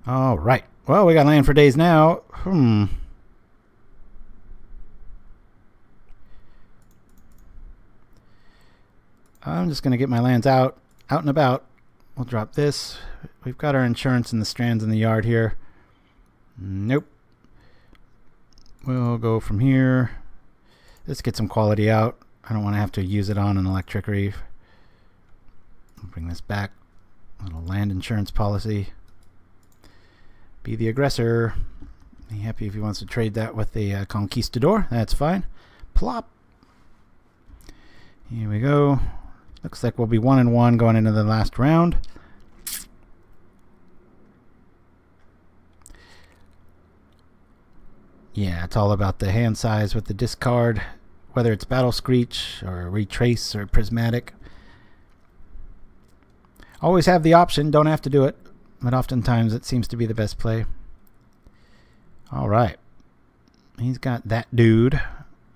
All right. Well, we got land for days now. I'm just going to get my lands out and about. We'll drop this. We've got our insurance and the strands in the yard here. Nope. We'll go from here. Let's get some quality out. I don't want to have to use it on an Electricity. I'll bring this back. A little land insurance policy. Be the aggressor. Be happy if he wants to trade that with the Conquistador. That's fine. Plop. Here we go. Looks like we'll be 1-1 going into the last round. Yeah, it's all about the hand size with the discard, whether it's Battle Screech or Retrace or Prismatic. Always have the option, don't have to do it, but oftentimes it seems to be the best play. Alright. He's got that dude.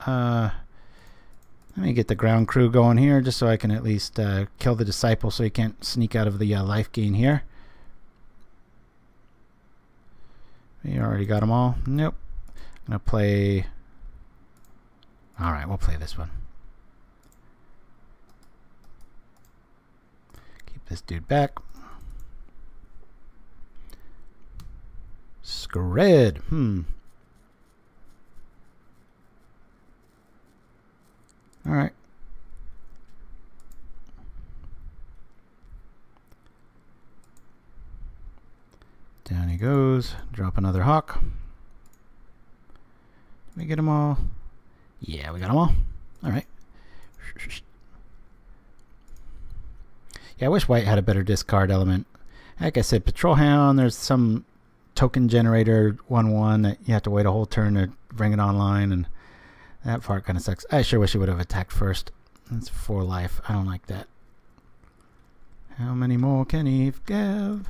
Let me get the ground crew going here just so I can at least kill the Disciple so he can't sneak out of the life gain here. We already got them all. Nope. I'm going to play... Alright, we'll play this one. Keep this dude back. Scred. Alright. Down he goes. Drop another Hawk. Did we get them all? Yeah, we got them all. Alright. Yeah, I wish white had a better discard element. Like I said, Patrol Hound, there's some token generator 1/1 that you have to wait a whole turn to bring it online, and that part kind of sucks. I sure wish he would have attacked first. That's 4 life. I don't like that. How many more can he give?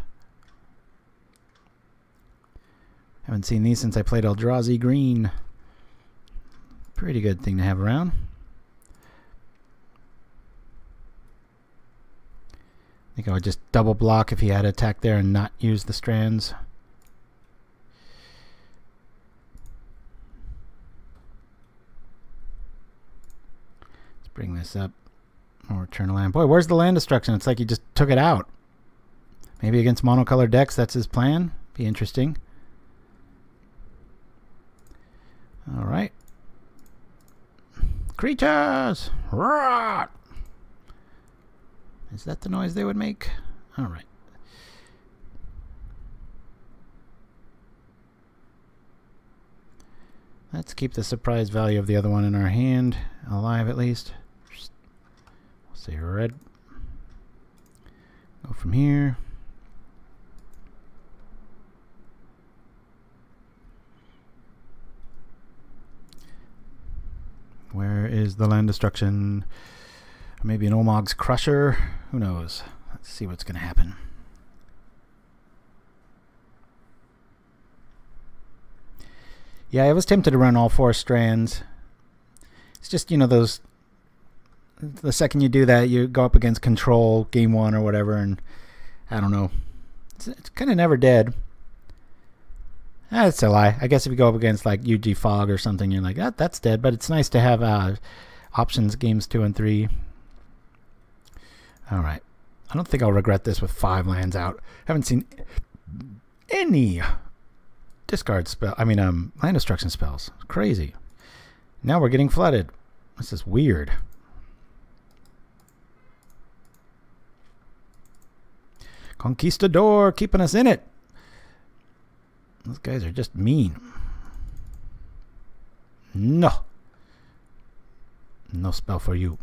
Haven't seen these since I played Eldrazi Green. Pretty good thing to have around. I think I would just double block if he had attack there and not use the strands. bring this up. Or return a land. Boy, where's the land destruction? It's like he just took it out. Maybe against monocolored decks, that's his plan. Be interesting. Alright. Creatures! Roar! Is that the noise they would make? Alright. Let's keep the surprise value of the other one in our hand alive at least. We'll say red. Go from here. Where is the land destruction? Maybe an Omog's Crusher? Who knows? Let's see what's going to happen. Yeah, I was tempted to run all 4 strands. It's just, you know, those... The second you do that, you go up against Control, Game 1 or whatever, and... I don't know. It's kind of never dead. That's a lie. I guess if you go up against, like, UG Fog or something, you're like, that's dead. But it's nice to have options games 2 and 3. Alright. I don't think I'll regret this with 5 lands out. Haven't seen any... discard spell, land destruction spells. Crazy. Now we're getting flooded. This is weird. Conquistador keeping us in it. Those guys are just mean. No. No spell for you.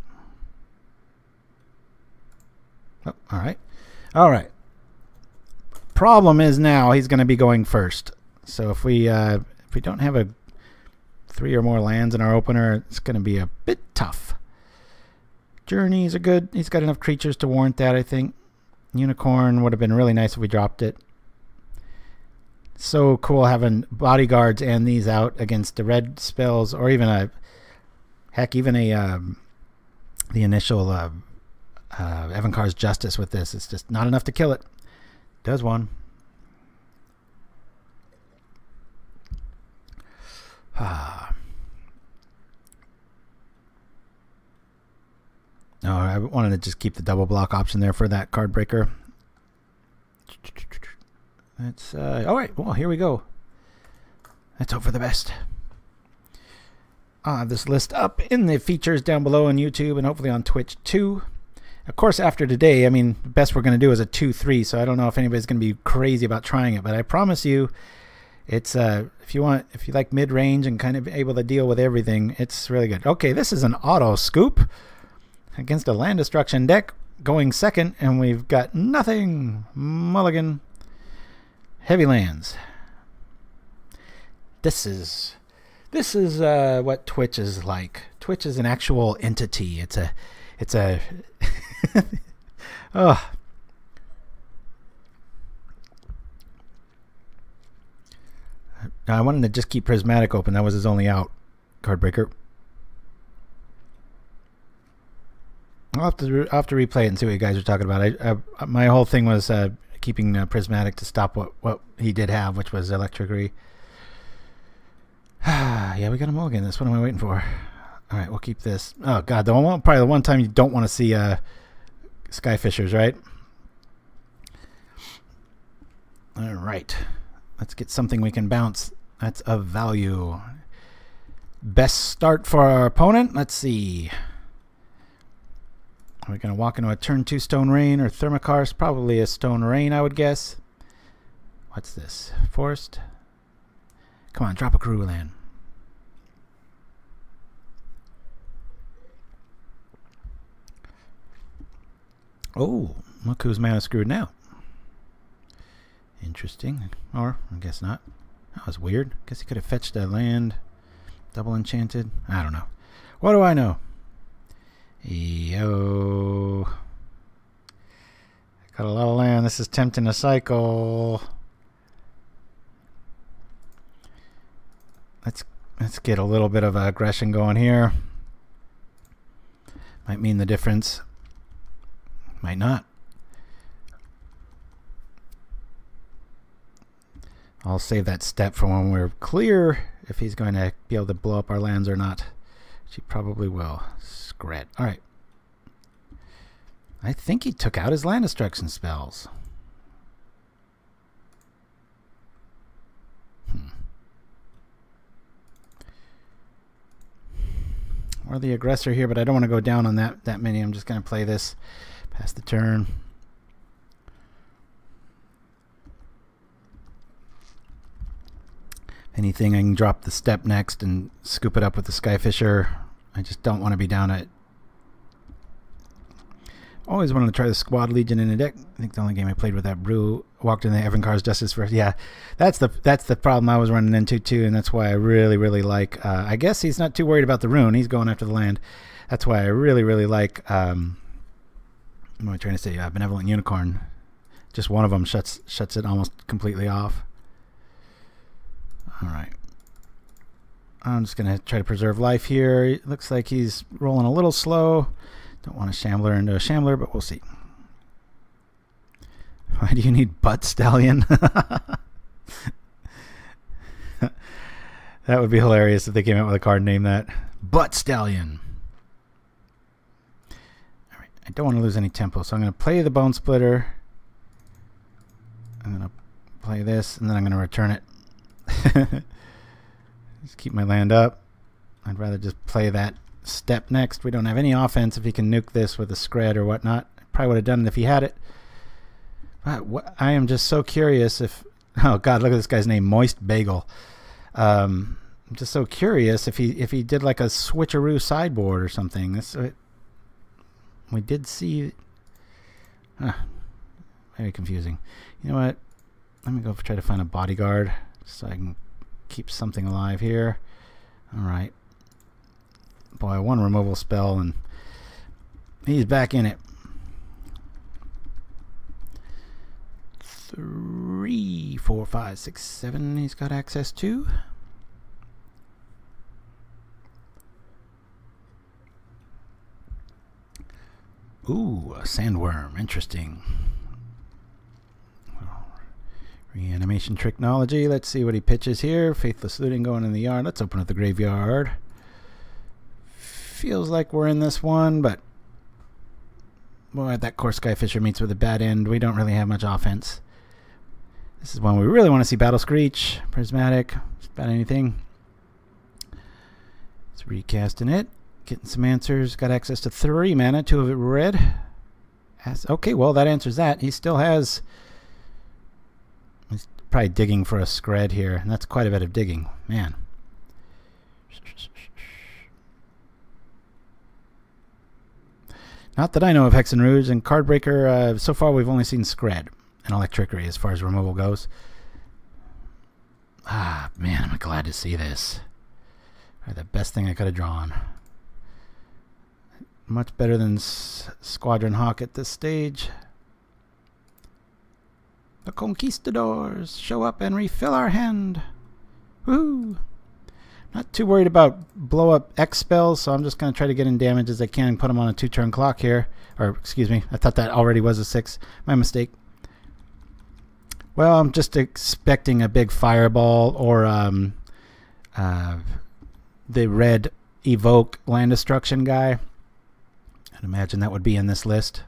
Oh, alright. Alright. Problem is now he's going to be going first. So if we don't have 3 or more lands in our opener, it's going to be a bit tough. Journeys are good. He's got enough creatures to warrant that, I think. Unicorn would have been really nice if we dropped it. So cool having bodyguards and these out against the red spells, or even the initial Evankar's Justice with this. It's just not enough to kill it. Does one. No, I wanted to just keep the double block option there for that card breaker. That's all right. Well, here we go. Let's hope for the best. I'll have this list up in the features down below on YouTube and hopefully on Twitch too. Of course, after today, I mean, the best we're going to do is a 2-3, so I don't know if anybody's going to be crazy about trying it, but I promise you, it's if you like mid-range and kind of able to deal with everything, it's really good. Okay, this is an auto scoop against a land destruction deck going second, and we've got nothing. Mulligan. Heavy lands. This is what Twitch is like. Twitch is an actual entity. It's a oh. I wanted to just keep Prismatic open. That was his only out card breaker. I'll have to replay it and see what you guys are talking about. My whole thing was keeping Prismatic to stop what he did have, which was Electricity. Yeah, we got a mulligan. That's what am I waiting for? All right, we'll keep this. Oh God, probably the one time you don't want to see Skyfishers, right? All right, let's get something we can bounce. That's of value. Best start for our opponent. Let's see. Are we going to walk into a turn 2 Stone Rain or Thermocars? Probably a Stone Rain, I would guess. What's this? Forest? Come on, drop a crew land. Oh, look who's mana screwed now. Interesting. Or, I guess not. That was weird. Guess he could have fetched a land. Double enchanted. I don't know. What do I know? Yo. Got a lot of land. This is tempting a cycle. Let's get a little bit of aggression going here. Might mean the difference. Might not. I'll save that step for when we're clear if he's going to be able to blow up our lands or not. She probably will. Scred. Alright. I think he took out his land destruction spells. Or the aggressor here, but I don't want to go down on that many. I'm just going to play this past the turn. Anything, I can drop the Steppe next and scoop it up with the Skyfisher. I just don't want to be down at... Always wanted to try the Squad Legion in a deck. I think the only game I played with that brew walked in the Evankar's Justice for... Yeah, that's the problem I was running into too, and that's why I really like... I guess he's not too worried about the rune. He's going after the land. That's why I really like... what am I trying to say? Benevolent Unicorn. Just one of them shuts it almost completely off. Alright. I'm just going to try to preserve life here. It looks like he's rolling a little slow. Don't want a Shambler into a Shambler, but we'll see. Why do you need Butt Stallion? That would be hilarious if they came out with a card named that. Butt Stallion. Alright, I don't want to lose any tempo, so I'm going to play the Bonesplitter. I'm going to play this, and then I'm going to return it. Just keep my land up. I'd rather just play that Steppe next. We don't have any offense. If he can nuke this with a Scred or whatnot, probably would have done it if he had it. But I am just so curious if... Oh god, look at this guy's name, Moist Bagel. I'm just so curious if he did like a switcheroo sideboard or something. We did see... very confusing. You know what? Let me go try to find a bodyguard so I can keep something alive here. Alright. Boy, one removal spell and he's back in it. 3, 4, 5, 6, 7 he's got access to. Ooh, a sandworm. Interesting. Reanimation Technology. Let's see what he pitches here. Faithless Looting going in the yard. Let's open up the graveyard. Feels like we're in this one, but boy, that Kor Skyfisher meets with a bad end. We don't really have much offense. This is one we really want to see. Battle Screech, Prismatic, just about anything. It's recasting it. Getting some answers. Got access to 3 mana, 2 of it red. Okay, well that answers that. He still has... He's probably digging for a Scred here, and that's quite a bit of digging. Man. Not that I know of Hex and Rouge, and Cardbreaker, so far we've only seen Scred and Electricity as far as removal goes. Ah, man, I'm glad to see this. The best thing I could have drawn. Much better than Squadron Hawk at this stage. The Conquistadors show up and refill our hand. Woo! Not too worried about blow up X spells, so I'm just going to try to get in damage as I can and put them on a 2-turn clock here. Or, excuse me, I thought that already was a 6. My mistake. Well, I'm just expecting a big fireball or the red evoke land destruction guy. I'd imagine that would be in this list.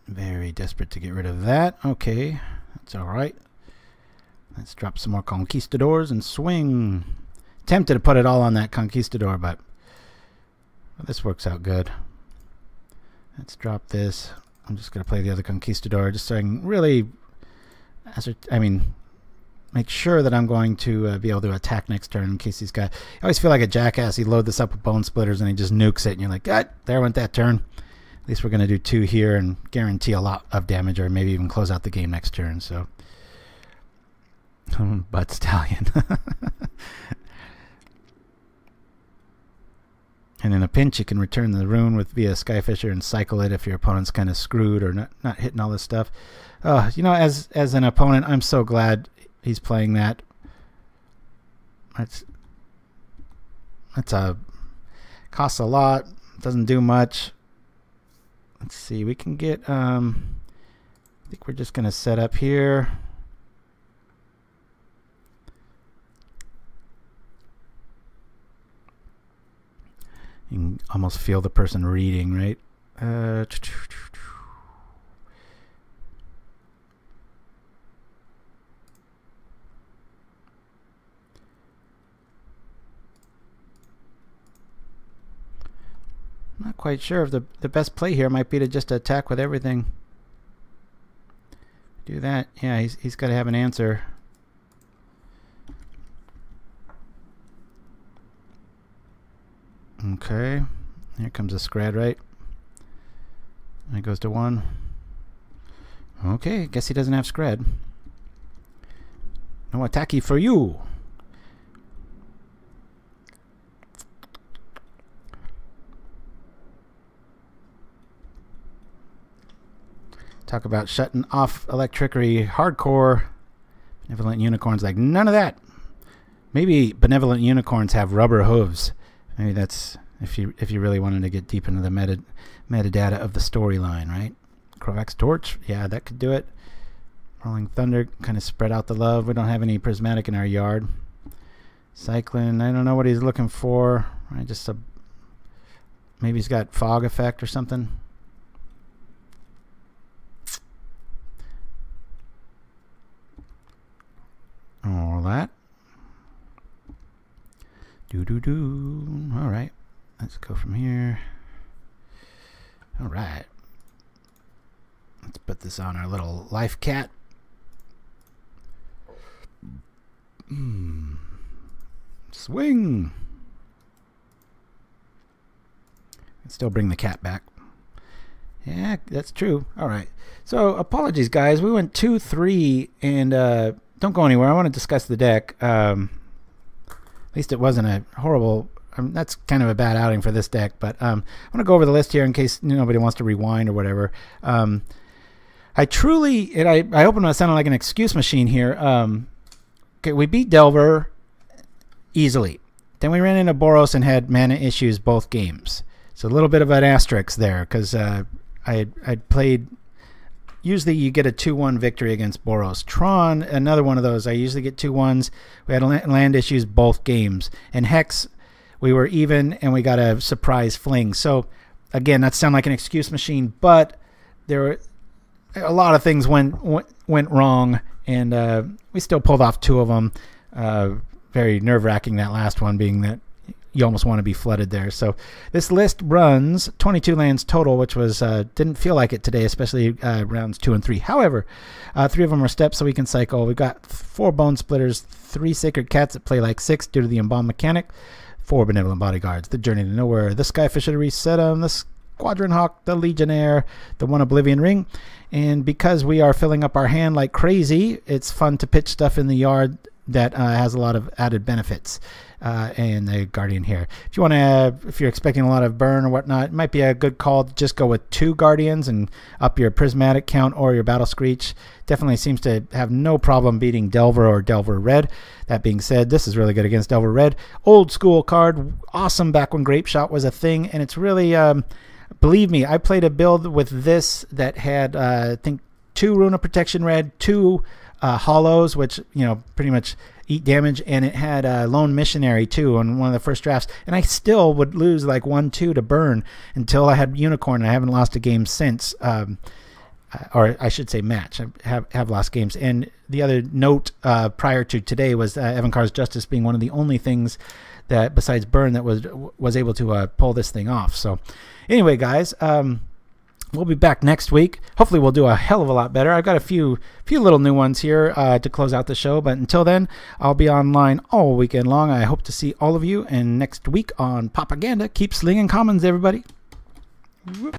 Very desperate to get rid of that. Okay, that's alright. Let's drop some more Conquistadors and swing. Tempted to put it all on that Conquistador, but this works out good. Let's drop this. I'm just going to play the other Conquistador just so I can really, make sure that I'm going to be able to attack next turn in case he's got... I always feel like a jackass. He load this up with Bonesplitters and he just nukes it and you're like, ah, there went that turn. At least we're going to do 2 here and guarantee a lot of damage or maybe even close out the game next turn. So, Butt Stallion. And in a pinch, you can return the rune via Skyfisher and cycle it if your opponent's kind of screwed or not hitting all this stuff. You know, as an opponent, I'm so glad he's playing that. That's costs a lot. Doesn't do much. Let's see. We can get. I think we're just going to set up here. You can almost feel the person reading, right? Not quite sure if the best play here might be to just attack with everything. Do that. Yeah, he's got to have an answer. Okay. Here comes a Scrad, right? And it goes to 1. Okay, guess he doesn't have Scrad. No attacky for you. Talk about shutting off electricity hardcore. Benevolent Unicorn's like, none of that. Maybe Benevolent Unicorns have rubber hooves. Maybe that's if you really wanted to get deep into the metadata of the storyline, right? Krovax Torch, yeah, that could do it. Rolling Thunder, kind of spread out the love. We don't have any Prismatic in our yard. Cyclone, I don't know what he's looking for. Right, just maybe he's got fog effect or something. All that. All right. Let's go from here. All right. Let's put this on our little life cat. Swing. Still bring the cat back. Yeah, that's true. All right. So apologies, guys. We went 2-3 and don't go anywhere. I want to discuss the deck. At least it wasn't a horrible... that's kind of a bad outing for this deck, but I want to go over the list here in case nobody wants to rewind or whatever. I truly... I hope I'm not sounding like an excuse machine here. Okay, we beat Delver easily. Then we ran into Boros and had mana issues both games. So a little bit of an asterisk there, because I'd played... Usually you get a 2-1 victory against Boros. Tron, another one of those. I usually get 2-1s. We had land issues both games. And Hex, we were even, and we got a surprise fling. So, again, that sounds like an excuse machine, but there were a lot of things went wrong, and we still pulled off 2 of them. Very nerve-wracking, that last one, being that you almost want to be flooded there. So this list runs 22 lands total, which was didn't feel like it today, especially rounds 2 and 3. However, 3 of them are steps, so we can cycle. We've got 4 Bonesplitters, 3 Sacred Cats that play like 6 due to the Embalm mechanic, 4 Benevolent Bodyguards, the Journey to Nowhere, the Skyfisher to reset them, the Squadron Hawk, the Legionnaire, the 1 Oblivion Ring. And because we are filling up our hand like crazy, it's fun to pitch stuff in the yard that has a lot of added benefits. And the Guardian here. If you want to, if you're expecting a lot of burn or whatnot, it might be a good call to just go with 2 Guardians and up your Prismatic count or your Battle Screech. Definitely seems to have no problem beating Delver or Delver Red. That being said, this is really good against Delver Red. Old school card, awesome back when Grape Shot was a thing, and it's really, believe me, I played a build with this that had, I think, 2 Rune of Protection Red, 2 hollows, which, you know, pretty much eat damage, and it had a Lone Missionary too on one of the first drafts, and I still would lose like 1-2 to burn until I had Unicorn, and I haven't lost a game since, or I should say match. I have lost games. And the other note prior to today was Evan Carr's Justice being one of the only things that besides burn that was able to pull this thing off. So anyway, guys, we'll be back next week. Hopefully we'll do a hell of a lot better. I've got a few little new ones here to close out the show. But until then, I'll be online all weekend long. I hope to see all of you. And next week on Pauperganda, keep slinging commons, everybody. Whoop.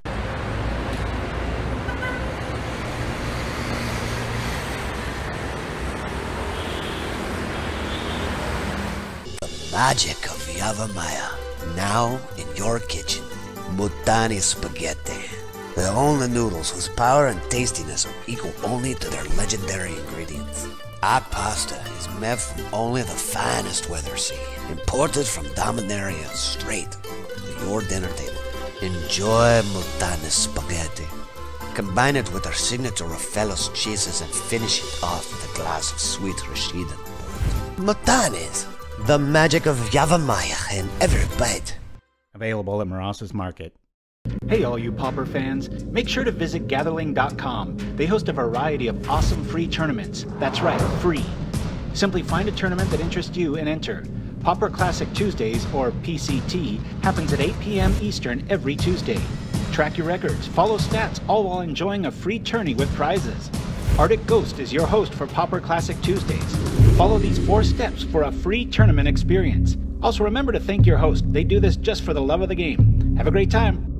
The magic of Yavimaya, now in your kitchen. Mutani spaghetti. The only noodles whose power and tastiness are equal only to their legendary ingredients. Our pasta is made from only the finest weather sea, imported from Dominaria straight to your dinner table. Enjoy Mutani spaghetti. Combine it with our signature Raffaello's cheeses and finish it off with a glass of sweet Rashidan. Mutanis, the magic of Yavimaya in every bite. Available at Moros's Market. Hey all you Pauper fans, make sure to visit Gatherling.com. They host a variety of awesome free tournaments. That's right, free. Simply find a tournament that interests you and enter. Pauper Classic Tuesdays, or PCT, happens at 8 p.m. Eastern every Tuesday. Track your records, follow stats, all while enjoying a free tourney with prizes. Arctic Ghost is your host for Pauper Classic Tuesdays. Follow these 4 steps for a free tournament experience. Also remember to thank your host. They do this just for the love of the game. Have a great time.